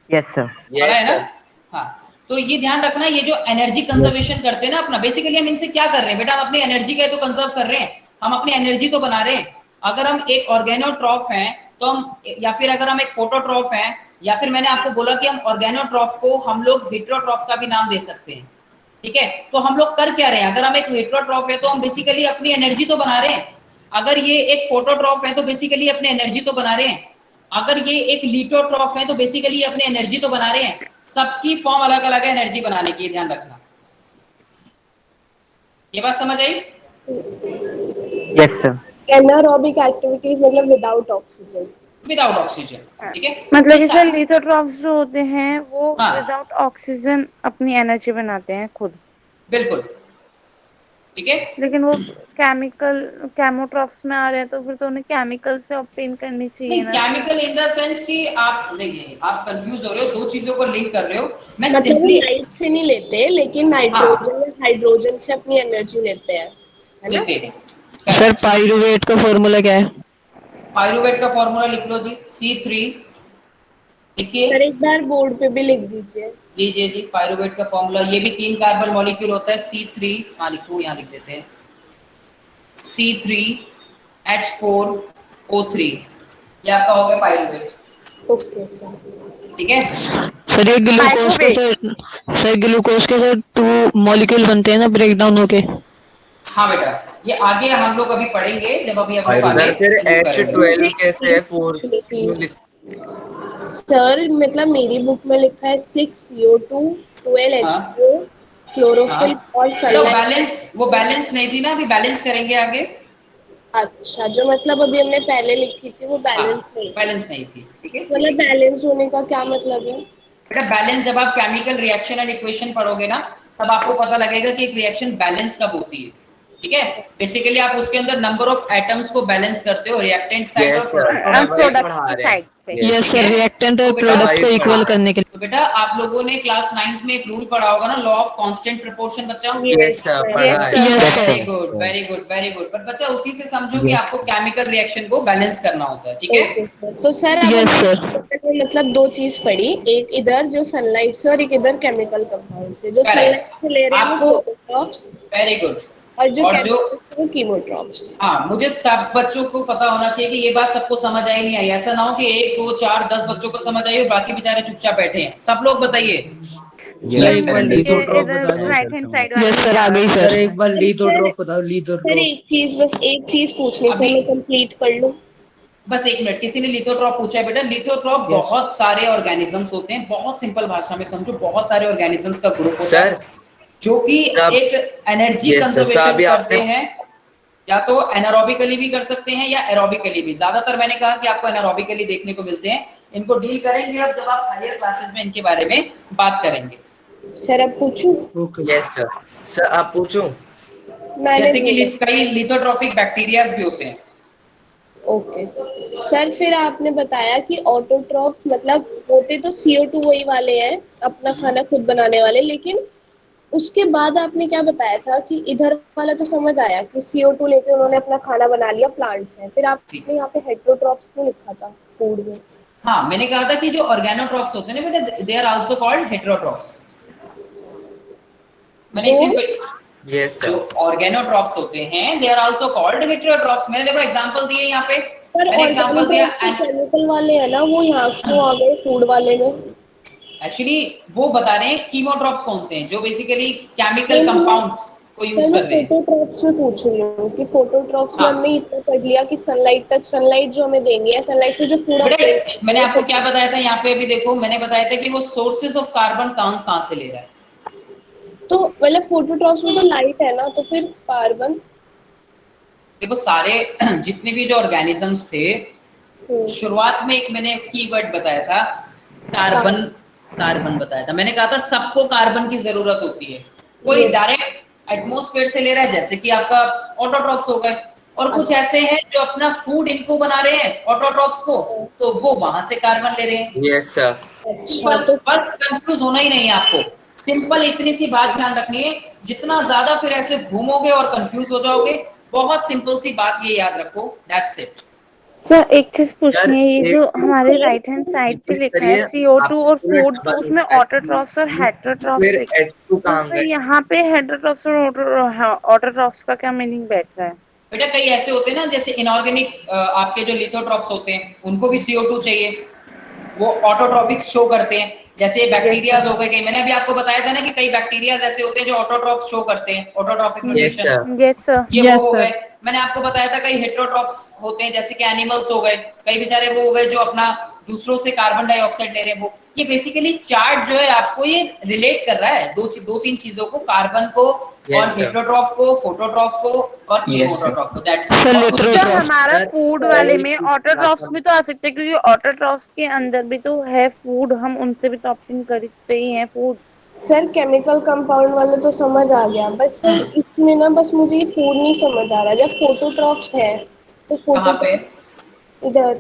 Yes sir.
पढ़ा है ना? हाँ। तो ये ध्यान रखना, ये जो एनर्जी कंजर्वेशन करते हैं ना अपना, बेसिकली हम इनसे क्या कर रहे हैं बेटा? हम अपनी एनर्जी का तो कंजर्व कर रहे हैं, हम अपनी एनर्जी तो बना रहे हैं। अगर हम एक ऑर्गेनोट्रॉफ हैं तो हम, या फिर अगर हम एक फोटोट्रॉफ हैं, या फिर मैंने आपको बोला कि हम ऑर्गेनोट्रॉफ को हम लोग हेटेरोट्रॉफ का भी नाम दे सकते हैं, ठीक है। तो हम लोग कर क्या रहे हैं? अगर हम एक हेटेरोट्रॉफ है तो हम बेसिकली अपनी एनर्जी तो बना रहे हैं। अगर ये एक फोटोट्रॉफ है तो बेसिकली अपनी एनर्जी तो बना रहे हैं। अगर ये एक लिथोट्रॉफ है तो बेसिकली अपनी एनर्जी तो बना रहे हैं। सबकी फॉर्म अलग अलग है एनर्जी बनाने की, ध्यान रखना। ये बात समझ आई?
Yes sir.
एनारोबिक एक्टिविटीज मतलब विदाउट ऑक्सीजन।
विदाउट ऑक्सीजन, ठीक है।
मतलब कि सर लिथोट्रॉप्स जो होते हैं वो
हाँ।
विदाउट ऑक्सीजन अपनी एनर्जी बनाते हैं खुद।
बिल्कुल, ठीक है।
लेकिन वो केमोट्रॉप्स में आ रहे हैं तो फिर तो उन्हें केमिकल से ऑब्टेन करनी चाहिए ना।
केमिकल इन द सेंस कि आप देखिए, आप कंफ्यूज हो रहे हो, दो चीजों को लिंक कर रहे हो। मैं
मतलब
सिंपली
लाइट से नहीं लेते, लेकिन हाइड्रोजन से अपनी एनर्जी लेते हैं, है ना?
सर पाइरुवेट का फॉर्मूला क्या है?
पाइरुवेट का फॉर्मूला लिख लो जी, C3 लिखिए।
सर एक बार बोर्ड पे भी लिख दीजिए।
जी। पाइरुवेट का फॉर्मूला, ये भी 3 कार्बन मॉलिक्यूल होता है, C3। हाँ लिखो, यहाँ लिख देते हैं, C3H4O3, ये आपका हो गया पाइरुवेट।
ओके सर,
ठीक है।
सर ये ग्लूकोज के सर ग्लूकोज के सर 2 मॉलिक्यूल बनते हैं ना ब्रेक डाउन होके।
हाँ बेटा, ये आगे हम लोग अभी पढ़ेंगे जब अभी
सर फिर H12 कैसे है 4?
सर मतलब मेरी बुक में लिखा है 6CO2 12H2 क्लोरोफिल और सनलाइट।
वो बैलेंस नहीं थी ना, अभी बैलेंस करेंगे आगे।
अच्छा, जो मतलब अभी हमने पहले लिखी थी वो बैलेंस
नहीं थी, ठीक है।
मतलब बैलेंस होने का क्या मतलब है
बेटा? बैलेंस जब आप केमिकल रिएक्शन एंड इक्वेशन पढ़ोगे ना, तब आपको पता लगेगा कि एक रिएक्शन बैलेंस कब होती है, ठीक है। बेसिकली आप उसके अंदर नंबर ऑफ एटम्स को बैलेंस करते हो, रिएक्टेंट साइड और
प्रोडक्ट साइड पे।
यस सर, रिएक्टेंट और प्रोडक्ट को इक्वल करने के लिए।
तो बेटा आप लोगों ने क्लास 9th में एक रूल पढ़ा होगा ना, लॉ ऑफ कांस्टेंट प्रोपोर्शन बच्चा।
यस सर, पढ़ा है।
Very good. पर बच्चा उसी से समझो कि आपको केमिकल रिएक्शन को बैलेंस करना होता है, ठीक है।
तो सर
यस सर,
मतलब 2 चीज पढ़ी, एक इधर जो सनलाइट से और एक इधर केमिकल कंपाउंड से। जो सनलाइट से ले रहे हैं वो फोटोट्रॉप्स,
वेरी गुड,
और जो कीमोट्रॉप्स।
हाँ, मुझे सब बच्चों को पता होना चाहिए कि ये बात सबको समझ आई नहीं आई। ऐसा ना हो कि 1 2 4 10 बच्चों को समझ आई और बाकी बेचारे चुपचाप बैठे हैं। सब लोग बताइए।
राइट हैंड साइड वाले।
यस सर, आ गई
सर
सर।
एक बार लिथोट्रॉफ बताओ, लिथोट्रॉफ।
सर एक चीज पूछनी, सर मैं कंप्लीट कर लूं।
बस एक मिनट, किसी ने लिथोट्रॉप पूछा है बेटा। लिथोट्रॉप
Yes.
बहुत सारे ऑर्गेनिजम्स होते हैं, बहुत सिंपल भाषा में समझो, बहुत सारे ऑर्गेनिजम्स का ग्रुप होता है
सर
जो कि
सब
एक एनर्जी
यस सर
कंजर्वेशन
अभी
करते
आपने
हैं, या तो एनारोबिकली भी कर सकते हैं या एरोबिकली भी। ज्यादातर मैंने कहा कि आपको एनारोबिकली देखने को मिलते हैं। इनको डील करेंगे अब जब आप हायर क्लासेस में इनके बारे में बात करेंगे।
सर अब पूछूं?
Okay.
Yes sir. सर आप पूछूं?
मैंने
जैसे कि
बोला
कई लिथोट्रॉफिक बैक्टीरियाज भी होते हैं।
Okay sir. फिर आपने बताया कि ऑटोट्रॉफ्स मतलब होते तो CO2 वही वाले हैं, अपना खाना खुद बनाने वाले, लेकिन उसके बाद आपने क्या बताया था कि इधर वाला तो समझ आया कि CO2 लेके उन्होंने अपना खाना बना लिया, प्लांट्स हैं, फिर आपने यहाँ पे हेटेरोट्रॉफ्स क्यों लिखा था फूड में?
हाँ, मैंने कहा था कि जो ऑर्गेनोट्रॉफ्स होते हैं ना बेटा, they are also called heterotrophs. मैंने
जो
इसी
यस
जो
सर।
ऑर्गेनोट्रॉफ्स होते हैं they are also called heterotrophs. मैंने देखो एग्जांपल दिए यहाँ पे,
पर
मैंने एग्जांपल दिया।
ऑर्गेनोट्रॉफ्स तो केमिकल वाले हैं ना, वो यहाँ क्यों आ गए फूड वाले में?
एक्चुअली वो बता रहे हैं कीमोट्रॉप्स कौन से हैं, जो बेसिकली केमिकल
नहीं नहीं,
कंपाउंड्स को यूज
सर मैं
कर रहे हैं।
फोटोट्रॉप्स में पूछ रही हूँ कि फोटोट्रॉप्स में
हाँ
हमने इतना पढ़ लिया कि सनलाइट जो हमें देंगे या सनलाइट से जो फूड
बेटा,
ऑब्टेन
मैंने आपको
करते
क्या
हैं,
बताया था यहाँ पे, अभी देखो मैंने बताया था कि वो सोर्सेज ऑफ कार्बन कहाँ से ले रहा है।
तो मतलब फोटोट्रॉप्स में तो लाइट है ना, तो फिर कार्बन।
देखो सारे जितने भी जो ऑर्गेनिजम्स थे, शुरुआत में एक मैंने कीवर्ड बताया था, कार्बन। कार्बन बताया था, मैंने कहा था सबको कार्बन की जरूरत होती है। कोई डायरेक्ट एटमॉस्फेयर से ले रहा है, जैसे कि आपका ऑटोट्रॉप्स हो गए, और कुछ ऐसे हैं जो अपना फूड इनको बना रहे हैं ऑटोट्रॉप्स को, तो वो वहां से कार्बन ले रहे हैं।
Yes sir.
सिंपल, बस कंफ्यूज होना ही नहीं है आपको। सिंपल इतनी सी बात ध्यान रखनी है, जितना ज्यादा फिर ऐसे घूमोगे और कंफ्यूज हो जाओगे, बहुत सिंपल सी बात ये याद रखो, दैट्स इट।
सर एक चीज
सर
पूछनी है, ये जो
एक
हमारे राइट हैंड साइड पे लिखा है
करिए
CO2
आपको
और
पूरा
फूड, तो
डबल
उसमें
होता है
ऑटोट्रॉफ्स और हेटेरोट्रॉफ्स
फिर
लिखा है,
H2
तो
कहाँ
सर
गए?
यहाँ पे हेटेरोट्रॉफ्स और ऑटोट्रॉफ्स का क्या मीनिंग बैठ रहा है?
बेटा कई ऐसे होते हैं ना, जैसे इनऑर्गेनिक आपके जो लिथोट्रॉप्स होते हैं उनको भी CO2 चाहिए, वो ऑटोट्रॉपिक्स शो करते हैं। जैसे
Yes,
बैक्टीरियाज
sir.
हो गए, कई मैंने अभी आपको बताया था ना कि कई बैक्टीरियाज ऐसे होते हैं जो ऑटोट्रॉप्स शो करते हैं, autotrophic
yes
mutation,
sir.
Yes, sir.
ये वो
Yes,
हो
sir.
गए। मैंने आपको बताया था कई हेटेरोट्रॉप्स होते हैं, जैसे कि एनिमल्स हो गए, कई बेचारे वो हो गए जो अपना दूसरों से कार्बन डाइऑक्साइड ले रहे हैं। वो ये बेसिकली चार्ट जो है आपको ये रिलेट कर रहा है दो तीन चीजों को, कार्बन को
Yes,
और
sir.
हेटेरोट्रॉफ को, फोटोट्रॉफ को और कीमोट्रॉफ को, दैट्स इट,
सर
और कुछ
तो
नहीं।
हमारा
सर
फूड
मैं
वाले
ये
में
पूछना
ऑटोट्रॉफ्स
चाहता
भी तो आ सकते हैं, क्योंकि ऑटोट्रॉफ्स के अंदर भी तो है फूड, हम उनसे भी तो ऑप्शन करते ही हैं फूड।
सर केमिकल कंपाउंड वाला तो समझ आ गया, बट सर इसमें ना बस मुझे ये फूड नहीं समझ आ रहा। जब फोटोट्रॉप्स है तो
कहाँ पे?
फोटोट्रॉप इधर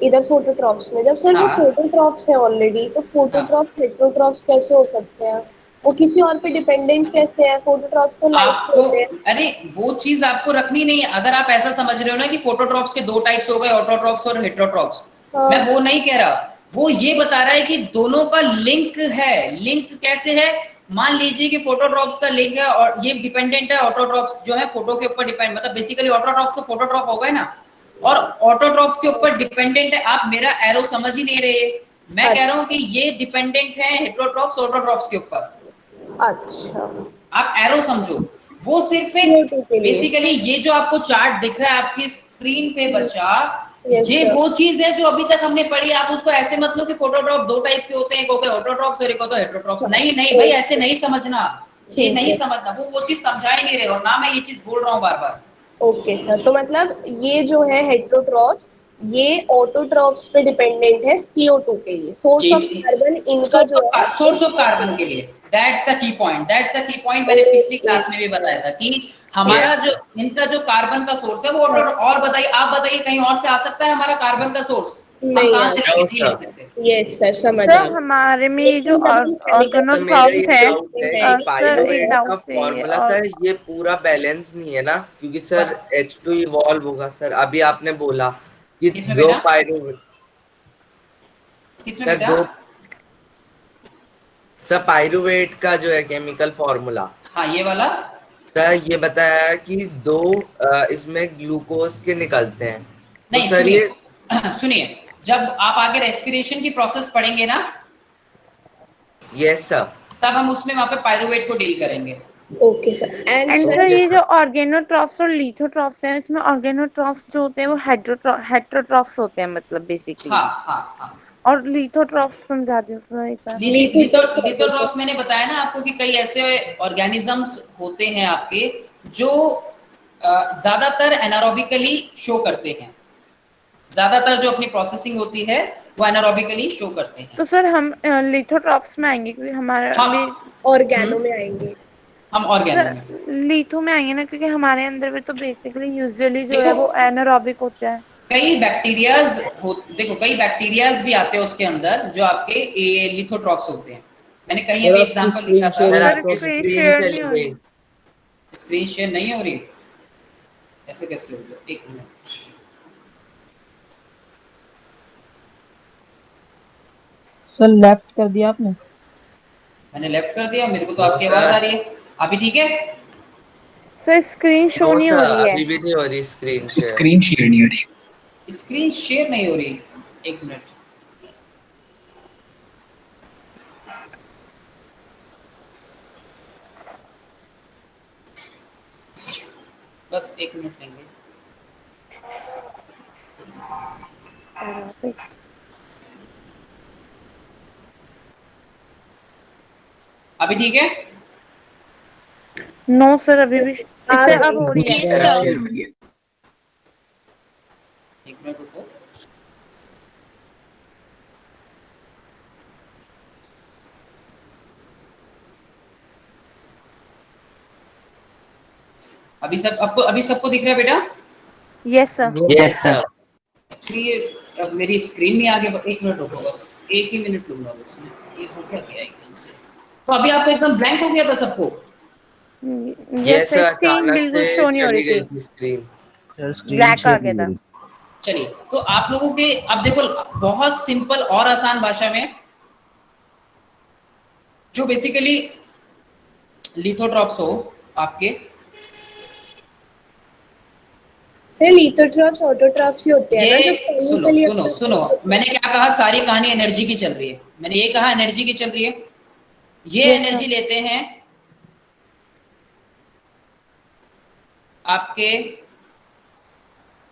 इधर फोटोट्रॉप्स में, जब सर वो
हाँ
फोटोट्रॉप्स है ऑलरेडी, तो
हाँ,
फोटोट्रॉप हेटेरोट्रॉप्स कैसे हो सकते हैं? वो किसी और पे डिपेंडेंट कैसे है? फोटोट्रॉप्स तो लाइट पे
आपको,
होते हैं।
अरे वो चीज आपको रखनी नहीं है। अगर आप ऐसा समझ रहे हो ना कि फोटोट्रॉप्स के दो टाइप्स हो गए, ऑटोट्रॉप्स और हेटेरोट्रॉप्स,
हाँ।
मैं वो नहीं कह रहा। वो ये बता रहा है कि दोनों का लिंक है। लिंक कैसे है? मान लीजिए कि फोटोट्रॉप्स का लिंक है और ये डिपेंडेंट है, ऑटोट्रॉप्स जो है फोटो के ऊपर डिपेंड, मतलब बेसिकली ऑटोट्रॉप्स से फोटोट्रॉप हो गए ना, और ऑटोट्रॉप्स के ऊपर डिपेंडेंट है। आप मेरा एरो समझ ही नहीं रहे। मैं कह रहा हूं कि ये डिपेंडेंट है हेटेरोट्रॉप्स ऑटोट्रॉप्स के ऊपर।
अच्छा,
आप एरो समझो, वो सिर्फ एक,
CO2 के लिए।
बेसिकली ये जो आपको चार्ट दिख रहा है आपकी स्क्रीन पे बच्चा,
Yes,
ये
sir.
वो चीज है जो अभी तक हमने पढ़ी। आप उसको ऐसे मत लो कि फोटोट्रॉप दो टाइप के होते हैं, एक होते हैं ऑटोट्रॉप्स और एक होता है हेटेरोट्रॉप्स। नहीं नहीं भाई, ऐसे नहीं समझना, ये
ठीक
नहीं
है।
समझना। वो चीज समझा ही नहीं रहे, और ना मैं ये चीज बोल रहा हूँ बार बार।
ओके सर, तो मतलब ये जो है हेटेरोट्रॉप्स, ये ऑटोट्रॉप्स पे डिपेंडेंट है CO2 के लिए, सोर्स ऑफ कार्बन इनका जो है।
सोर्स ऑफ कार्बन के लिए, that's the key point, that's the key point. मैंने पिछली क्लास में भी बताया था कि हमारा जो इनका जो कार्बन का सोर्स है वो ऑटो। और बताइए, आप बताइए कहीं और से आ सकता है हमारा कार्बन का सोर्स? हम
नहीं
कहाँ
यार।
से लेंगे? नहीं ले सकते।
यस सर, समझ आ
सर
गया।
हमारे में ये जो
लेकिन जब हम केमिकल
सर मेरा
ऑर्गेनोट्रॉफ्स
ये
है,
डाउट है कि
सर एक
पाइरुवेट का
डाउट है,
फॉर्मूला
और
सर ये पूरा बैलेंस नहीं है ना, क्योंकि सर H2 इवॉल्व होगा। सर अभी आपने बोला कि
किसमें
दो
बेटा?
पाइरुवेट,
किसमें
सर
बेटा?
दो, सर पाइरुवेट का जो है केमिकल फॉर्मूला,
हाँ ये वाला।
सर ये बताया कि दो इसमें ग्लूकोज के निकलते हैं, तो
नहीं
सर ये
सुनिए, सुनिए, जब आप आगे रेस्पिरेशन की प्रोसेस पढ़ेंगे ना,
यस सर।
तब हम उसमें वहां पे पाइरुवेट को डील करेंगे।
Okay sir. And
and
sir
sir ये जो ऑर्गेनोट्रॉफ्स और लिथोट्रॉफ्स हैं, इसमें ऑर्गेनोट्रॉफ्स जो होते हैं वो हेटेरोट्रॉफ्स होते हैं मतलब बेसिकली,
हाँ हाँ हाँ।
और लिथोट्रॉफ्स समझा दो सर एक बार।
लिथोट्रॉफ्स मैंने बताया ना आपको कि कई ऐसे ऑर्गेनिजम्स होते हैं आपके जो ज्यादातर एनारोबिकली शो करते हैं, ज्यादातर जो अपनी प्रोसेसिंग होती है वो एनारोबिकली शो करते हैं।
तो सर हम लिथोट्रॉफ्स में आएंगे क्योंकि हमारा
हाँ,
ऑर्गेनो में आएंगे।
हम ऑर्गेनो
सर
में
लिथो में आएंगे ना, क्योंकि हमारे अंदर भी तो बेसिकली यूजुअली जो है
देखो
वो एनारोबिक होता है।
कई बैक्टीरियाज देखो कई बैक्टीरियाज भी आते हैं उसके अंदर जो आपके लिथोट्रॉफ्स होते हैं। मैंने कहीं
सर
अभी
आपकी
एग्जांपल
स्क्रीन
लिखा था।
शेयरिंग
सर
आपकी
स्क्रीन
स्क्रीन
शेयर नहीं
चली
हो
गई।
रही।
स्क्रीन शेयर नहीं हो रही, ऐसे कैसे हो गया? एक मिनट,
सर लेफ्ट कर दिया आपने?
मैंने लेफ्ट कर दिया, मेरे को तो
नो
आपकी आवाज
सर,
आ रही है। अभी ठीक है?
सर स्क्रीन शो
नो
नहीं हो
सर,
रही है।
अभी भी नहीं हो रही स्क्रीन शेयर।
स्क्रीन शेयर नहीं हो रही, स्क्रीन शेयर नहीं हो रही। एक मिनट, बस एक मिनट लेंगे। अभी ठीक है?
नो सर अभी भी
आ
इससे अब
गई।
हो रही है।
सर अब शेयर हो रही है। एक मिनट रुको। अभी सब आपको अभी सबको दिख रहा है बेटा?
Yes sir.
Yes sir.
Actually अब मेरी स्क्रीन में आ गया। एक मिनट रुको, बस एक ही मिनट लूंगा बस मैं। ये हो क्या गया एकदम से? तो अभी आपको एकदम ब्लैंक हो गया था सबको?
Yes
yes
sir
sir,
screen
अचानक
बिल्कुल
से
शो नहीं हो रही
चली गई
थी,
थी स्क्रीन।
सर स्क्रीन
ब्लैक आ
शेयर
गया
नहीं हो
था।
रही।
चलिए, तो आप लोगों के अब देखो बहुत सिंपल और आसान भाषा में जो बेसिकली लिथोट्रॉप्स हो आपके,
सर लिथोट्रॉप्स ऑटोट्रॉप्स ही होते हैं ना जो
ये सुनो
केमिकली
सुनो सुनो, मैंने क्या कहा? सारी कहानी एनर्जी की चल रही है। मैंने ये कहा एनर्जी की चल रही है। ये
यस
एनर्जी
सर।
लेते हैं आपके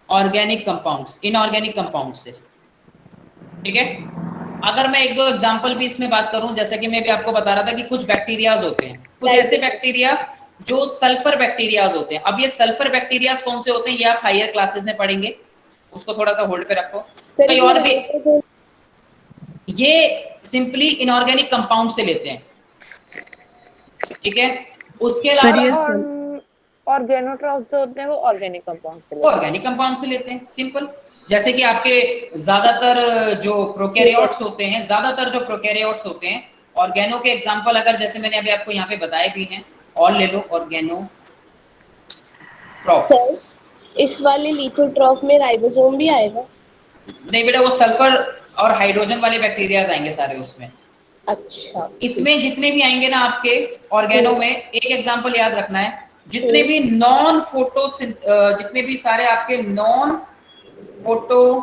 ऑर्गेनिक कंपाउंड्स, इनऑर्गेनिक कंपाउंड से, ठीक है? अगर मैं एक दो एग्जांपल भी इसमें बात करूं, जैसे कि मैं भी आपको बता रहा था कि कुछ बैक्टीरियाज होते हैं, कुछ ऐसे बैक्टीरिया जो सल्फर बैक्टीरियाज होते हैं। अब ये सल्फर बैक्टीरियाज कौन से होते हैं ये आप हायर क्लासेस में पढ़ेंगे, उसको थोड़ा सा होल्ड पे रखो।
सर
कई
इसमें
और भी,
नाइट्रोजन
ये सिंपली इनऑर्गेनिक कंपाउंड से लेते हैं, ठीक है? उसके
सर
अलावा
ये
ऑर्गेनोट्रॉफ्स जो होते हैं वो ऑर्गेनिक कंपाउंड से लेते हैं।
ऑर्गेनिक कंपाउंड से लेते हैं, सिंपल। जैसे कि आपके ज्यादातर जो प्रोकैरियोट्स होते हैं, ज्यादातर जो प्रोकैरियोट्स होते हैं, ऑर्गेनो के एग्जांपल अगर जैसे मैंने अभी आपको यहाँ पे बताए भी हैं, और ले लो ऑर्गेनो ट्रॉप्स।
सर इस वाले लिथोट्रॉफ में राइबोसोम भी आएगा?
नहीं बेटा, वो सल्फर और हाइड्रोजन वाले बैक्टीरियाज आएंगे सारे उसमें।
अच्छा।
इसमें जितने भी आएंगे ना आपके ऑर्गेनो में, एक एग्जांपल याद रखना है, जितने भी नॉन फोटो, जितने भी सारे आपके non photo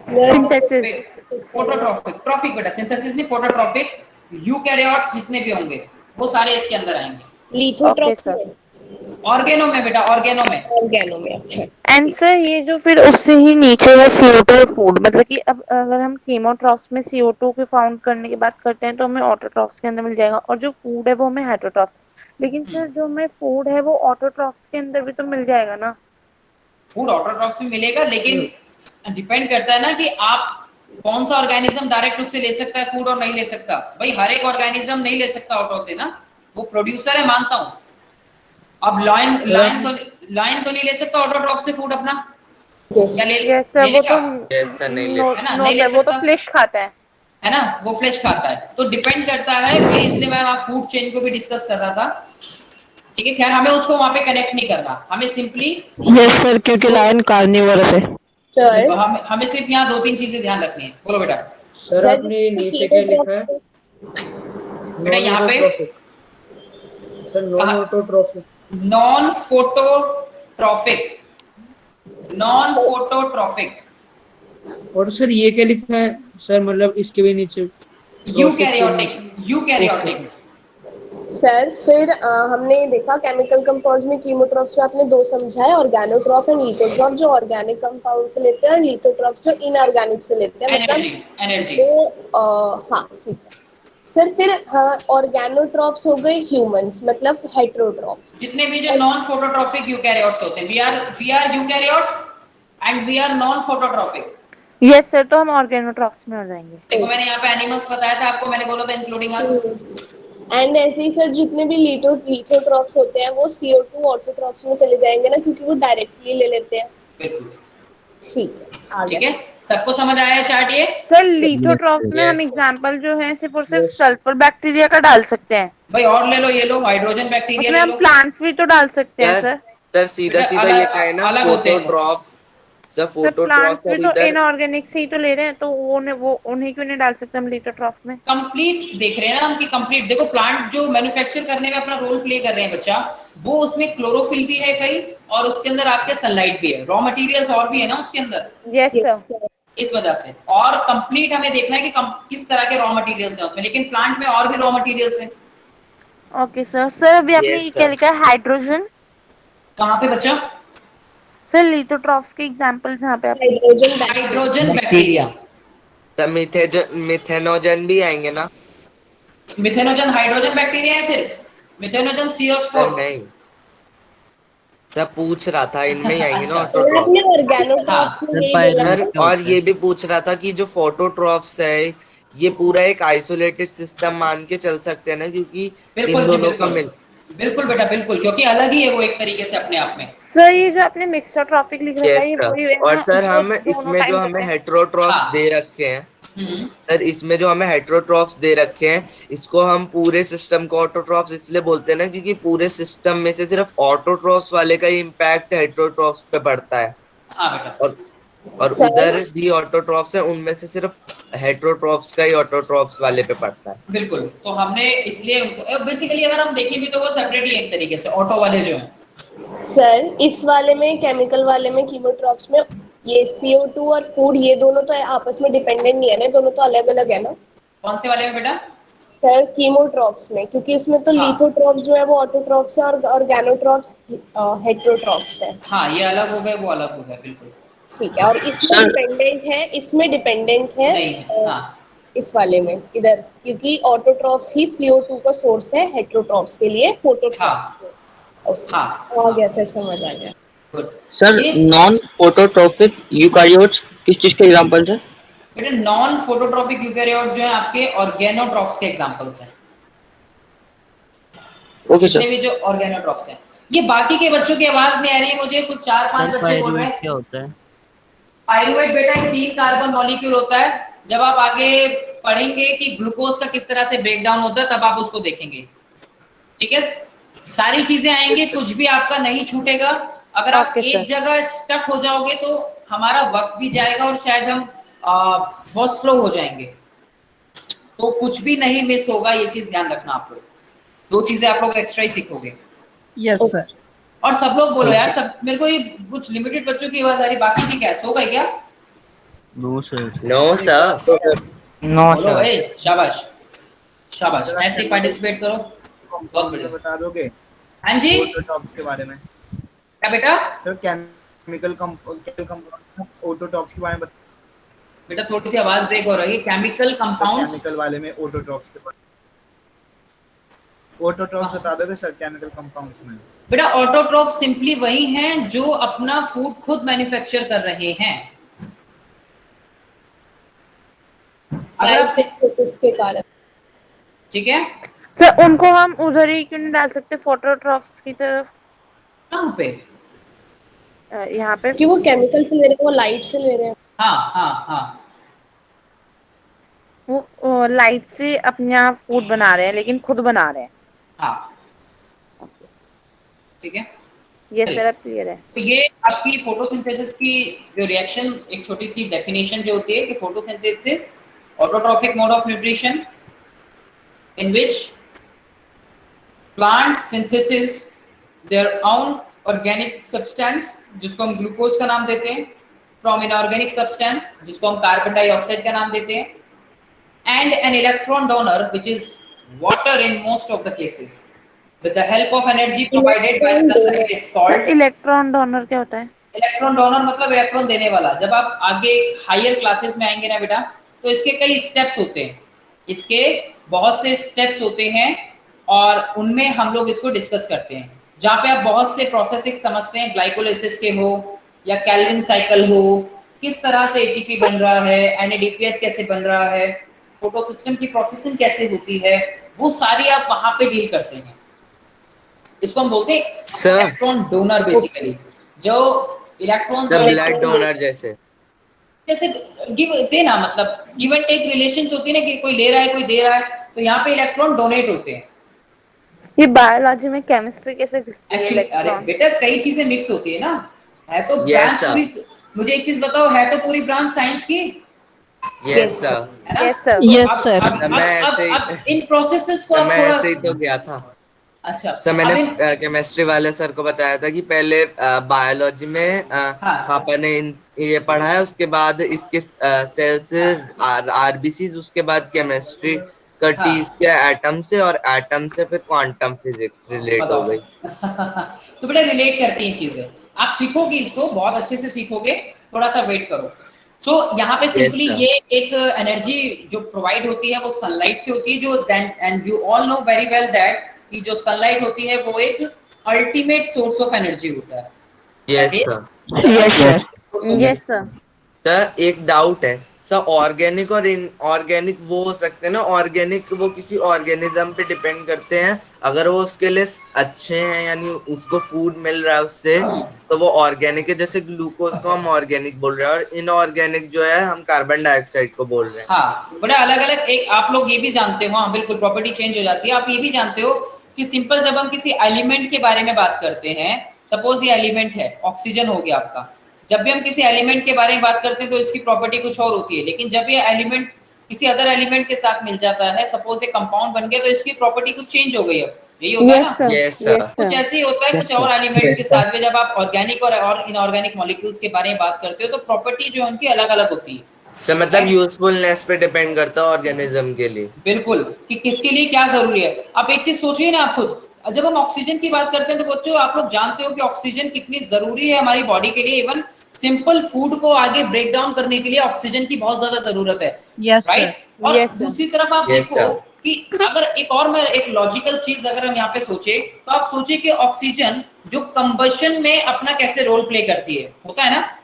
synthesis.
Phototrophic, trophic बेटा, सिंथेसिस नहीं, फोटोट्रॉफिक यूकैरियोट्स जितने भी होंगे वो सारे इसके अंदर आएंगे।
Okay
लिथोट्रॉफ
sir.
ऑर्गेनो में बेटा, ऑर्गेनो में।
ऑर्गेनो में। अच्छा।
एंड सर ये जो फिर उससे ही नीचे है CO2 फूड, मतलब कि अब अगर हम कीमोट्रॉफ्स में CO2 को फाउंड करने की बात करते हैं तो हमें ऑटोट्रॉफ्स के अंदर मिल जाएगा, और जो फूड है वो हमें हेटेरोट्रॉफ्स। लेकिन सर जो हमें फूड है वो ऑटोट्रॉफ्स के अंदर भी तो मिल जाएगा ना?
फूड ऑटोट्रॉफ्स में मिलेगा, लेकिन डिपेंड करता है ना कि आप कौन सा ऑर्गेनिज्म डायरेक्ट उससे ले सकता है फूड और नहीं ले सकता। भाई हर एक ऑर्गेनिज्म नहीं ले सकता ऑटो से ना, वो प्रोड्यूसर है, मानता हूं। अब लायन लायन तो नहीं ले सकता ऑटोट्रॉफ से फूड अपना, क्या
यस सर,
ले
वो
लेगा?
तो
यस सर, नहीं ले
नो
है ना,
नो
नहीं ले
सर, वो तो
सकता,
फ्लेश खाता है।
है ना, वो फ्लेश खाता है। तो डिपेंड करता है, वही इसलिए मैं वहां फूड चेन को भी डिस्कस कर रहा था, ठीक है? खैर हमें उसको वहां पे कनेक्ट नहीं करना, हमें सिंपली
यस सर, क्योंकि लायन कार्निवोरस है।
सर
हमें सिर्फ यहाँ दो तीन चीजें ध्यान रखनी है। बोलो बेटा।
सर आपने नीचे क्या लिखा है?
बेटा
नॉन
यहाँ पे
autotrophic. Sir non autotrophic,
non phototrophic, non phototrophic.
और सर ये क्या लिखा है सर, मतलब इसके भी नीचे?
यूकैरियोटिक, यूकैरियोटिक,
सर फिर हमने देखा केमिकल कंपाउंड्स में कीमोट्रॉफ्स में आपने दो समझाए, ऑर्गेनोट्रॉफ एंड लिथोट्रॉफ जो ऑर्गेनिक कंपाउंड से लेते हैं और लिथोट्रॉफ जो इनऑर्गेनिक से लेते हैं, मतलब
एनर्जी।
वो हाँ ठीक है सर। फिर हाँ, ऑर्गेनोट्रॉफ्स हो गए ह्यूमंस, मतलब हेटेरोट्रॉफ्स।
जितने भी जो नॉन फोटोट्रॉफिक यूकैरियोट्स होते हैं, we are eukaryote and we are non phototrophic.
Yes sir, तो हम ऑर्गेनोट्रॉफ्स में हो जाएंगे।
देखो मैंने यहाँ पे एनिमल्स बताया था आपको, मैंने बोला था इंक्लूडिंग अस।
एंड ऐसे ही सर जितने भी लिथोट्रॉफ्स होते हैं वो CO2 ऑटोट्रॉफ्स में चले जाएंगे ना, क्योंकि वो डायरेक्टली ले लेते हैं।
बिल्कुल
ठीक है, आ
ठीक
गया।
है, सबको समझ आया है चार्ट ये?
सर लिथोट्रॉफ्स में हम एग्जांपल जो है सिर्फ और सिर्फ सल्फर बैक्टीरिया का डाल सकते हैं।
भाई और ले लो, ये लो हाइड्रोजन बैक्टीरिया
उसमें
ले
हम
लो।
प्लांट्स भी तो डाल सकते हैं सर।
सर सीधा
बेटा
सीधा ये कहे ना,
अलग होते हैं वो।
फोटोट्रॉफ्स। सर
सर
फोटोट्रॉफ्स
प्लांट्स भी
और
तो
इधर
इनऑर्गेनिक से ही तो ले रहे हैं, तो वो उन्हीं क्यों नहीं डाल सकते हम लिथोट्रॉफ में?
कंप्लीट देख रहे हैं ना हम कि कंप्लीट देखो, प्लांट जो मैन्युफैक्चर करने में अपना रोल प्ले कर रहे हैं बच्चा, वो उसमें क्लोरोफिल भी है कई, और उसके अंदर आपके सनलाइट भी है, रॉ मटेरियल्स और भी है ना उसके अंदर।
Yes sir.
इस वजह से और कंप्लीट हमें देखना है कि किस तरह के रॉ मटेरियल्स हैं उसमें, लेकिन प्लांट में और भी रॉ मटेरियल्स हैं।
Okay sir. सर अभी आपने
Yes,
क्या
sir.
लिखा है, हाइड्रोजन?
कहाँ पे बच्चा?
सर लिथोट्रॉफ्स के एग्जांपल जहाँ पे आप
हाइड्रोजन बैक्टीरिया।
सर मिथेनोजन भी आएंगे ना?
मिथेनोजन हाइड्रोजन बैक्टीरिया है सिर्फ, मिथेनोजन
सर
CH4।
नहीं, सर पूछ रहा था इनमें ही आएंगे ना
अच्छा
ऑटोट्रॉफ।
आपने ऑर्गेनोट्रॉफ्स में यही बोला
सर
था।
और ये भी पूछ रहा था कि जो फोटोट्रॉफ्स है ये पूरा एक आइसोलेटेड सिस्टम मान के चल सकते हैं ना, क्योंकि इन
बिल्कुल जी
दोनों का
बिल्कुल।
मिल
बिल्कुल बेटा बिल्कुल, क्योंकि अलग ही है वो एक तरीके से अपने आप में।
सर ये जो आपने मिक्सोट्रॉफिक लिख रखा है,
यस
ये
सर।
वही है
और
ना
सर
जो
हम
दोनों
इसमें जो
टाइम
हमें
करते हैं?
हेट्रोट्रॉफ्स
हाँ।
दे रखे हैं,
हम्म।
सर इसमें जो हमें हेट्रोट्रॉफ्स दे रखे हैं, इसको हम पूरे सिस्टम को ऑटोट्रॉफ्स इसलिए बोलते हैं ना, क्योंकि पूरे सिस्टम में से सिर्फ ऑटोट्रॉफ्स वाले का ही इम्पैक्ट हेट्रोट्रॉफ्स पे पड़ता है।
हाँ बेटा।
और
सर
उधर भी ऑटोट्रॉफ्स है, उनमें से सिर्फ हेट्रोट्रॉफ्स का ही ऑटोट्रॉफ्स वाले पे पड़ता है।
बिल्कुल, तो हमने इसलिए उनको बेसिकली अगर हम देखें भी तो वो सेपरेट ही है एक तरीके से, ऑटो वाले जो हैं।
सर इस वाले में, केमिकल वाले में, कीमोट्रॉफ्स में, ये CO2 और फूड ये दोनों तो आपस में डिपेंडेंट नहीं है ना, दोनों तो अलग अलग है ना।
कौन से वाले में बेटा?
सर कीमोट्रॉफ्स में, क्योंकि इसमें तो
हाँ।
लिथोट्रॉफ्स जो है वो ऑटोट्रॉफ्स है और ऑर्गेनोट्रॉफ्स हेटेरोट्रॉफ्स है।
हाँ ये अलग हो गए, वो अलग हो गए, बिल्कुल
ठीक है, और इसमें डिपेंडेंट है, इसमें डिपेंडेंट है
नहीं है। हाँ
इस वाले में इधर, क्योंकि ऑटोट्रॉफ्स ही CO2 का सोर्स है हेटेरोट्रॉफ्स के लिए, फोटोट्रॉफ्स
हाँ
उसमें।
हाँ
आ गया सर, समझ आ गया।
गुड।
सर
ये
नॉन फोटोट्रॉपिक यूकारियोट्स किस चीज के एग्जांपल्स हैं?
बेटा नॉन फोटोट्रॉपिक यूकैरियोट जो है आपके ऑर्गेनोट्रॉफ्स के एग्जांपल्स हैं।
ओके
जितने
सर।
भी जो ऑर्गेनोट्रॉफ्स हैं, ये बाकी के बच्चों की आवाज नहीं आ रही है मुझे, कुछ 4-5
सर
बच्चे बोल रहे
पायरुवेट
हैं।
क्या होता है?
पायरुवेट बेटा एक 3 कार्बन मॉलिक्यूल होता है, जब आप आगे पढ़ेंगे कि ग्लूकोज का किस तरह से ब्रेक डाउन होता है तब आप उसको देखेंगे। ठीक है, सारी चीजें आएंगी, कुछ भी आपका नहीं छूटेगा। अगर आप
Okay,
एक
sir.
जगह स्टक हो जाओगे तो हमारा वक्त भी जाएगा और शायद हम बहुत स्लो हो जाएंगे, तो कुछ भी नहीं मिस होगा, ये चीज ध्यान रखना आप लोग। 2 चीजें आप लोग एक्स्ट्रा ही सीखोगे।
Yes sir.
और सब लोग बोलो यार, सब मेरे को ये कुछ लिमिटेड बच्चों की आवाज आ रही, बाकी की क्या सो गए क्या?
No sir.
No sir.
No
बोलो
सर।
भाई, शाबाश शाबाश, ऐसे पार्टिसिपेट करो, बहुत बढ़िया।
बता दोगे
हाँ जी
ऑटोटॉप्स के बारे में?
क्या बेटा?
सर केमिकल कंपाउंड ऑटोटॉप्स के बारे में
बेटा थोड़ी सी आवाज ब्रेक हो रही है। केमिकल कंपाउंड,
केमिकल वाले में ऑटोटॉप्स के बारे में ऑटोटॉप्स बता दोगे सर केमिकल कंपाउंड्स में?
बेटा ऑटोट्रॉफ सिंपली वही हैं जो अपना फूड खुद मैन्युफैक्चर कर रहे हैं। अगर आप
इसके कारण,
ठीक है,
सर उनको हम उधर ही क्यों नहीं डाल सकते, फोटोट्रॉफ्स की तरफ?
कहाँ पे?
यहाँ पे।
कि वो केमिकल से ले रहे हैं, वो लाइट से ले रहे हैं।
हाँ हाँ हाँ
वो लाइट से अपने आप फूड बना रहे हैं, लेकिन खुद बना रहे हैं।
हाँ ठीक है।
ये सर अब क्लियर है।
तो ये आपकी फोटोसिंथेसिस की जो रिएक्शन, एक छोटी सी डेफिनेशन जो होती है कि photosynthesis autotrophic mode of nutrition in which plant synthesis their own organic substance, जिसको हम ग्लूकोज का नाम देते हैं, फ्रॉम इनऑर्गेनिक सब्सटेंस जिसको हम कार्बन डाइऑक्साइड का नाम देते हैं, and an electron donor which is water in most of the cases. With the help of energy provided by sunlight, it's
sir
called
electron donor क्या होता है?
इलेक्ट्रॉन डोनर, मतलब इलेक्ट्रॉन देने वाला। जब आप आगे हायर क्लासेस में आएंगे ना बेटा, तो इसके कई स्टेप्स होते हैं, इसके बहुत से स्टेप्स होते हैं और उनमें हम लोग इसको डिस्कस करते हैं, जहाँ पे आप बहुत से प्रोसेसिंग समझते हैं, ग्लाइकोलाइसिस के हो या कैल्विन साइकिल हो, किस तरह से एटीपी बन रहा है, एनएडीपीएच कैसे बन रहा है, फोटोसिस्टम की प्रोसेसिंग कैसे होती है, वो सारी आप वहां पे डील करते हैं। इसको हम बोलते हैं इलेक्ट्रॉन डोनर। बेसिकली जो इलेक्ट्रॉन जो
ब्लड डोनर जैसे
गिव देना, मतलब गिव एंड टेक रिलेशंस होती है ना, कि कोई ले रहा है कोई दे रहा है, तो यहाँ पे इलेक्ट्रॉन डोनेट होते हैं।
ये बायोलॉजी में केमिस्ट्री कैसे घुसती है
एक्चुअली अरे
इलेक्ट्रॉन?
बेटा कई चीजें मिक्स होती है ना, है तो
Yes,
ब्रांच
sir.
पूरी। मुझे एक चीज बताओ, है तो पूरी ब्रांच साइंस की,
यस सर।
है ना?
Yes sir.
तो
Yes,
अब
sir.
अब
मैं
अब
ऐसे ही-
अब इन प्रोसेसेस को आप
मैं
थोड़ा,
ऐसे ही तो गया था
अच्छा
सर। मैंने
अब
केमिस्ट्री वाले सर को बताया था कि पहले बायोलॉजी में
हाँ।
पापा ने ये पढ़ा है, उसके बाद इसके सेल्स आरबीसी, उसके बाद केमिस्ट्री का
हाँ।
टी के एटम से, और एटम से फिर क्वांटम फिजिक्स रिलेट हो
बताओ।
गई।
तो बेटा रिलेट करती हैं चीजें, आप सीखोगे, इसको बहुत अच्छे से सीखोगे, थोड़ा सा वेट करो। सो यहाँ पे सिंपली
sir.
ये एक एनर्जी जो प्रोवाइड होती है वो सनलाइट से होती है, जो and you all know very well that कि जो सनलाइट होती है वो एक अल्टीमेट सोर्स ऑफ एनर्जी होता है।
Yes sir.
Yes, sir.
Yes sir.
Sir एक डाउट है सर, ऑर्गेनिक और इनऑर्गेनिक वो हो सकते हैं ना? ऑर्गेनिक वो किसी ऑर्गेनिज्म पे डिपेंड करते हैं, अगर वो उसके लिए अच्छे हैं, यानी उसको फूड मिल रहा है उससे, तो वो ऑर्गेनिक है। जैसे ग्लूकोज को हम ऑर्गेनिक बोल रहे हैं, और इनऑर्गेनिक जो है हम कार्बन डाइऑक्साइड को बोल रहे हैं।
हाँ बड़ा अलग अलग, एक आप लोग ये भी जानते हो, हाँ बिल्कुल प्रॉपर्टी चेंज हो जाती है। आप ये भी जानते हो कि सिंपल जब हम किसी एलिमेंट के बारे में बात करते हैं, सपोज ये एलिमेंट है, ऑक्सीजन हो गया आपका, जब भी हम किसी एलिमेंट के बारे में बात करते हैं तो इसकी प्रॉपर्टी कुछ और होती है, लेकिन जब ये एलिमेंट किसी अदर एलिमेंट के साथ मिल जाता है, सपोज ये कंपाउंड बन गया, तो इसकी प्रॉपर्टी कुछ चेंज हो गई। अब यही होता है ना?
Yes sir.
कुछ ऐसे ही होता है कुछ और एलिमेंट्स के साथ में, जब आप ऑर्गेनिक और इनऑर्गेनिक मॉलिक्यूल्स के बारे में बात करते हो तो प्रॉपर्टी जो उनकी अलग अलग होती है।
सर मतलब यूजफुलनेस पे डिपेंड करता है ऑर्गेनिज्म के लिए।
बिल्कुल, कि किसके लिए क्या जरूरी है। आप एक चीज सोचिए ना आप खुद, जब हम ऑक्सीजन की बात करते हैं तो बच्चों आप लोग जानते हो कि ऑक्सीजन कितनी जरूरी है हमारी बॉडी के लिए। इवन सिंपल फूड को आगे ब्रेक डाउन करने के लिए ऑक्सीजन की बहुत ज्यादा जरूरत है।
Yes, sir.
राइट? और दूसरी तरफ आप
Yes,
देखो
sir.
कि अगर एक और मैं एक लॉजिकल चीज अगर हम यहाँ पे सोचे, तो आप सोचिए कि ऑक्सीजन जो कंबशन में अपना कैसे रोल प्ले करती है, होता है ना?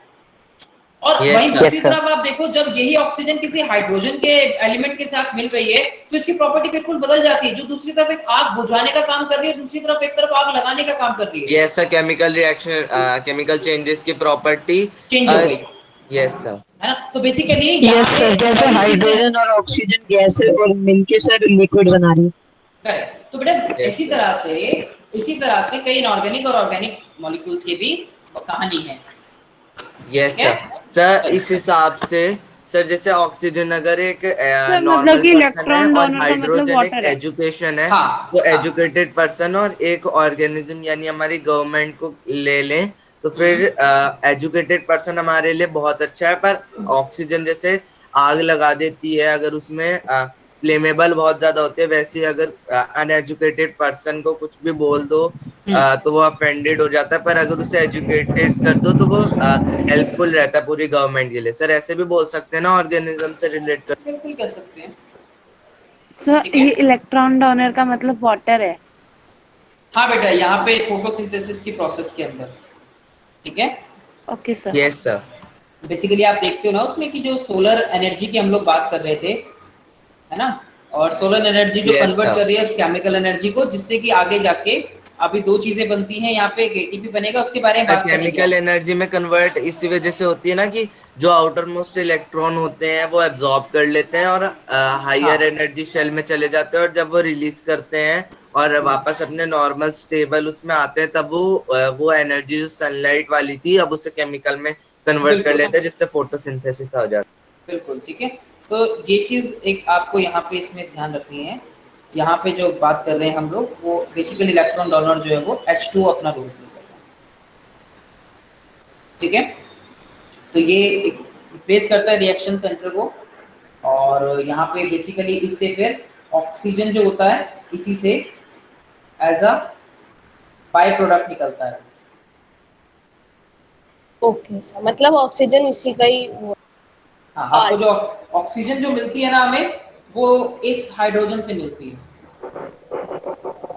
और
Yes,
वहीं
sir.
दूसरी तरफ आप देखो, जब यही ऑक्सीजन किसी हाइड्रोजन के एलिमेंट के साथ मिल रही है तो इसकी प्रॉपर्टी बिल्कुल बदल जाती है, जो दूसरी तरफ एक आग बुझाने का काम कर रही है, दूसरी तरफ एक तरफ आग लगाने का काम कर रही है।
Yes sir, chemical reaction, chemical changes की प्रॉपर्टी
चेंज हो गई,
यस सर।
है ना? तो बेसिकली
Yes, sir. जैसे हाइड्रोजन और ऑक्सीजन गैस है और मिलके सर लिक्विड बना रही है।
करेक्ट। तो बेटा
Yes,
इसी तरह से कई इनऑर्गेनिक और ऑर्गेनिक मॉलिक्यूल्स की भी कहानी है।
Yes sir. सर इस हिसाब से सर, जैसे ऑक्सीजन अगर एक नॉर्मल
मतलब कि
पर्सन है
इलेक्ट्रॉन
और
डोनर का मतलब
हाइड्रोजन एक
वाटर है।
एजुकेशन है,
हाँ,
तो
हाँ।
एजुकेटेड पर्सन और एक ऑर्गेनिज्म यानी हमारी गवर्नमेंट को ले लें, तो फिर एजुकेटेड पर्सन हमारे लिए बहुत अच्छा है। पर ऑक्सीजन जैसे आग लगा देती है, अगर उसमें फ्लेमेबल बहुत ज्यादा होते हैं, वैसे अगर अनएजुकेटेड पर्सन को कुछ भी बोल दो तो वो ऑफेंडेड हो जाता है, पर अगर उसे एजुकेटेड कर दो तो वो हेल्पफुल रहता है पूरी गवर्नमेंट के लिए। सर ऐसे भी बोल सकते हैं ना ऑर्गेनिज्म से रिलेट कर?
बिल्कुल कह सकते हैं।
सर ये इलेक्ट्रॉन डोनर का मतलब वाटर है।
हाँ बेटा, यहाँ पे फोटोसिंथेसिस की प्रोसेस के अंदर, ठीक है?
Okay sir.
Yes sir.
Basically आप देखते हो ना उसमें कि जो सोलर एनर्जी की हम लोग बात कर रहे थे, है ना? और सोलर एनर्जी जो
Yes,
कन्वर्ट
sir.
कर रही है केमिकल एनर्जी को, जिससे कि आगे जाके अभी दो चीजें बनती हैं यहाँ पे, एक एटीपी बनेगा, उसके बारे में बात
केमिकल
करेंगे।
एनर्जी में कन्वर्ट इसी वजह से होती है ना, कि जो आउटर मोस्ट इलेक्ट्रॉन होते हैं वो एब्जॉर्ब कर लेते हैं और हायर एनर्जी शेल में चले जाते हैं, और जब वो रिलीज करते हैं और वापस अपने नॉर्मल स्टेबल उसमें आते हैं, तब वो एनर्जी जो सनलाइट वाली थी अब उसे केमिकल में कन्वर्ट कर लेते हैं, जिससे फोटोसिंथेसिस हो जाता है।
बिल्कुल ठीक है। तो ये चीज एक आपको यहाँ पे इसमें ध्यान रखनी है। यहाँ पे जो बात कर रहे हैं हम लोग, वो बेसिकली इलेक्ट्रॉन डोनर जो है वो H2 अपना रोल प्ले कर रहा है, ठीक है? तो ये रिप्लेस करता है रिएक्शन सेंटर को, और यहाँ पे बेसिकली इससे फिर ऑक्सीजन जो होता है इसी से एज अ बाय प्रोडक्ट निकलता है।
ओके सर, मतलब ऑक्सीजन इसी का ही
हाँ, आपको जो ऑक्सीजन जो मिलती है ना हमें, वो इस हाइड्रोजन से मिलती है।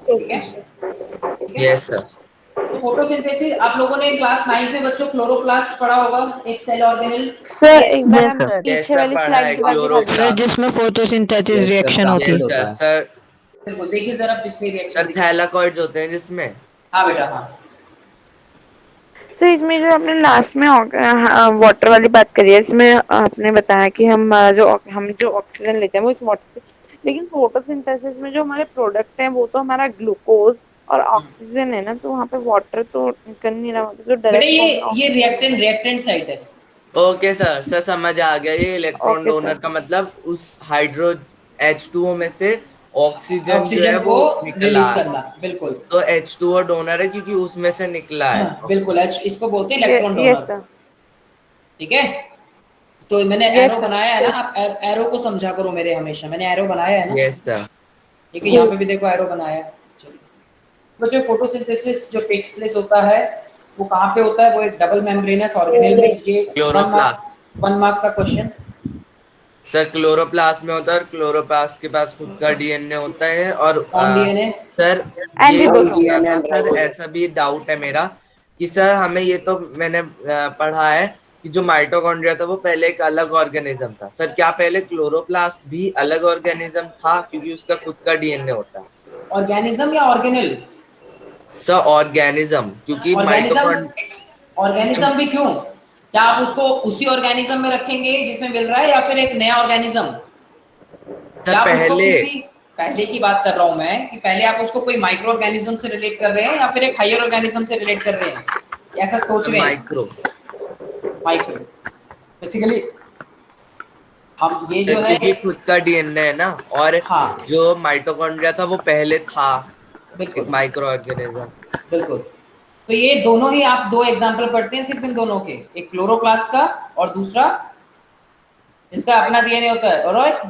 ठीक है, ठीक है।
Yes sir.
फोटोसिंथेसिस आप लोगों ने क्लास 9 में बच्चों क्लोरोप्लास्ट पढ़ा होगा, एक सेल ऑर्गेनेल।
सर एक बार
Yes,
हम
sir.
पीछे वाली स्लाइड दोबारा दिखा
सर
दीजिए।
जिसमें फोटोसिंथेसिस रिएक्शन होती
यस
है।
सर।
बिल्कुल, देखिए जरा पिछली रिएक्शन
सर थैलाकॉइड्स होते हैं जिसमें।
हाँ बेटा, हाँ।
सर इसमें जो आपने लास्ट में वाटर वाली बात करी है, इसमें आपने बताया कि हम जो ऑक्सीजन लेते हैं वो इस वाटर से, लेकिन फोटोसिंथेसिस में जो हमारे प्रोडक्ट हैं वो तो हमारा ग्लूकोज और ऑक्सीजन है ना, तो वहाँ पे वाटर तो निकल नहीं रहा, तो
बेटा
डायरेक्ट
ये रिएक्टेंट साइट है।
ओके सर, सर समझ आ गया। ये इलेक्ट्रॉन
ओके
डोनर
सर।
का मतलब उस हाइड्रो H2O में से ऑक्सीजन जो है
ऑक्सीजन
वो
को
निकला।
रिलीज करना, बिल्कुल।
तो H2O डोनर है क्योंकि उसमें से निकला है।
बिल्कुल, इसको बोलते हैं इलेक्ट्रॉन
यस
डोनर।
सर।
ठीक है, तो मैंने
यस
एरो
सर।
बनाया है ना, आप एरो को समझा करो मेरे हमेशा, मैंने एरो बनाया है ना।
Yes sir.
ठीक है, यहाँ पे भी देखो एरो बनाया है। चलिए, तो जो फोटोसिंथेसिस जो टेक्स प्लेस होता है वो कहाँ पे होता है? वो एक डबल मेम्ब्रेनस ऑर्गेनेल में। ये
क्लोरोप्लास्ट।
1 मार्क का क्वेश्चन।
सर क्लोरोप्लास्ट में होता है और क्लोरोप्लास्ट के पास खुद का डीएनए होता है। और
कौन डीएनए?
सर
एंड
ये
रिबोसोम।
पूछना था सर, ऐसा भी डाउट है मेरा कि सर हमें ये तो मैंने पढ़ा है कि जो माइटोकॉन्ड्रिया था वो पहले एक अलग ऑर्गेनिज्म था। सर क्या पहले क्लोरोप्लास्ट भी अलग ऑर्गेनिज्म था क्योंकि उसका खुद का डीएनए होता है?
ऑर्गेनिज्म या ऑर्गेनल?
सर ऑर्गेनिज्म, क्योंकि
ऑर्गेनिज्म भी क्यों? क्या आप उसको उसी ऑर्गेनिज्म में रखेंगे जिसमें मिल रहा है, या फिर एक नया ऑर्गेनिज्म?
सर
क्या आप उसको
पहले
किसी पहले की बात कर रहा हूं मैं, कि पहले आप उसको कोई माइक्रो ऑर्गेनिज्म से रिलेट कर रहे हैं या फिर एक हायर ऑर्गेनिज्म से रिलेट कर रहे हैं, ऐसा सोच रहे हैं? माइक्रो बेसिकली हम ये जो है
क्योंकि खुद का डीएनए है ना, और
हाँ
जो माइटोकॉन्ड्रिया था वो पहले था
बिल्कुल
एक माइक्रो ऑर्गेनिज्म।
बिल्कुल। तो ये दोनों ही आप दो एग्जांपल पढ़ते हैं सिर्फ इन दोनों के, एक क्लोरोप्लास्ट का और दूसरा जिसका अपना डीएनए होता है, ऑलराइट,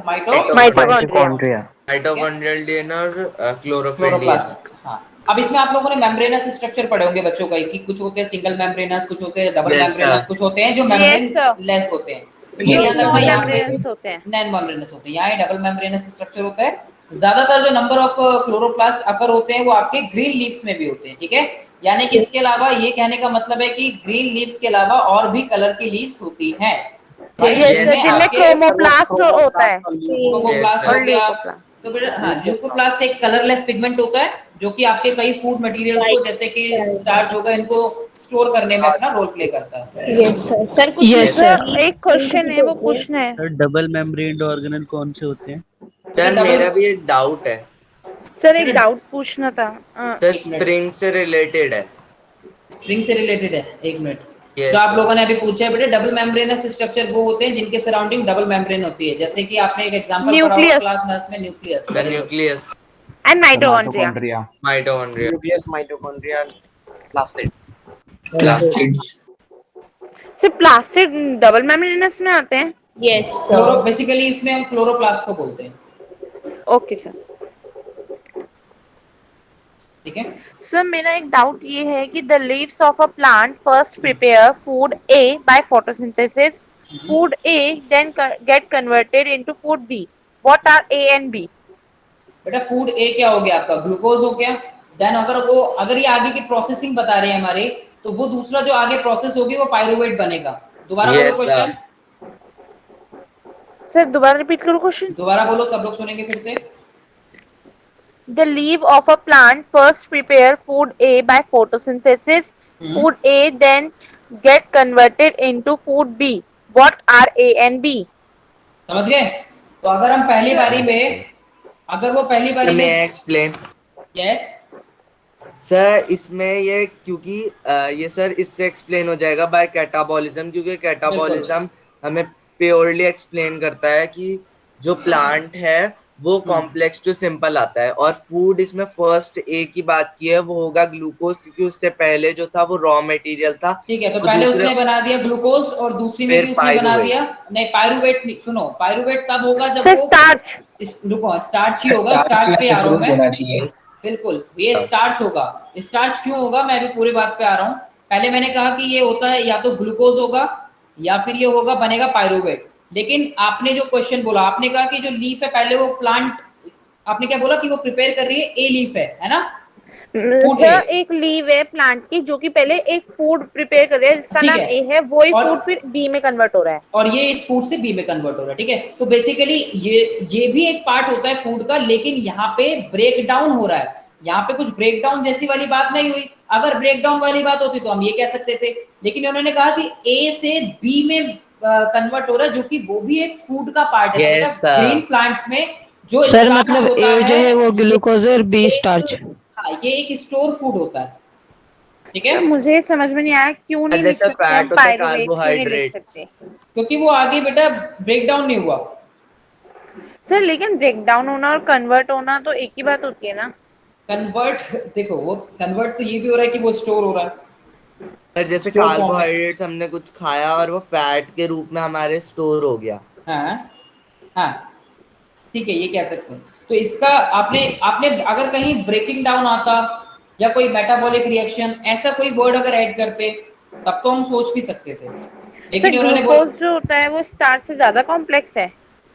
माइटोकॉन्ड्रियल डीएनए और क्लोरोफिल डीएनए।
क्लोरोप्लास्ट। हाँ, अब इसमें आप लोगों ने मेम्ब्रेनस स्ट्रक्चर पढ़े होंगे बच्चों का, कि कुछ होते हैं सिंगल मेम्ब्रेनस, कुछ होते हैं डबल मेम्ब्रेनस, कुछ होते हैं जो मेम्ब्रेन
Yes, sir.
लेस होते हैं। तो
जो
ये
नॉन
यहाँ पे
मेम्ब्रेनस होते हैं।
नॉन मेम्ब्रेनस होते हैं, यहाँ डबल मेम्ब्रेनस स्ट्रक्चर होता है। ज्यादातर जो नंबर ऑफ क्लोरोप्लास्ट अकर होते हैं वो आपके ग्रीन लीव्स में भी होते हैं। ठीक है, यानी कि इसके अलावा ये कहने का मतलब है कि ग्रीन लीव्स के अलावा और भी कलर की लीव्स होती हैं।
जिनमें क्रोमोप्लास्ट होता है
क्रोमोप्लास्ट हो
और
गया।
ल्यूकोप्लास्ट।
तो फिर हाँ, ल्यूकोप्लास्ट एक कलरलेस पिगमेंट होता है जो कि आपके कई फूड मटेरियल्स को, जैसे कि स्टार्च होगा, इनको स्टोर करने में अपना रोल प्ले करता है।
Yes sir. सर कुछ
Yes, sir.
एक क्वेश्चन है, वो पूछना है।
सर डबल मेम्ब्रेन्ड ऑर्गेनल कौन से होते हैं?
सर मेरा भी एक डाउट है
सर एक डाउट पूछना था।
सर, स्प्रिंग से रिलेटेड है।
स्प्रिंग से रिलेटेड है, एक मिनट।
Yes,
जो आप
sir.
लोगों ने अभी पूछा है बेटे, डबल मेम्ब्रेनस स्ट्रक्चर वो होते हैं जिनके सराउंडिंग डबल मेम्ब्रेन होती है, जैसे कि आपने एक एग्जांपल पढ़ा होगा क्लास 9 में, nucleus.
Sir nucleus
and mitochondria.
Mitochondria
nucleus, mitochondria, plastid.
Sir plastid double membranous में आते हैं?
यस
क्लोरो, बेसिकली इसमें हम क्लोरोप्लास्ट को बोलते हैं।
Okay sir.
ठीक है
सर मेरा एक डाउट ये है कि the leaves of a plant first prepare food A by photosynthesis, food A then get converted into food B, what are A and B?
बेटा फूड ए क्या हो गया आपका? ग्लूकोज हो गया। देन अगर ये आगे की प्रोसेसिंग बता रहे हैं हमारे, तो वो दूसरा जो आगे प्रोसेस होगी वो पायरुवेट बनेगा। दोबारा बोलो क्वेश्चन।
सर दोबारा रिपीट करो क्वेश्चन।
दोबारा बोलो, सब लोग सुनेंगे फिर से।
The leaf of a plant first prepare food A by photosynthesis. Food A then get converted into food B. What are A and B?
समझ गए? तो अगर हम पहली बारी में, अगर वो पहली बारी में
एक्सप्लेन।
यस
सर इसमें ये क्योंकि ये सर इससे एक्सप्लेन हो जाएगा बाय कैटाबॉलिज्म, क्योंकि कैटाबॉलिज्म हमें प्योरली एक्सप्लेन करता है कि जो प्लांट है वो कॉम्प्लेक्स टू सिंपल आता है, और फूड इसमें फर्स्ट ए की बात की है वो होगा ग्लूकोज, क्योंकि उससे पहले जो था वो रॉ मटेरियल था।
ठीक है, तो पहले उसने बना दिया ग्लूकोज और दूसरी में भी उसने बना दिया, नहीं पायरुवेट नहीं, सुनो पायरुवेट तब होगा जब वो रुको, स्टार्च ही
इसका
होगा,
स्टार्च
स्टार्च पे
वैसे
आ रहा हूँ
ग्रुव
मैं।
होना चाहिए।
बिल्कुल, ये स्टार्च होगा। स्टार्च क्यों होगा, मैं अभी पूरी बात पे आ रहा हूँ। पहले मैंने कहा कि ये होता है या तो ग्लूकोज होगा या फिर ये होगा बनेगा पायरुवेट। लेकिन आपने जो क्वेश्चन बोला, आपने कहा कि जो लीफ है पहले वो प्लांट, आपने क्या बोला कि वो प्रिपेयर कर रही है ए लीफ है ना? फूड ए,
सर एक लीव है प्लांट की जो कि पहले एक फूड प्रिपेयर कर रहा है जिसका
ठीक
नाम
है।
ए है, वही
और
फूड फिर बी में कन्वर्ट हो रहा है।
और ये इस फूड से बी में कन्वर्ट हो रहा है, ठीक है। तो बेसिकली ये भी एक पार्ट होता है फूड का, लेकिन यहाँ पे ब्रेक डाउन हो रहा है। यहाँ पे कुछ ब्रेक डाउन जैसी वाली बात नहीं हुई। अगर ब्रेक डाउन वाली बात होती तो हम ये कह सकते थे, लेकिन उन्होंने कहा कि ए से बी में कन्वर्ट हो रहा है, जो कि वो भी एक फूड का पार्ट है।
यस
मतलब ग्रीन प्लांट्स में जो
सर
स्टार्च
मतलब
होता
ए जो है वो
ये
ग्लूकोज और बी स्टार्च।
एक, हाँ, ये एक स्टोर फूड होता है, ठीक है।
सर मुझे समझ में नहीं आया क्यों नहीं लिख
जैसे
सकते हम
फैट होता है
पायरुवेट, क्यों नहीं लिख
कार्बोहाइड्रेट।
सकते?
क्योंकि वो आगे बेटा ब्रेक डाउन नहीं हुआ।
सर लेकिन ब्रेक डाउन होना और कन्वर्ट होना तो एक ही बात होती है ना?
कन्वर्ट, देखो वो कन्वर्ट तो ये भी हो रहा है कि वो स्टोर हो रहा है,
पर जैसे
स्टोर फॉर्म में।
कार्बोहाइड्रेट्स हमने कुछ खाया और वो फैट के रूप में हमारे स्टोर हो गया।
हाँ हाँ, ठीक है, ये कह सकते हैं। तो इसका आपने आपने अगर कहीं ब्रेकिंग डाउन आता या कोई मेटाबॉलिक रिएक्शन ऐसा कोई वर्ड अगर ऐड करते तब तो हम सोच भी सकते थे,
सर
लेकिन उन्होंने बोला
ग्लूकोज जो होता है वो स्टार्च से ज्यादा कॉम्प्लेक्स है।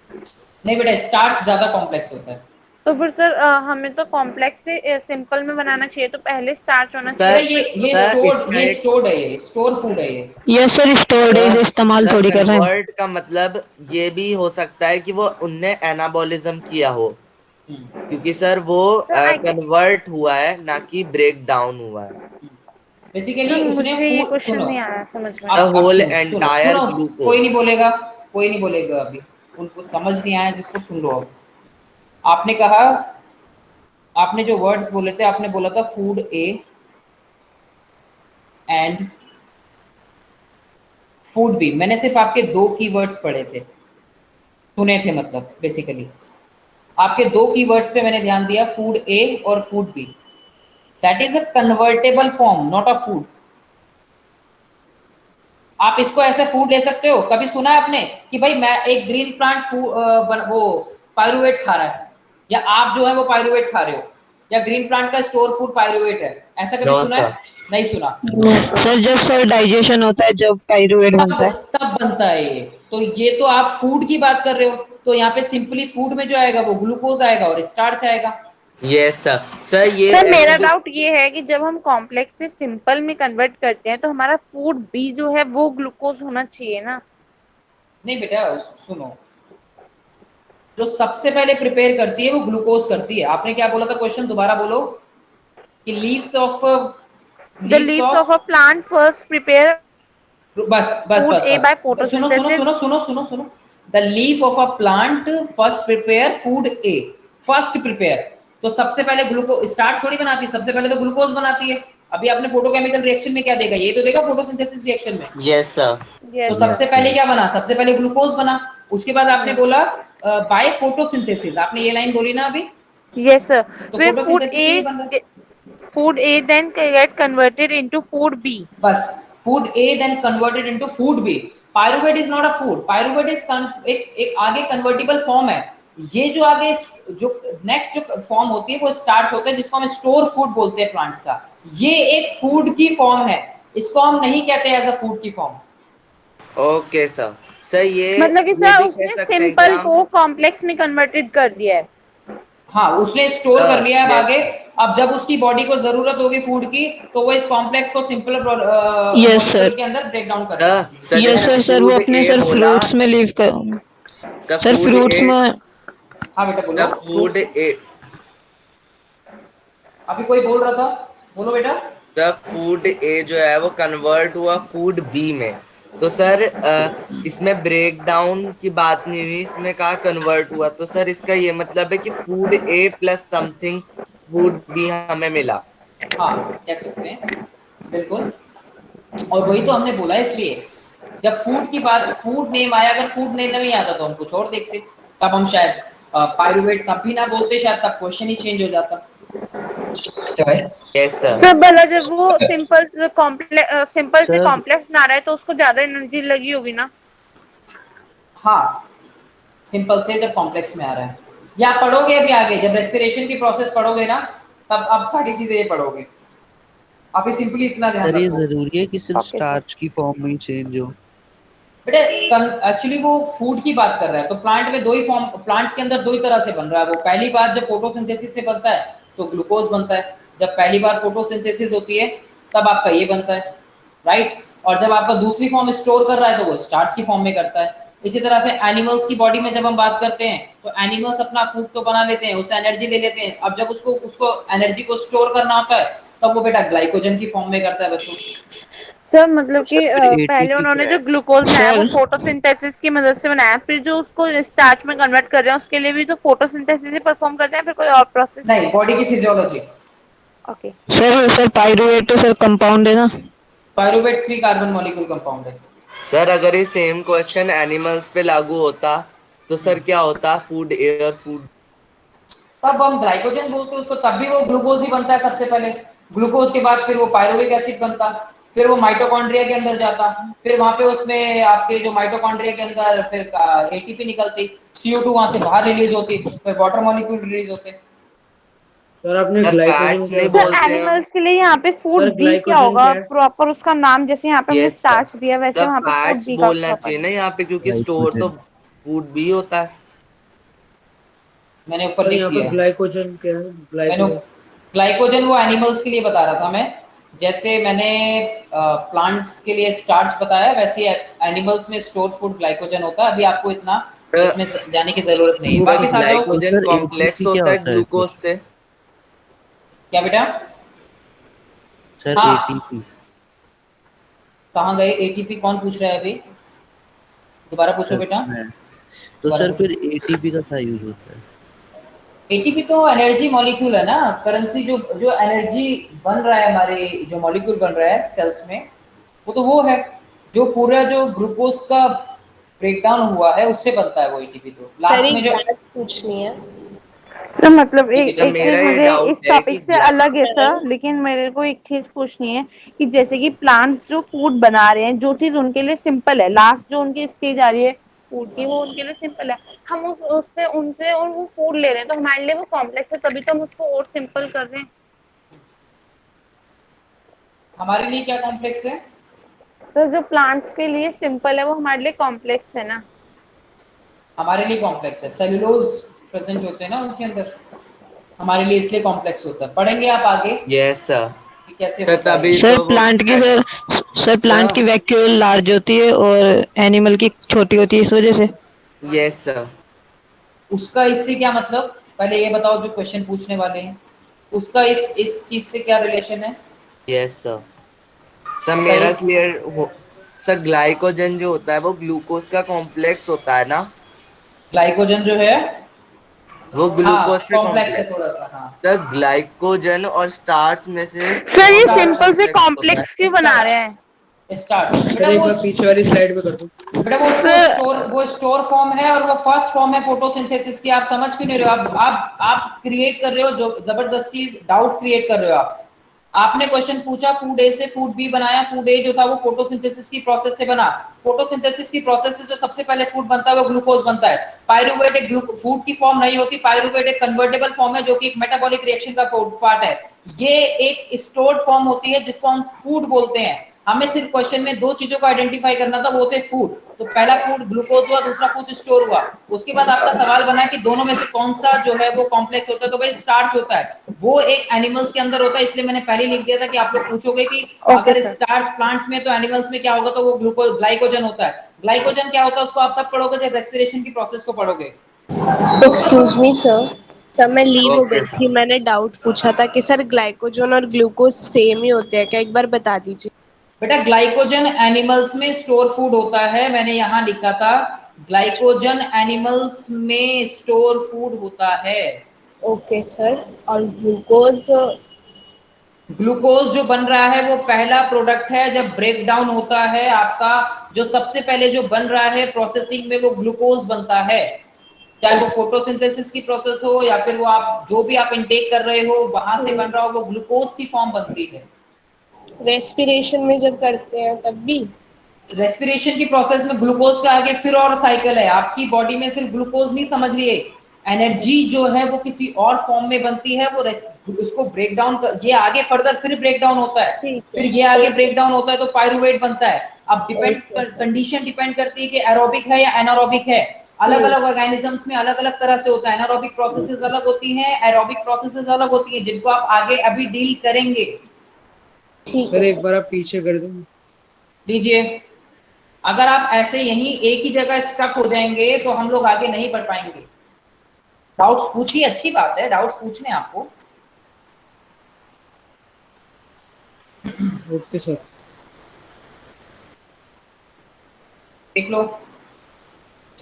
नहीं बेटा, स्टार्च ज्यादा कॉम्प्लेक्स होता है।
तो फिर सर हमें तो कॉम्प्लेक्स से सिंपल में बनाना चाहिए, तो पहले स्टार्च होना
बेटा
चाहिए।
ये स्टोर्ड है, ये स्टोर फूड है ये।
यस सर, स्टोर्ड है, इस्तेमाल थोड़ी कर रहे हैं।
कन्वर्ट का मतलब ये भी हो सकता है कि वो उनने एनाबॉलिज्म किया हो, क्योंकि सर वो कन्वर्ट हुआ है ना कि ब्रेक डाउन हुआ है।
बेसिकली उसने
मुझे ये
फूड,
क्वेश्चन
सुनो
नहीं आया समझ में।
द होल
सुनो सुनो
एंटायर
सुनो, कोई
ग्लूकोज।
नहीं बोलेगा, कोई नहीं बोलेगा अभी, उनको समझ नहीं आया जिसको, सुन लो अब। आपने कहा, आपने जो वर्ड्स बोले थे, आपने बोला था food A and food B. मैंने सिर्फ आपके दो कीवर्ड्स पढ़े थे, सुने थे, मतलब बेसिकली आपके दो कीवर्ड्स पे मैंने ध्यान दिया, फूड ए और food B. That is a convertible form, not a food. आप इसको ऐसे फूड ले सकते हो। कभी सुना है आपने कि भाई मैं एक ग्रीन प्लांट वो पायरुवेट खा रहा है, या आप जो है वो पायरुवेट खा रहे हो, या ग्रीन प्लांट का स्टोर फूड पायरुवेट है, ऐसा कभी सुना है? नहीं सुना।
सर जब सर डाइजेशन होता है, जब पायरुवेट बनता है
तब बनता है ये। तो ये तो आप फूड की बात कर रहे हो, तो यहाँ पे सिंपली फूड में जो आएगा वो ग्लूकोज आएगा और स्टार्च आएगा।
Yes sir. सर ये
सर मेरा डाउट ये है कि जब हम कॉम्प्लेक्स से सिंपल में कन्वर्ट करते हैं तो हमारा फूड बी जो है वो ग्लूकोज होना चाहिए ना?
नहीं बेटा, सुनो, जो सबसे पहले प्रिपेयर करती है वो ग्लूकोज करती है। आपने क्या बोला था, क्वेश्चन दोबारा बोलो कि leaves of
The leaves of a plant first prepare
बस बस
food
बस
A by
बस, सुनो सुनो
photosynthesis.
सुनो सुनो सुनो सुनो, the leaf of a plant first prepare food A, first prepare. तो सबसे पहले ग्लूकोज, स्टार्च थोड़ी बनाती है, सबसे पहले तो ग्लूकोज बनाती है। अभी आपने फोटोकेमिकल रिएक्शन में क्या देखा, ये तो देखा फोटोसिंथेसिस रिएक्शन में।
Yes sir.
तो सबसे पहले क्या बना, सबसे पहले ग्लूकोज बना। उसके बाद आपने बोला बाय फोटोसिंथेसिस, आपने ये लाइन बोली ना अभी।
Yes sir.
तो
Where
फोटोसिंथेसिस से ये बन रहा है।
food A then get converted into food B.
बस, food A then converted into food B. Pyruvate is not a food. Pyruvate is एक आगे कन्वर्टिबल फॉर्म है। ये जो आगे जो नेक्स्ट जो फॉर्म होती है वो स्टार्च होता है, जिसको हम स्टोर फूड बोलते हैं प्लांट्स का। ये एक फूड की फॉर्म है, इसको हम नहीं कहते एज अ फूड की फॉर्म।
Okay sir. सर ये
मतलब कि
ये
सर
भी
उसने
कह सकते हैं
सिंपल
क्या
को कॉम्प्लेक्स में कन्वर्टेड कर दिया है।
हाँ, उसने स्टोर कर लिया है
yes.
आगे। अब जब उसकी बॉडी को जरूरत होगी फूड की, तो वो इस कॉम्प्लेक्स को सिंपल
यस सर,
के अंदर ब्रेक डाउन कर देगा।
Yes sir. सर वो अपने सर फ्रूट्स में लीव कर, सर फ्रूट्स में।
हाँ बेटा बोलो।
फूड ए,
अभी कोई बोल रहा था, बोलो बेटा।
द फूड ए जो है वो कन्वर्ट हुआ फूड बी में। तो सर इसमें ब्रेक डाउन की बात नहीं हुई, इसमें कहा कन्वर्ट हुआ। तो सर इसका ये मतलब है कि फूड ए प्लस समथिंग फूड बी हमें मिला।
हाँ, कह सकते हैं, बिल्कुल। और वही तो हमने बोला, इसलिए जब फूड की बात, फूड नेम आया, अगर फूड नेम नहीं आता तो हम कुछ और देखते, तब हम शायद पायरुवेट तब भी ना बोलते, शायद तब क्वेश्चन ही चेंज हो जाता।
Yes sir.
सर भला जब वो सिंपल से कॉम्प्लेक्स ना रहा है तो उसको ज्यादा एनर्जी लगी होगी ना?
हाँ, सिंपल से जब कॉम्प्लेक्स में आ रहा है, या पढ़ोगे अभी आगे जब रेस्पिरेशन की प्रोसेस पढ़ोगे ना तब आप सारी चीजें ये पढ़ोगे। अभी सिंपली इतना ध्यान
सर ये
रखो।
जरूरी है कि सिर्फ
ओके सर।
स्टार्च की फॉर्म में ही चेंज हो?
बेटे एक्चुअली वो फूड की बात कर रहा है, तो प्लांट में दो ही फॉर्म, प्लांट्स के अंदर दो ही तरह से बन रहा है वो। पहली बार जब फोटोसिंथेसिस से बनता है तो ग्लूकोज बनता है, जब पहली बार फोटोसिंथेसिस होती है तब आपका ये बनता है, राइट। और जब आपका दूसरी फॉर्म स्टोर कर रहा है तो वो स्टार्च की फॉर्म में करता है। इसी तरह से एनिमल्स की बॉडी में जब हम बात करते हैं तो एनिमल्स अपना फूड तो बना लेते हैं, उससे एनर्जी ले लेते हैं। अब जब उसको उसको एनर्जी को स्टोर करना होता है तब वो बेटा ग्लाइकोजन की फॉर्म में करता है बच्चों।
सर मतलब
तो
कि
सर फिर
पहले
एटीपी
उन्होंने
क्या
जो
है?
ग्लूकोज बनाया वो
सर
फोटोसिंथेसिस की मदद से बनाया, फिर जो उसको स्टार्च में कन्वर्ट कर रहे हैं उसके लिए भी तो फोटोसिंथेसिस ही परफॉर्म करते हैं, फिर कोई और प्रोसेस?
नहीं, बॉडी की फिजियोलॉजी।
ओके।
सर पायरुवेट तो सर कंपाउंड है ना?
पायरुवेट 3 कार्बन मॉलिक्यूल कंपाउंड है।
सर अगर ये सेम क्वेश्चन एनिमल्स पे लागू होता तो सर क्या होता? Food, air, food.
तब हम ग्लाइकोजन बोलते हैं उसको, तब भी वो ग्लूकोज ही बनता है सबसे पहले। ग्लूकोज के बाद फिर वो पायरुविक एसिड बनता, फिर वो माइटोकॉन्ड्रिया के अंदर जाता, फिर वहां पे उसमें आपके जो माइटोकॉन्ड्रिया के अंदर फिर एटीपी निकलती, CO2 वहां से बाहर रिलीज होती, फिर वाटर मॉलिक्यूल रिलीज होते।
सर आपने
सर
ग्लाइकोजन
फैट्स
क्या
नहीं
सर
बताया?
बोलते हम।
एनिमल्स के लिए यहाँ पे फूड
सर
बी क्या
ग्लाइकोजन
होगा
क्या है?
प्रॉपर उसका नाम? जैसे यहाँ पे हमने
यस सर।
स्टार्च दिया वैसे
सर
वहाँ पे फूड
फैट्स
बी का
बोलना
प्रॉपर
चाहिए ना
नाम?
यहाँ पे, क्योंकि स्टोर तो
ग्लाइकोजन।
फूड भी होता है।
मैंने ऊपर
सर
लिख
यहाँ पे
दिया है।
ग्लाइकोजन क्या है?
मैंने
ग्लाइकोजन
ग्लाइकोजन वो एनिमल्स के लिए बता रहा था मैं, जैसे मैंने प्लांट्स के लिए स्टार्च बताया वैसे एनिमल्स में स्टोर फूड ग्लाइकोजन होता है। अभी आपको इतना इसमें जाने की जरूरत नहीं है,
ओके।
वापस आ जाओ।
तो
ग्लाइकोजन
सर
कॉम्प्लेक्स
एटीपी क्या
होता है
होता है फिर?
ग्लूकोज से।
क्या बेटा?
सर
हाँ,
एटीपी।
कहाँ गए एटीपी? कौन पूछ रहा है अभी? दोबारा पूछो
सर
बेटा,
मैं तो
दोबारा
सर फिर
पूछो।
एटीपी का क्या यूज होता है?
एटीपी तो एनर्जी मॉलिक्यूल है ना, करेंसी जो जो एनर्जी बन रहा है, हमारे जो मॉलिक्यूल बन रहा है सेल्स में, वो है जो पूरा जो ग्लूकोज का ब्रेकडाउन हुआ है उससे बनता है वो एटीपी। तो
सर
लास्ट
एक
में जो
बात पूछनी है।
तो मतलब
जी
एक
बेटा,
सर
एक चीज
मेरा ये
मुझे
डाउट
इस
है कि
टॉपिक से अलग है सर, लेकिन मेरे को एक चीज पूछनी है कि जैसे कि प्लांट्स जो फूड बना रहे हैं, जो चीज उनके लिए सिंपल है, लास्ट जो उनकी स्टेज आ रही है फूड की वो उनके लिए सिंपल है, हम उससे उनसे और वो फूड ले रहे हैं, तो हमारे लिए वो कॉम्प्लेक्स है, तभी तो हम उसको और सिंपल कर रहे हैं।
हमारे लिए क्या कॉम्प्लेक्स है?
सर जो प्लांट्स के लिए सिंपल है वो हमारे लिए कॉम्प्लेक्स है ना?
हमारे लिए कॉम्प्लेक्स है, सेलुलोज प्रेजेंट होते हैं ना उनके अंदर, हमारे लिए इसलिए कॉम्प्लेक्स होता है। पढ़ेंगे आप आगे
यस सर।
कि कैसे
सर
होता है।
तभी
सर
तो वो
प्लांट की सर प्लांट की
सर।
वैक्यूल लार्ज होती है और एनिमल की छोटी होती है, इस वजह से।
Yes sir.
उसका इससे क्या मतलब? पहले ये बताओ जो क्वेश्चन पूछने वाले हैं, उसका इस चीज से क्या रिलेशन है?
Yes sir. सर मेरा
बताइए।
क्लियर हो। सर ग्लाइकोजन जो होता है वो ग्लूकोज का कॉम्प्लेक्स होता है ना?
ग्लाइकोजन जो है,
वो ग्लूकोज
हाँ
से
कॉम्प्लेक्स है
कॉम्प्लेक्स।
थोड़ा सा, हाँ।
सर ग्लाइकोजन और स्टार्च में से
सर ये
कौन सा
स्टार्च,
सिंपल से
कॉम्प्लेक्स होता है?
कॉम्प्लेक्स क्यों बना रहे हैं?
स्टार्च बेटा
सर एक
वो,
बार पीछे वाली स्लाइड पे कर दो।
बेटा वो उसको
सर
स्टोर, वो स्टोर फॉर्म है और वो फर्स्ट फॉर्म है फोटोसिंथेसिस की। आप समझ क्यों नहीं रहे हो? आप क्रिएट कर रहे हो, जो जबरदस्ती डाउट क्रिएट कर रहे हो आप। आपने क्वेश्चन पूछा फूड ए से फूड बी बनाया, फूड ए जो था वो फोटोसिंथेसिस की प्रोसेस से बना। फोटोसिंथेसिस की प्रोसेस से जो सबसे पहले फूड बनता है वो ग्लूकोज बनता है। पायरुवेट एक फूड की फॉर्म नहीं होती, पायरुवेट एक कन्वर्टेबल फॉर्म है जो कि एक मेटाबॉलिक रिएक्शन का पार्ट है। ये एक स्टोर्ड फॉर्म होती है जिसको हम फूड बोलते हैं। हमें सिर्फ क्वेश्चन में दो चीजों को आइडेंटिफाई करना था, वो थे फूड। तो पहला फूड ग्लूकोज हुआ, दूसरा फूड स्टोर हुआ। उसके बाद आपका सवाल बना कि दोनों में से कौन सा जो है वो कॉम्प्लेक्स होता है, तो भाई स्टार्च होता है, वो एक एनिमल्स के अंदर होता है। इसलिए मैंने पहले लिख दिया था कि आप लोग पूछोगे कि
ओके
अगर
सर।
स्टार्च प्लांट्स में तो एनिमल्स में क्या होगा, तो वो ग्लूकोज ग्लाइकोजन होता है। ग्लाइकोजन क्या होता है उसको आप तब पढ़ोगे जब रेस्पिरेशन की प्रोसेस को पढ़ोगे।
Excuse me sir. सर मैं लीव हो
ओके
गई
सर।
थी, मैंने डाउट पूछा था कि सर ग्लाइकोजन और ग्लूकोज सेम ही होते हैं क्या, एक बार बता दीजिए।
बेटा ग्लाइकोजन एनिमल्स में स्टोर फूड होता है, मैंने यहाँ लिखा था ग्लाइकोजन एनिमल्स में स्टोर फूड होता है।
Okay sir. और ग्लूकोज?
ग्लूकोज जो बन रहा है वो पहला प्रोडक्ट है, जब ब्रेक डाउन होता है आपका, जो सबसे पहले जो बन रहा है प्रोसेसिंग में वो ग्लूकोज बनता है। चाहे वो फोटोसिंथेसिस की प्रोसेस हो या फिर वो आप जो भी आप इनटेक कर रहे हो वहां से बन रहा हो, वो ग्लूकोज की फॉर्म बनती है।
रेस्पिरेशन में जब करते हैं तब भी?
रेस्पिरेशन की प्रोसेस में ग्लूकोज के आगे फिर और साइकिल है। आपकी बॉडी में सिर्फ ग्लूकोज नहीं समझ लिए, एनर्जी जो है वो किसी और फॉर्म में बनती है, वो उसको ब्रेक डाउन ये आगे फर्दर फिर ब्रेक डाउन होता है, फिर ये आगे ब्रेक डाउन होता है तो पायरूवेट बनता है। अब डिपेंड कंडीशन डिपेंड करती है कि एरोबिक है या एनारोबिक है। अलग अलग ऑर्गेनिजम्स में अलग अलग तरह से होता है। एनारोबिक प्रोसेसेस अलग होती हैं, एरोबिक प्रोसेसेस अलग होती हैं, जिनको आप आगे अभी डील करेंगे।
सर एक बार आप पीछे कर दो
लीजिए। अगर आप ऐसे यहीं एक ही जगह स्टक हो जाएंगे तो हम लोग आगे नहीं बढ़ पाएंगे। डाउट्स पूछिए, अच्छी बात है, डाउट्स पूछने आपको।
Okay sir.
देख लो।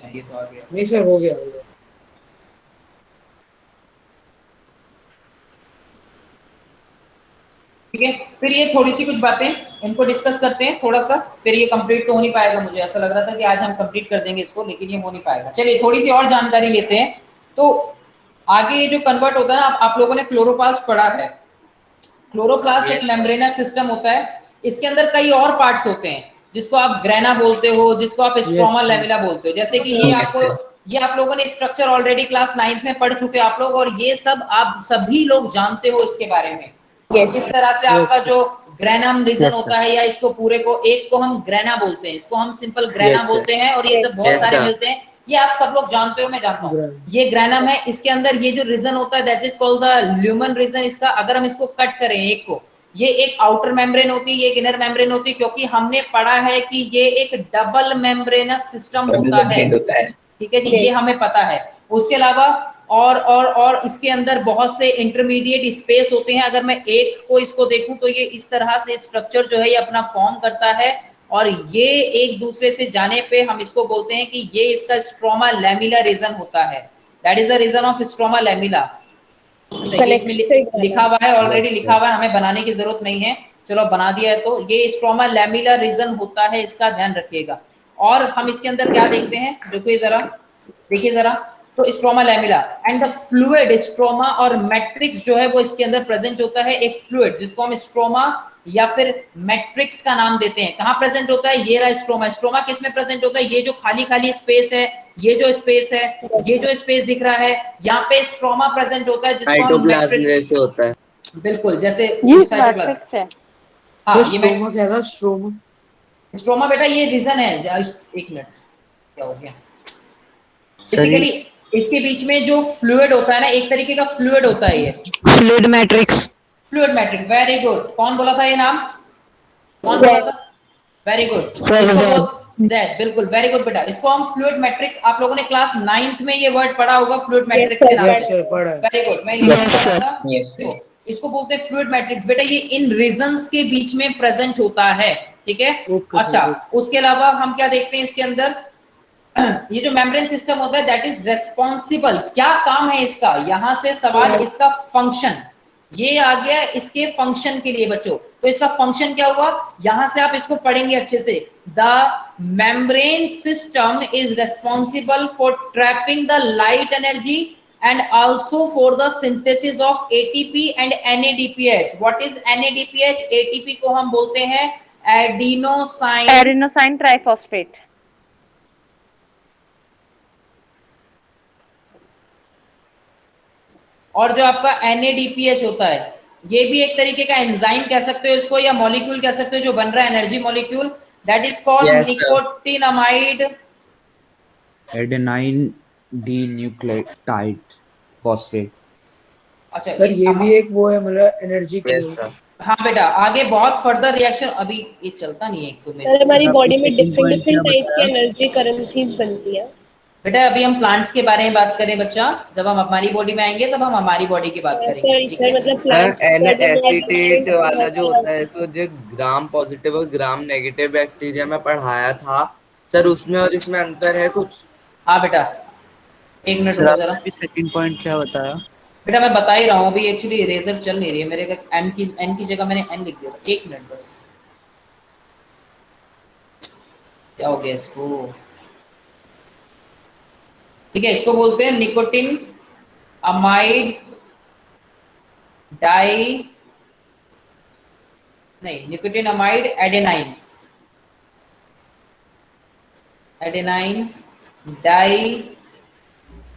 ये तो आ गया।
नहीं सर, हो गया।
ठीक है, फिर ये थोड़ी सी कुछ बातें इनको डिस्कस करते हैं थोड़ा सा, फिर ये कंप्लीट तो हो नहीं पाएगा। मुझे ऐसा लग रहा था कि आज हम कंप्लीट कर देंगे इसको, लेकिन ये हो नहीं पाएगा। चलिए थोड़ी सी और जानकारी लेते हैं। तो आगे ये जो कन्वर्ट होता है ना, आप लोगों ने क्लोरोप्लास्ट पढ़ा है। क्लोरोप्लास्ट एक मेम्ब्रेनस सिस्टम होता है। इसके अंदर कई और पार्ट्स होते हैं, जिसको आप ग्रेना बोलते हो, जिसको आप स्ट्रोमा लेमिला बोलते हो। जैसे कि ये आप लोगों ने स्ट्रक्चर ऑलरेडी क्लास 9th में पढ़ चुके हैं आप लोग, और ये सब आप सभी लोग जानते हो इसके बारे में। किस तरह से आपका जो ग्रेनम रीजन होता है, या इसको पूरे को, एक को हम ग्रेना बोलते हैं, इसको हम सिंपल ग्रेना बोलते हैं, और ये जब बहुत सारे मिलते हैं, ये आप सब लोग जानते हो, मैं जानता हूँ। ये ग्रेनम है, इसके अंदर ये जो रीजन होता है that is called the lumen region. इसका अगर हम इसको कट करें एक को, ये एक आउटर मेम्ब्रेन होती है, ये एक इनर मेम्ब्रेन होती है, क्योंकि हमने पढ़ा है कि ये एक डबल मेम्ब्रेनस सिस्टम होता है। ठीक है जी, ये हमें पता है। उसके अलावा और इसके अंदर बहुत से इंटरमीडिएट स्पेस होते हैं। अगर मैं एक को इसको देखूं तो ये इस तरह से स्ट्रक्चर जो है ये अपना फॉर्म करता है, और ये एक दूसरे से जाने पे हम इसको बोलते हैं कि ये इसका स्ट्रोमा लैमिला रीजन होता है। That is the region of stroma lamella. इसमें लिखा हुआ है, ऑलरेडी लिखा हुआ है, हमें बनाने की जरूरत नहीं है। चलो बना दिया है। तो ये स्ट्रोमा लैमिला रीजन होता है, इसका ध्यान रखिएगा। और हम इसके अंदर क्या देखते हैं, देखिए जरा। तो stroma lamella and the fluid stroma और मैट्रिक्स जो है वो इसके अंदर प्रेजेंट होता है। एक फ्लूइड जिसको हम स्ट्रोमा या फिर मैट्रिक्स का नाम देते हैं, कहाँ प्रेजेंट होता है, ये रहा स्ट्रोमा। स्ट्रोमा किस में प्रेजेंट होता है, ये जो खाली स्पेस है, ये जो स्पेस है, ये जो स्पेस दिख रहा है, यहाँ पे स्ट्रोमा प्रेजेंट होता है, जिसको हम मैट्रिक्स जैसे होता है। बिल्कुल, जैसे
मैट्रिक्स है।
हाँ, ये
स्ट्रोमा क्या था?
स्ट्रोमा बेटा ये रीजन है। एक मिनट, क्या हो गया? बेसिकली इसके बीच में जो फ्लूइड होता है ना, एक तरीके का फ्लूइड होता है, ये
फ्लूइड मैट्रिक्स।
Very good. कौन बोला था ये नाम? कौन बोला था? वेरी गुड ज़ैद, बिल्कुल, वेरी गुड बेटा। इसको हम फ्लूइड मैट्रिक्स, आप लोगों ने क्लास 9th में ये वर्ड पढ़ा होगा, फ्लूइड मैट्रिक्स के नाम से। वेरी गुड, मैं तो इसको बोलते हैं फ्लूइड मैट्रिक्स। बेटा ये इन रीजन्स के बीच में प्रेजेंट होता है, ठीक है। अच्छा, उसके अलावा हम क्या देखते हैं इसके अंदर, ये जो मेम्ब्रेन सिस्टम होता है दैट इज रेस्पॉन्सिबल, क्या काम है इसका, यहां से सवाल इसका फंक्शन, ये आ गया इसके फंक्शन के लिए बच्चों। तो इसका फंक्शन क्या हुआ, यहां से आप इसको पढ़ेंगे अच्छे से। The membrane system is responsible for trapping the light energy and also for the synthesis of ATP and NADPH. What is NADPH? ATP को हम बोलते हैं
एडेनोसाइन ट्राइफॉस्फेट।
और जो आपका NADPH होता है, ये भी एक तरीके का एंजाइम कह सकते हो इसको, या मॉलिक्यूल कह सकते हो, जो बन रहा है energy molecule, that is called nicotinamide
adenine D nucleotide phosphate.
अच्छा
सर ये भी एक वो है, मतलब एनर्जी के लिए।
हाँ बेटा, आगे बहुत फर्दर रिएक्शन, अभी ये चलता नहीं है एक तो
सर हमारी बॉडी में डिफरेंट टाइप की एनर्जी करेंसीज बनती है।
बेटा अभी हम प्लांट्स के बारे में बात करें बच्चा, जब हम हमारी बॉडी में आएंगे तब हम हमारी बॉडी की बात करेंगे, ठीक है।
मतलब एसिटेट वाला जो होता है, इसको जो ग्राम पॉजिटिव और ग्राम नेगेटिव बैक्टीरिया में पढ़ाया था सर, उसमें और इसमें अंतर है कुछ?
हाँ बेटा, एक मिनट रुको जरा।
सेकंड पॉइंट क्या बताया
बेटा? मैं बता ही रहा हूँ, अभी एक्चुअली इरेजर चल नहीं रही है मेरे का, एन की जगह मैंने एन लिख दिया। एक मिनट बस, क्या हो गया इसको? ठीक है, इसको बोलते हैं निकोटिन अमाइड डाई, नहीं, nicotine amide adenine di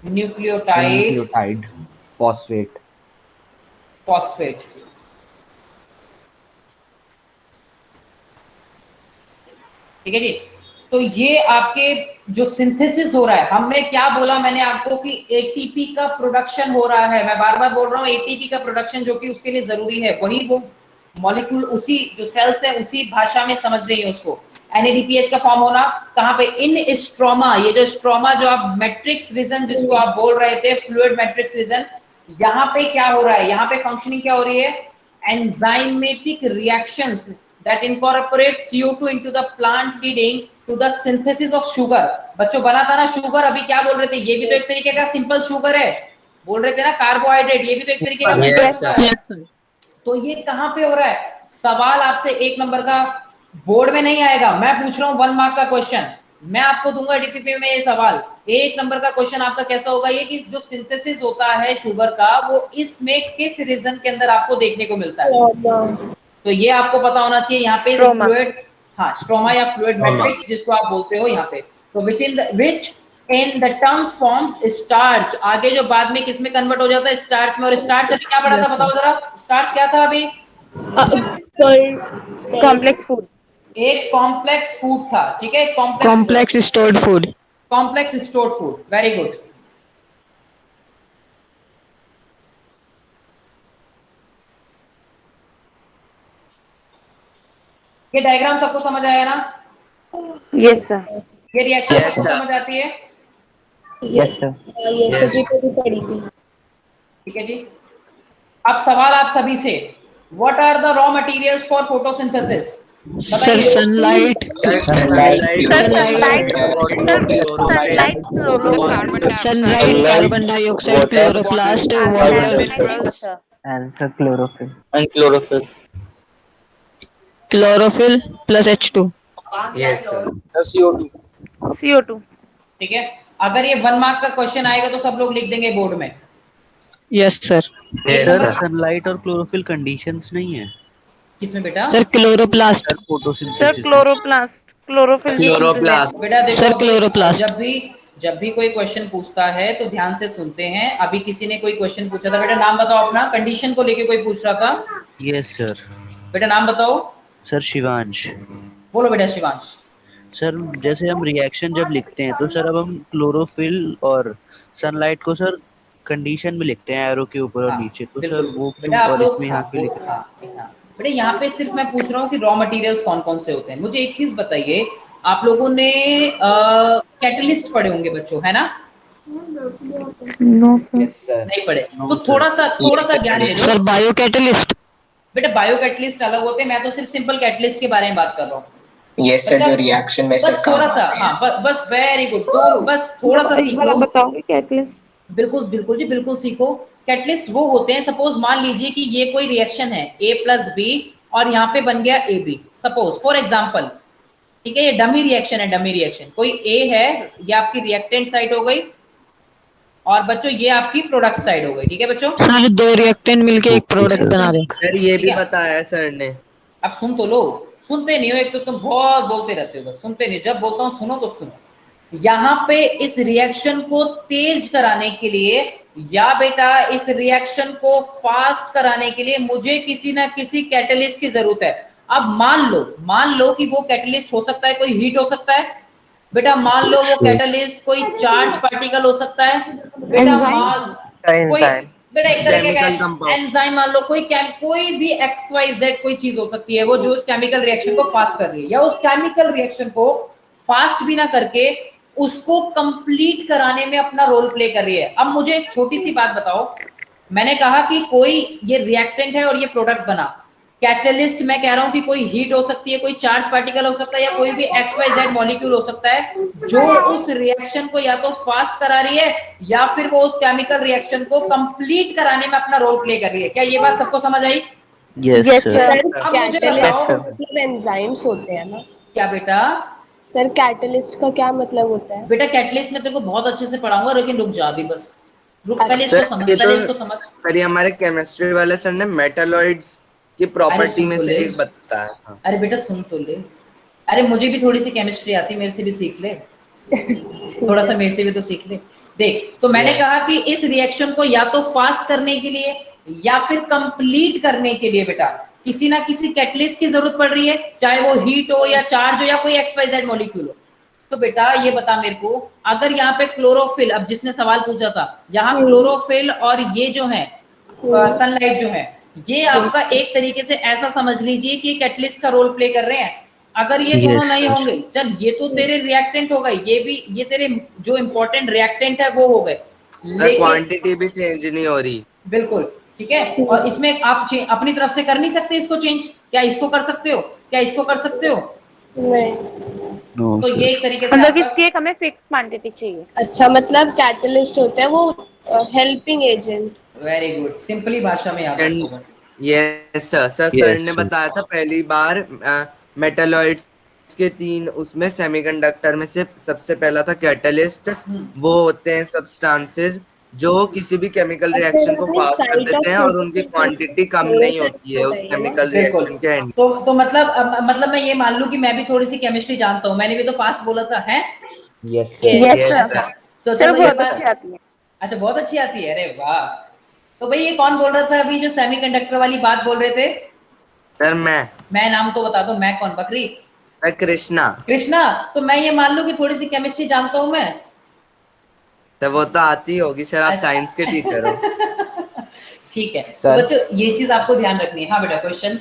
nucleotide
nucleotide phosphate.
Phosphate. ठीक है जी। तो ये आपके जो सिंथेसिस हो रहा है, हमने क्या बोला मैंने आपको कि एटीपी का प्रोडक्शन हो रहा है, मैं बार बार बोल रहा हूँ एटीपी का प्रोडक्शन जो कि उसके लिए जरूरी है, वही वो मॉलिक्यूल उसी जो सेल्स है उसी भाषा में समझ रही है उसको। NADPH का फॉर्म होना कहाँ पे, इन स्ट्रोमा, ये जो स्ट्रोमा जो आप मैट्रिक्स रीजन जिसको आप बोल रहे थे, फ्लूइड मैट्रिक्स रीजन, यहाँ पे क्या हो रहा है, यहाँ पे फंक्शनिंग क्या हो रही है, enzymatic reactions that incorporate CO2 into the plant leading to the synthesis of sugar। बच्चों बना था ना शुगर, अभी क्या बोल रहे थे, ये भी तो एक तरीके का सिंपल शुगर है, बोल रहे थे ना कार्बोहाइड्रेट, ये भी तो एक तरीके का सिंपल शुगर है। तो ये कहाँ पे हो रहा है, सवाल आपसे 1 नंबर का बोर्ड में नहीं आएगा, मैं पूछ रहा हूँ 1 मार्क का क्वेश्चन, मैं आपको दूंगा डीपीपी में ये सवाल। 1 नंबर का क्वेश्चन आपका कैसा होगा ये, कि जो सिंथेसिस होता है शुगर का वो इसमें किस रीजन के अंदर आपको देखने को मिलता है, तो ये आपको पता होना चाहिए। यहाँ पे फ्लूइड, हाँ स्ट्रोमा या फ्लूइड मैट्रिक्स जिसको आप बोलते हो यहाँ पे, तो which in which in the terms forms starch, आगे जो बाद में किस में कन्वर्ट हो जाता है, स्टार्च में। और स्टार्च अभी क्या पढ़ा था बताओ जरा, स्टार्च क्या था अभी,
कॉम्प्लेक्स फूड,
एक कॉम्प्लेक्स फूड था, ठीक है,
complex stored food,
complex stored food, very good. ये डायग्राम सबको समझ आया ना?
Yes sir.
ये रिएक्शन सबको समझ आती है?
Yes sir.
ठीक है जी। अब सवाल आप सभी से, what are the raw materials for photosynthesis?
Sir sunlight,
sunlight,
carbon dioxide, chloroplast, water
answer chlorophyll.
Chlorophyll plus H2।
Yes sir.
CO2।
ठीक है, अगर ये 1 मार्क का क्वेश्चन आएगा तो सब लोग लिख देंगे बोर्ड में।
Yes sir.
सर सनलाइट और क्लोरोफिल कंडीशंस नहीं है
किसमें बेटा?
Sir chloroplast,
sir
photosynthesis
chloroplast, chlorophyll
बेटा देखो,
सर क्लोरोप्लास्ट।
जब भी कोई क्वेश्चन पूछता है तो ध्यान से सुनते हैं। अभी किसी ने कोई क्वेश्चन पूछा था, बेटा नाम बताओ अपना, कंडीशन को लेके कोई पूछ रहा था।
Yes sir.
बेटा नाम बताओ।
सर शिवांश।
बोलो बेटा शिवांश।
सर जैसे हम रिएक्शन जब लिखते हैं तो सर अब हम क्लोरोफिल और सनलाइट को सर कंडीशन में लिखते हैं एरो के ऊपर और नीचे, तो सर वो क्यों
बेटा आप
और
लोग,
इसमें यहाँ क्यों लिख रहे हैं?
बेटा यहाँ पे सिर्फ मैं पूछ रहा हूँ कि रॉ मटेरियल्स कौन कौन से होते हैं। मुझे एक चीज बताइए, आप लोगों ने कैटलिस्ट पढ़े होंगे बच्चों, है ना?
No sir.
नहीं पढ़े तो थोड़ा सा ज्ञान ले लो।
सर बायो कैटलिस्ट,
बेटा बायो कैटलिस्ट अलग होते हैं, मैं तो सिर्फ सिंपल कैटलिस्ट के बारे में बात कर रहा हूँ।
यस सर, जो रिएक्शन में
बस थोड़ा सा, हाँ बस वेरी गुड, तो बस थोड़ा सा सीखो।
बताओगे कैटलिस्ट?
बिल्कुल बिल्कुल जी, बिल्कुल सीखो। कैटलिस्ट वो होते हैं, सपोज मान लीजिए कि ये कोई रिएक्शन है A+B और यहाँ पे बन गया AB, सपोज फॉर एग्जांपल, ठीक है, ये डमी रिएक्शन है, डमी रिएक्शन। कोई A है, ये आपकी रिएक्टेंट साइड हो गई, और बच्चों ये आपकी प्रोडक्ट साइड हो गई, ठीक है बच्चों?
सर 2 रिएक्टेंट मिलके एक प्रोडक्ट बना रहे।
सर ये भी बताया सर ने।
अब सुन तो लो, सुनते नहीं हो, एक तो तुम बहुत बोलते रहते हो, बस सुनते नहीं। जब बोलता हूँ सुनो तो सुनो। यहाँ पे इस रिएक्शन को तेज कराने के लिए या बेटा इस रिएक्शन को फास्ट कराने के लिए मुझे किसी ना किसी कैटलिस्ट की जरूरत है। अब मान लो कि वो कैटलिस्ट हो सकता है, कोई हीट हो सकता है बेटा, मान लो वो कैटलिस्ट कोई चार्ज पार्टिकल हो सकता है बेटा, कोई बेटा एक तरह का एंजाइम, मान लो कोई भी XYZ कोई चीज हो सकती है, वो जो उस केमिकल रिएक्शन को फास्ट कर रही है, या उस केमिकल रिएक्शन को फास्ट भी ना करके उसको कंप्लीट कराने में अपना रोल प्ले कर रही है। अब मुझे एक छोटी सी बात बताओ, मैंने कहा कि कोई ये रिएक्टेंट है और ये प्रोडक्ट बना। कैटलिस्ट मैं कह रहा हूं कि कोई हीट हो सकती है, कोई चार्ज पार्टिकल हो सकता है, या कोई भी XYZ मॉलिक्यूल हो सकता है जो उस रिएक्शन को या तो फास्ट करा रही है या फिर वो उस केमिकल रिएक्शन को कंप्लीट कराने में अपना रोल प्ले कर रही है। क्या ये बात सबको समझ आई?
Yes sir.
अब मुझे बताओ,
मतलब एंजाइम्स होते हैं ना?
क्या बेटा?
सर कैटलिस्ट का क्या मतलब होता है?
बेटा कैटलिस्ट में तेरे को बहुत अच्छे से पढ़ाऊंगा, लेकिन रुक जा अभी, बस रुक, पहले इसको समझ, पहले इसको समझ।
सर ये हमारे केमिस्ट्री वाले सर ने मेटालॉइड्स की प्रॉपर्टी में से एक बताया।
अरे बेटा सुन तो ले, अरे मुझे भी थोड़ी सी केमिस्ट्री आती है, मेरे से भी सीख ले। थोड़ा सा मेरे से भी तो सीख ले। देख, तो मैंने कहा कि इस रिएक्शन को या तो फास्ट करने के लिए या फिर कंप्लीट करने के लिए बेटा किसी ना किसी कैटलिस्ट की जरूरत पड़ रही है, चाहे वो हीट हो या चार्ज हो या कोई XYZ मॉलिक्यूल हो। तो बेटा ये बता मेरे को, अगर यहाँ पे क्लोरोफिल, अब जिसने सवाल पूछा था, यहाँ क्लोरोफिल और ये जो है सनलाइट जो है, ये आपका एक तरीके से ऐसा समझ लीजिए कि कैटलिस्ट का रोल प्ले कर रहे हैं। अगर ये दोनों नहीं होंगे, चल ये तो तेरे रिएक्टेंट हो गए, ये भी, ये तेरे जो इंपॉर्टेंट रिएक्टेंट है वो हो गए,
लेकिन क्वांटिटी भी चेंज नहीं हो रही।
बिल्कुल ठीक है। और इसमें आप अपनी तरफ से कर नहीं सकते इसको चेंज। क्या इसको कर सकते हो? क्या इसको कर सकते हो?
नहीं।
तो ये एक तरीके से
मतलब इसकी एक हमें फिक्स क्वांटिटी चाहिए।
अच्छा, मतलब कैटलिस्ट होते हैं वो helping agent.
Very good, simply भाषा में याद रखो बस।
यस सर, सर ने बताया था पहली बार मेटलॉइड्स के 3 उसमें सेमीकंडक्टर में से सबसे पहला था कैटलिस्ट। वो होते हैं सब्सटेंसेस जो किसी भी केमिकल रिएक्शन को फास्ट कर देते हैं और उनकी क्वांटिटी कम नहीं होती है उस केमिकल रिएक्शन के एंड।
तो मतलब मैं ये मान लूं कि मैं भी थोड़ी सी केमिस्ट्री जानता हूँ, मैंने भी तो फास्ट बोला था, है?
Yes
sir. तो
सर बहुत अच्छी आती है।
अच्छा, बहुत अच्छी आती है, अरे वाह। तो भाई ये कौन बोल रहा था अभी जो सेमीकंडक्टर वाली बात बोल रहे थे?
सर मैं
नाम तो बता दो, मैं कौन? बकरी?
कृष्णा।
कृष्णा, तो मैं ये मान लूं कि थोड़ी सी केमिस्ट्री जानता हूँ मैं।
तो वो तो आती होगी सर, आप साइंस के टीचर हो।
ठीक है, तो बच्चों ये चीज आपको ध्यान रखनी है। हाँ बेटा, क्वेश्चन।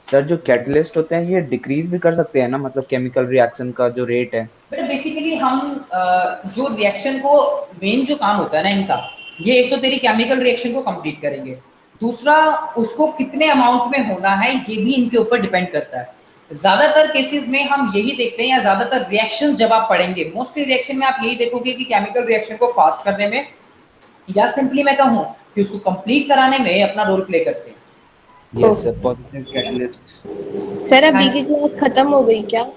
सर जो कैटलिस्ट होते हैं ये डिक्रीज भी कर सकते हैं ना, मतलब केमिकल रिएक्शन का जो रेट है?
बेटा बेसिकली हम जो रिएक्शन को मेन जो काम होता है ना इनका, ये एक तो तेरी केमिकल रिएक्शन को कंप्लीट करेंगे, दूसरा उसको कितने अमाउंट में होना है ये भी इनके ऊपर डिपेंड करता है। ज्यादातर केसेस में हम यही देखते हैं, या ज्यादातर रिएक्शन जब आप पढ़ेंगे, मोस्टली रिएक्शन में आप यही देखोगे कि केमिकल रिएक्शन को फास्ट करने में या सिंपली मैं कहूँ कि उसको कंप्लीट कराने में अपना रोल प्ले करते हैं।
Yes sir, positive catalyst.
Sir अभी की क्लास खत्म हो गई क्या?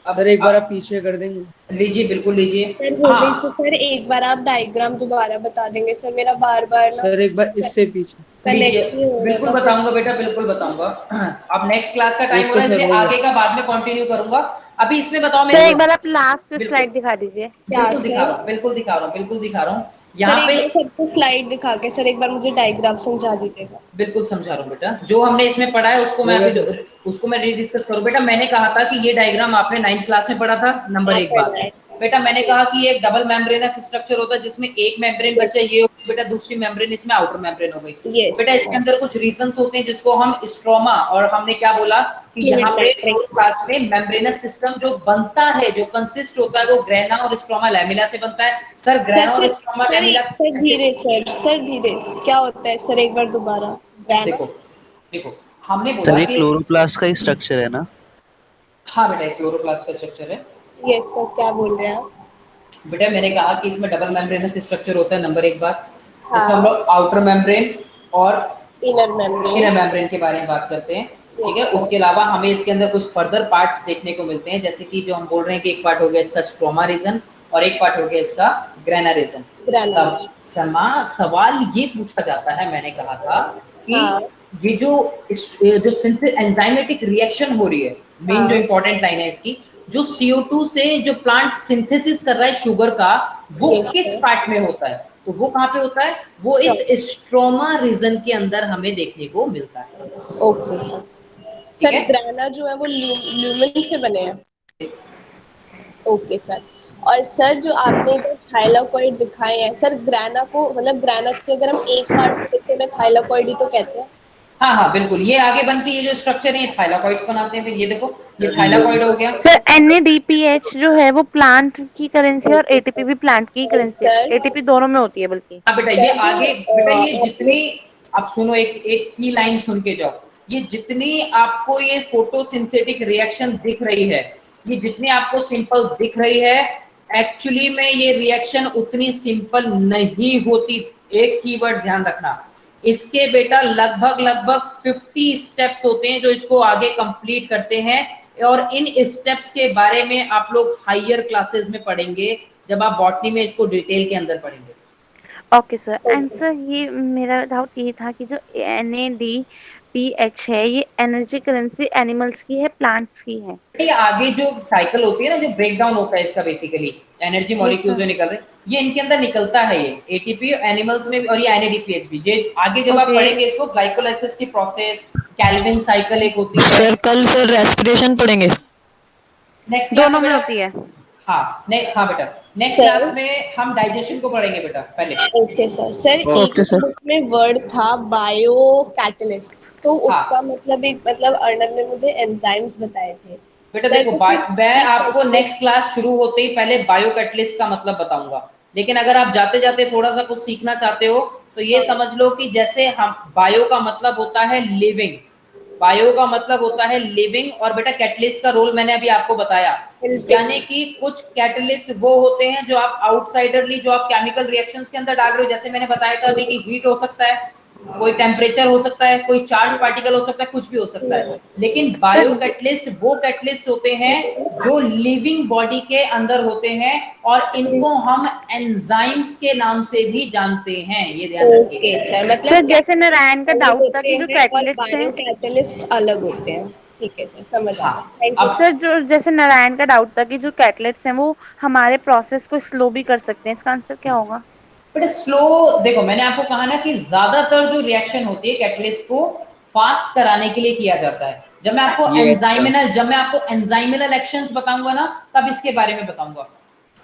सर एक बार आप पीछे कर देंगे?
लीजिए, बिल्कुल लीजिए।
सर हो गई तो सर एक बार आप डायग्राम दोबारा बता देंगे सर, मेरा बार बार ना
सर एक बार इससे पीछे
कनेक्ट नहीं हो रहा।
बिल्कुल बताऊंगा बेटा, बिल्कुल बताऊंगा। अब नेक्स्ट क्लास का टाइम हो रहा है, इसलिए आगे का बाद में कंटिन्यू करूंगा। अभी इसमें बताओ मेरे को।
एक बार आप लास्ट स्लाइड दिखा दीजिए।
बिल्कुल दिखा रहा हूँ, बिल्कुल दिखा रहा हूँ। यहाँ पे
सबको स्लाइड दिखा के सर एक बार मुझे डायग्राम समझा दीजिएगा।
बिल्कुल समझा रहा हूँ बेटा, जो हमने इसमें पढ़ा है उसको मैं रीडिस्कस करूँ। बेटा मैंने कहा था कि ये डायग्राम आपने 9th क्लास में पढ़ा था। नंबर 1 बात बेटा, मैंने कहा कि ये एक डबल मेम्ब्रेनस स्ट्रक्चर होता है जिसमें एक मेम्ब्रेन बचा, ये हो गई बेटा दूसरी मेम्ब्रेन, इसमें आउटर मेम्ब्रेन हो गई। बेटा इसके अंदर कुछ रीजंस होते हैं जिसको हम स्ट्रोमा, और हमने क्या बोला कि यहाँ पे क्लोरोप्लास्ट में मेम्ब्रेनस सिस्टम जो बनता है, जो कंसिस्ट होता है, वो ग्रेना और स्ट्रोमा लैमिला से बनता है। सर ग्रेना और स्ट्रोमा लैमिला
धीरे सर धीरे क्या होता है सर, एक बार दोबारा।
देखो हमने बोला कि
क्लोरोप्लास्ट का ही स्ट्रक्चर है ना?
हाँ बेटा, क्लोरोप्लास्ट का स्ट्रक्चर है।
यस सर, क्या बोल रहे हैं आप?
बेटा मैंने कहा कि इसमें डबल मेम्ब्रेनस स्ट्रक्चर होता है, नंबर 1 बात। इसमें हम लोग आउटर मेम्ब्रेन और इनर मेम्ब्रेन के बारे में बात करते हैं, ठीक है। उसके अलावा हमें इसके अंदर कुछ फर्दर पार्ट्स देखने को मिलते हैं, जैसे कि जो हम बोल रहे हैं कि एक पार्ट हो गया इसका स्ट्रोमा रीजन और एक पार्ट हो गया इसका ग्रेना रीजन। सवाल ये पूछा जाता है, मैंने कहा था कि ये जो एंजाइमेटिक रिएक्शन हो रही है, मेन जो इंपॉर्टेंट लाइन है इसकी, जो CO2 से जो प्लांट सिंथेसिस कर रहा है शुगर का, वो किस पार्ट में होता है? तो वो कहाँ पे होता है? वो इस स्ट्रोमा रीजन के अंदर हमें देखने को मिलता है।
Okay sir. सर ग्रेना जो है वो ल्यूमेन से बने हैं। Okay sir. और सर जो आपने इधर थाइलाकॉइड दिखाए हैं सर, ग्रेना को मतलब ग्रेना के अगर हम एक पार्ट देखें में थाइलाकॉइड ही तो कहते हैं।
हाँ बिल्कुल, ये आगे बनती है जो स्ट्रक्चर है, थाइलाकॉइड्स बनाते हैं। फिर ये देखो, ये थाइलाकॉइड हो गया।
सर NADPH जो है वो प्लांट की करेंसी और ATP भी प्लांट की करेंसी है, ATP दोनों में होती है बल्कि।
हाँ बेटा, ये आगे बेटा ये जितनी आप सुनो, एक की लाइन सुन के जाओ। ये जितनी आपको ये फोटोसिंथेटिक रिएक्शन दिख रही है, ये जितनी आपको सिंपल दिख रही है, एक्चुअली में ये रिएक्शन उतनी सिंपल नहीं होती। एक कीवर्ड ध्यान रखना, इसके बेटा लगभग 50 स्टेप्स होते हैं जो इसको आगे कंप्लीट करते हैं, और इन स्टेप्स के बारे में आप लोग हायर क्लासेस में पढ़ेंगे जब आप बॉटनी में इसको डिटेल के अंदर पढ़ेंगे।
Okay sir. एंड सर ये मेरा डाउट ये था कि जो NADPH है ये एनर्जी करेंसी एनिमल्स की है, प्लांट्स की है?
ये आगे जो साइकिल होती है ना, जो ब्रेक डाउन होता है इसका बेसिकली, एनर्जी मॉलिक्यूल जो निकल रहे ये इनके अंदर निकलता है, ये एटीपी एनिमल्स में भी और ये एनएडीपीएच भी। जे आगे जब आप पढ़ेंगे इसको ग्लाइकोलाइसिस की प्रोसेस, कैल्विन साइकिल एक होती है।
सर कल सर रेस्पिरेशन पढ़ेंगे,
नेक्स्ट
दोनों में होती है।
हाँ हाँ बेटा, नेक्स्ट क्लास में हम डाइजेशन को पढ़ेंगे बेटा पहले।
Okay sir. सर एक बुक में वर्ड था बायो कैटलिस्ट, तो उसका मतलब एक मतलब अर्णव ने मुझे एंजाइम्स बताए थे
बेटा। देखो मैं आपको नेक्स्ट क्लास शुरू होते ही पहले बायो कैटलिस्ट का मतलब बताऊंगा, लेकिन अगर आप जाते जाते थोड़ा सा कुछ सीखना चाहते हो तो ये समझ लो कि जैसे हम बायो का मतलब होता है लिविंग, बायो का मतलब होता है लिविंग, और बेटा कैटलिस्ट का रोल मैंने अभी आपको बताया, यानी कि कुछ कैटलिस्ट वो होते हैं जो आप आउटसाइडरली जो आप केमिकल रिएक्शंस के अंदर डाल रहे हो। जैसे मैंने बताया था अभी कि हीट हो सकता है, कोई टेम्परेचर हो सकता है, कोई चार्ज पार्टिकल हो सकता है, कुछ भी हो सकता है। लेकिन बायो कैटलिस्ट वो कैटलिस्ट होते हैं जो लिविंग बॉडी के अंदर होते हैं, और इनको हम एंजाइम्स के नाम से भी जानते हैं, ये ध्यान रखिए।
सर जैसे नारायण का डाउट था कि जो कैटलिस्ट हैं,
कैटलिस्ट अलग होते हैं। ठीक है सर, समझ आ गया।
अब सर जो जैसे नारायण का डाउट था कि जो कैटलिस्ट हैं वो हमारे प्रोसेस को स्लो भी कर सकते हैं, इसका आंसर क्या होगा?
बट स्लो, देखो मैंने आपको कहा ना कि ज्यादातर जो रिएक्शन होती है कैटलिस्ट को फास्ट कराने के लिए किया जाता है। जब मैं आपको एंजाइमिनल एक्शंस बताऊंगा ना तब इसके बारे में बताऊंगा।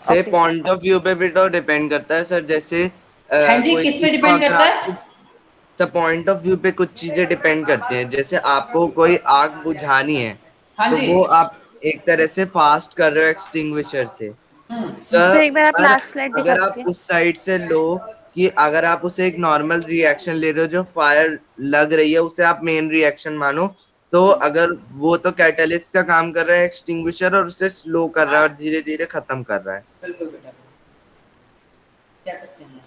से पॉइंट ऑफ व्यू पे भी तो डिपेंड करता है सर, जैसे
हाँ जी, किस पे डिपेंड करता है
सर? पॉइंट ऑफ व्यू पे कुछ चीजें डिपेंड करती हैं। जैसे आपको कोई आग बुझानी है तो वो आप एक तरह से फास्ट कर रहे हो एक्सटिंग्विशर से सर,
एक बार आप लास्ट स्लाइड दिखा
अगर आप उस साइड से लो कि अगर आप उसे एक नॉर्मल रिएक्शन ले रहे हो जो फायर लग रही है उसे आप मेन रिएक्शन मानो, तो अगर वो तो कैटलिस्ट का काम कर रहा है एक्सटिंग्विशर, और उसे स्लो कर रहा है और धीरे धीरे खत्म कर रहा है।
बिल्कुल बेटा, कह सकते हैं।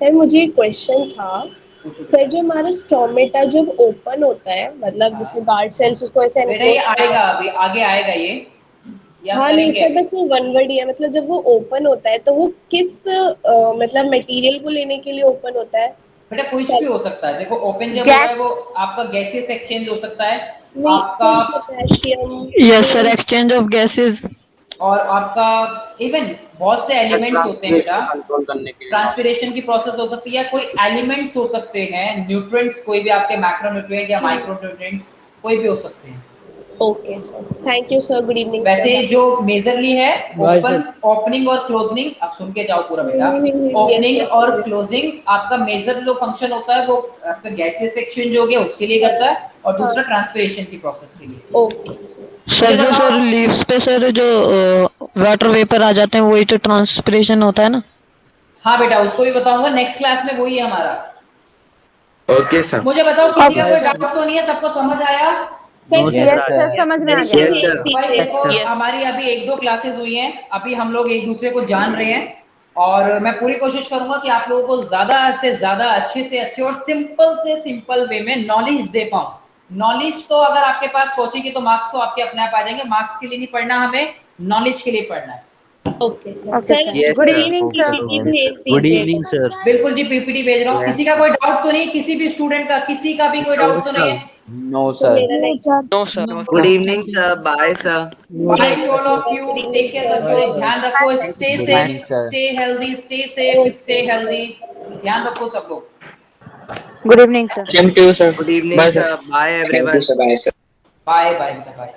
सर मुझे एक क्वेश्चन था सर, जो हमारा स्टोमेटा जब ओपन होता है, मतलब जैसे गार्ड सेल्स उसको ऐसे
बेटा ये आएगा, अभी आगे आएगा ये
हाँ नहीं सर, बस वो वन वर्ड ही है। मतलब जब वो ओपन होता है तो वो किस मतलब मटेरियल को लेने के लिए ओपन होता है?
बेटा कुछ भी हो सकता है। देखो ओपन जब होता है वो आपका गैसेस एक्सचेंज हो सकता है, आपका
potassium,
yes sir, exchange of gases,
और आपका इवन बहुत से एलिमेंट्स होते हैं बेटा,
कंट्रोल करने के लिए
ट्रांसपिरेशन की प्रोसेस हो सकती है, कोई एलिमेंट्स हो सकते हैं, न्यूट्रिएंट्स, कोई भी आपके मैक्रोन्यूट्रिएंट या माइक्रोन्यूट्रिएंट्स कोई भी हो सकते हैं।
Okay sir, thank you sir, good evening.
वैसे जो मेजरली है ओपनिंग और क्लोजिंग, आप सुन के जाओ पूरा बेटा। ओपनिंग और क्लोजिंग आपका मेजर जो फंक्शन होता है वो आपका गैसेस एक्सचेंज हो गया उसके लिए करता है, और दूसरा ट्रांसपिरेशन की प्रोसेस के लिए।
ओके
सर जो सर लीव्स पे सर जो वाटर वेपर आ जाते हैं वही तो ट्रांसपिरेशन होता है ना?
हाँ बेटा उसको भी बताऊंगा नेक्स्ट क्लास में, वही है हमारा।
Okay sir.
मुझे बताओ किसी का कोई डाउट तो नहीं है? सबको समझ आया?
सर समझ में आ गया।
भाई देखो हमारी अभी 1-2 क्लासेस हुई हैं, अभी हम लोग एक दूसरे को जान रहे हैं, और मैं पूरी कोशिश करूंगा कि आप लोगों को ज्यादा से ज्यादा अच्छे से अच्छे और सिंपल वे में नॉलेज दे पाऊं। नॉलेज तो अगर आपके पास पहुंचेगी तो मार्क्स तो आपके अपने आप आ जाएंगे। मार्क्स के लिए नहीं पढ़ना, हमें नॉलेज के लिए पढ़ना है।
Okay sir, good evening sir.
Good evening sir.
बिल्कुल जी, पीपीटी भेज रहा हूँ। किसी का कोई डाउट तो नहीं? किसी भी स्टूडेंट का किसी का भी कोई डाउट तो नहीं है?
No sir.
No sir.
Good evening sir, bye sir.
Bye to all of you, take care बच्चों, ध्यान रखो, stay safe, stay healthy, stay safe, stay healthy, ध्यान रखो सब लोग।
Good evening sir.
Thank you sir.
Good evening sir, bye everyone.
Bye sir.
Bye bye बेटा, bye.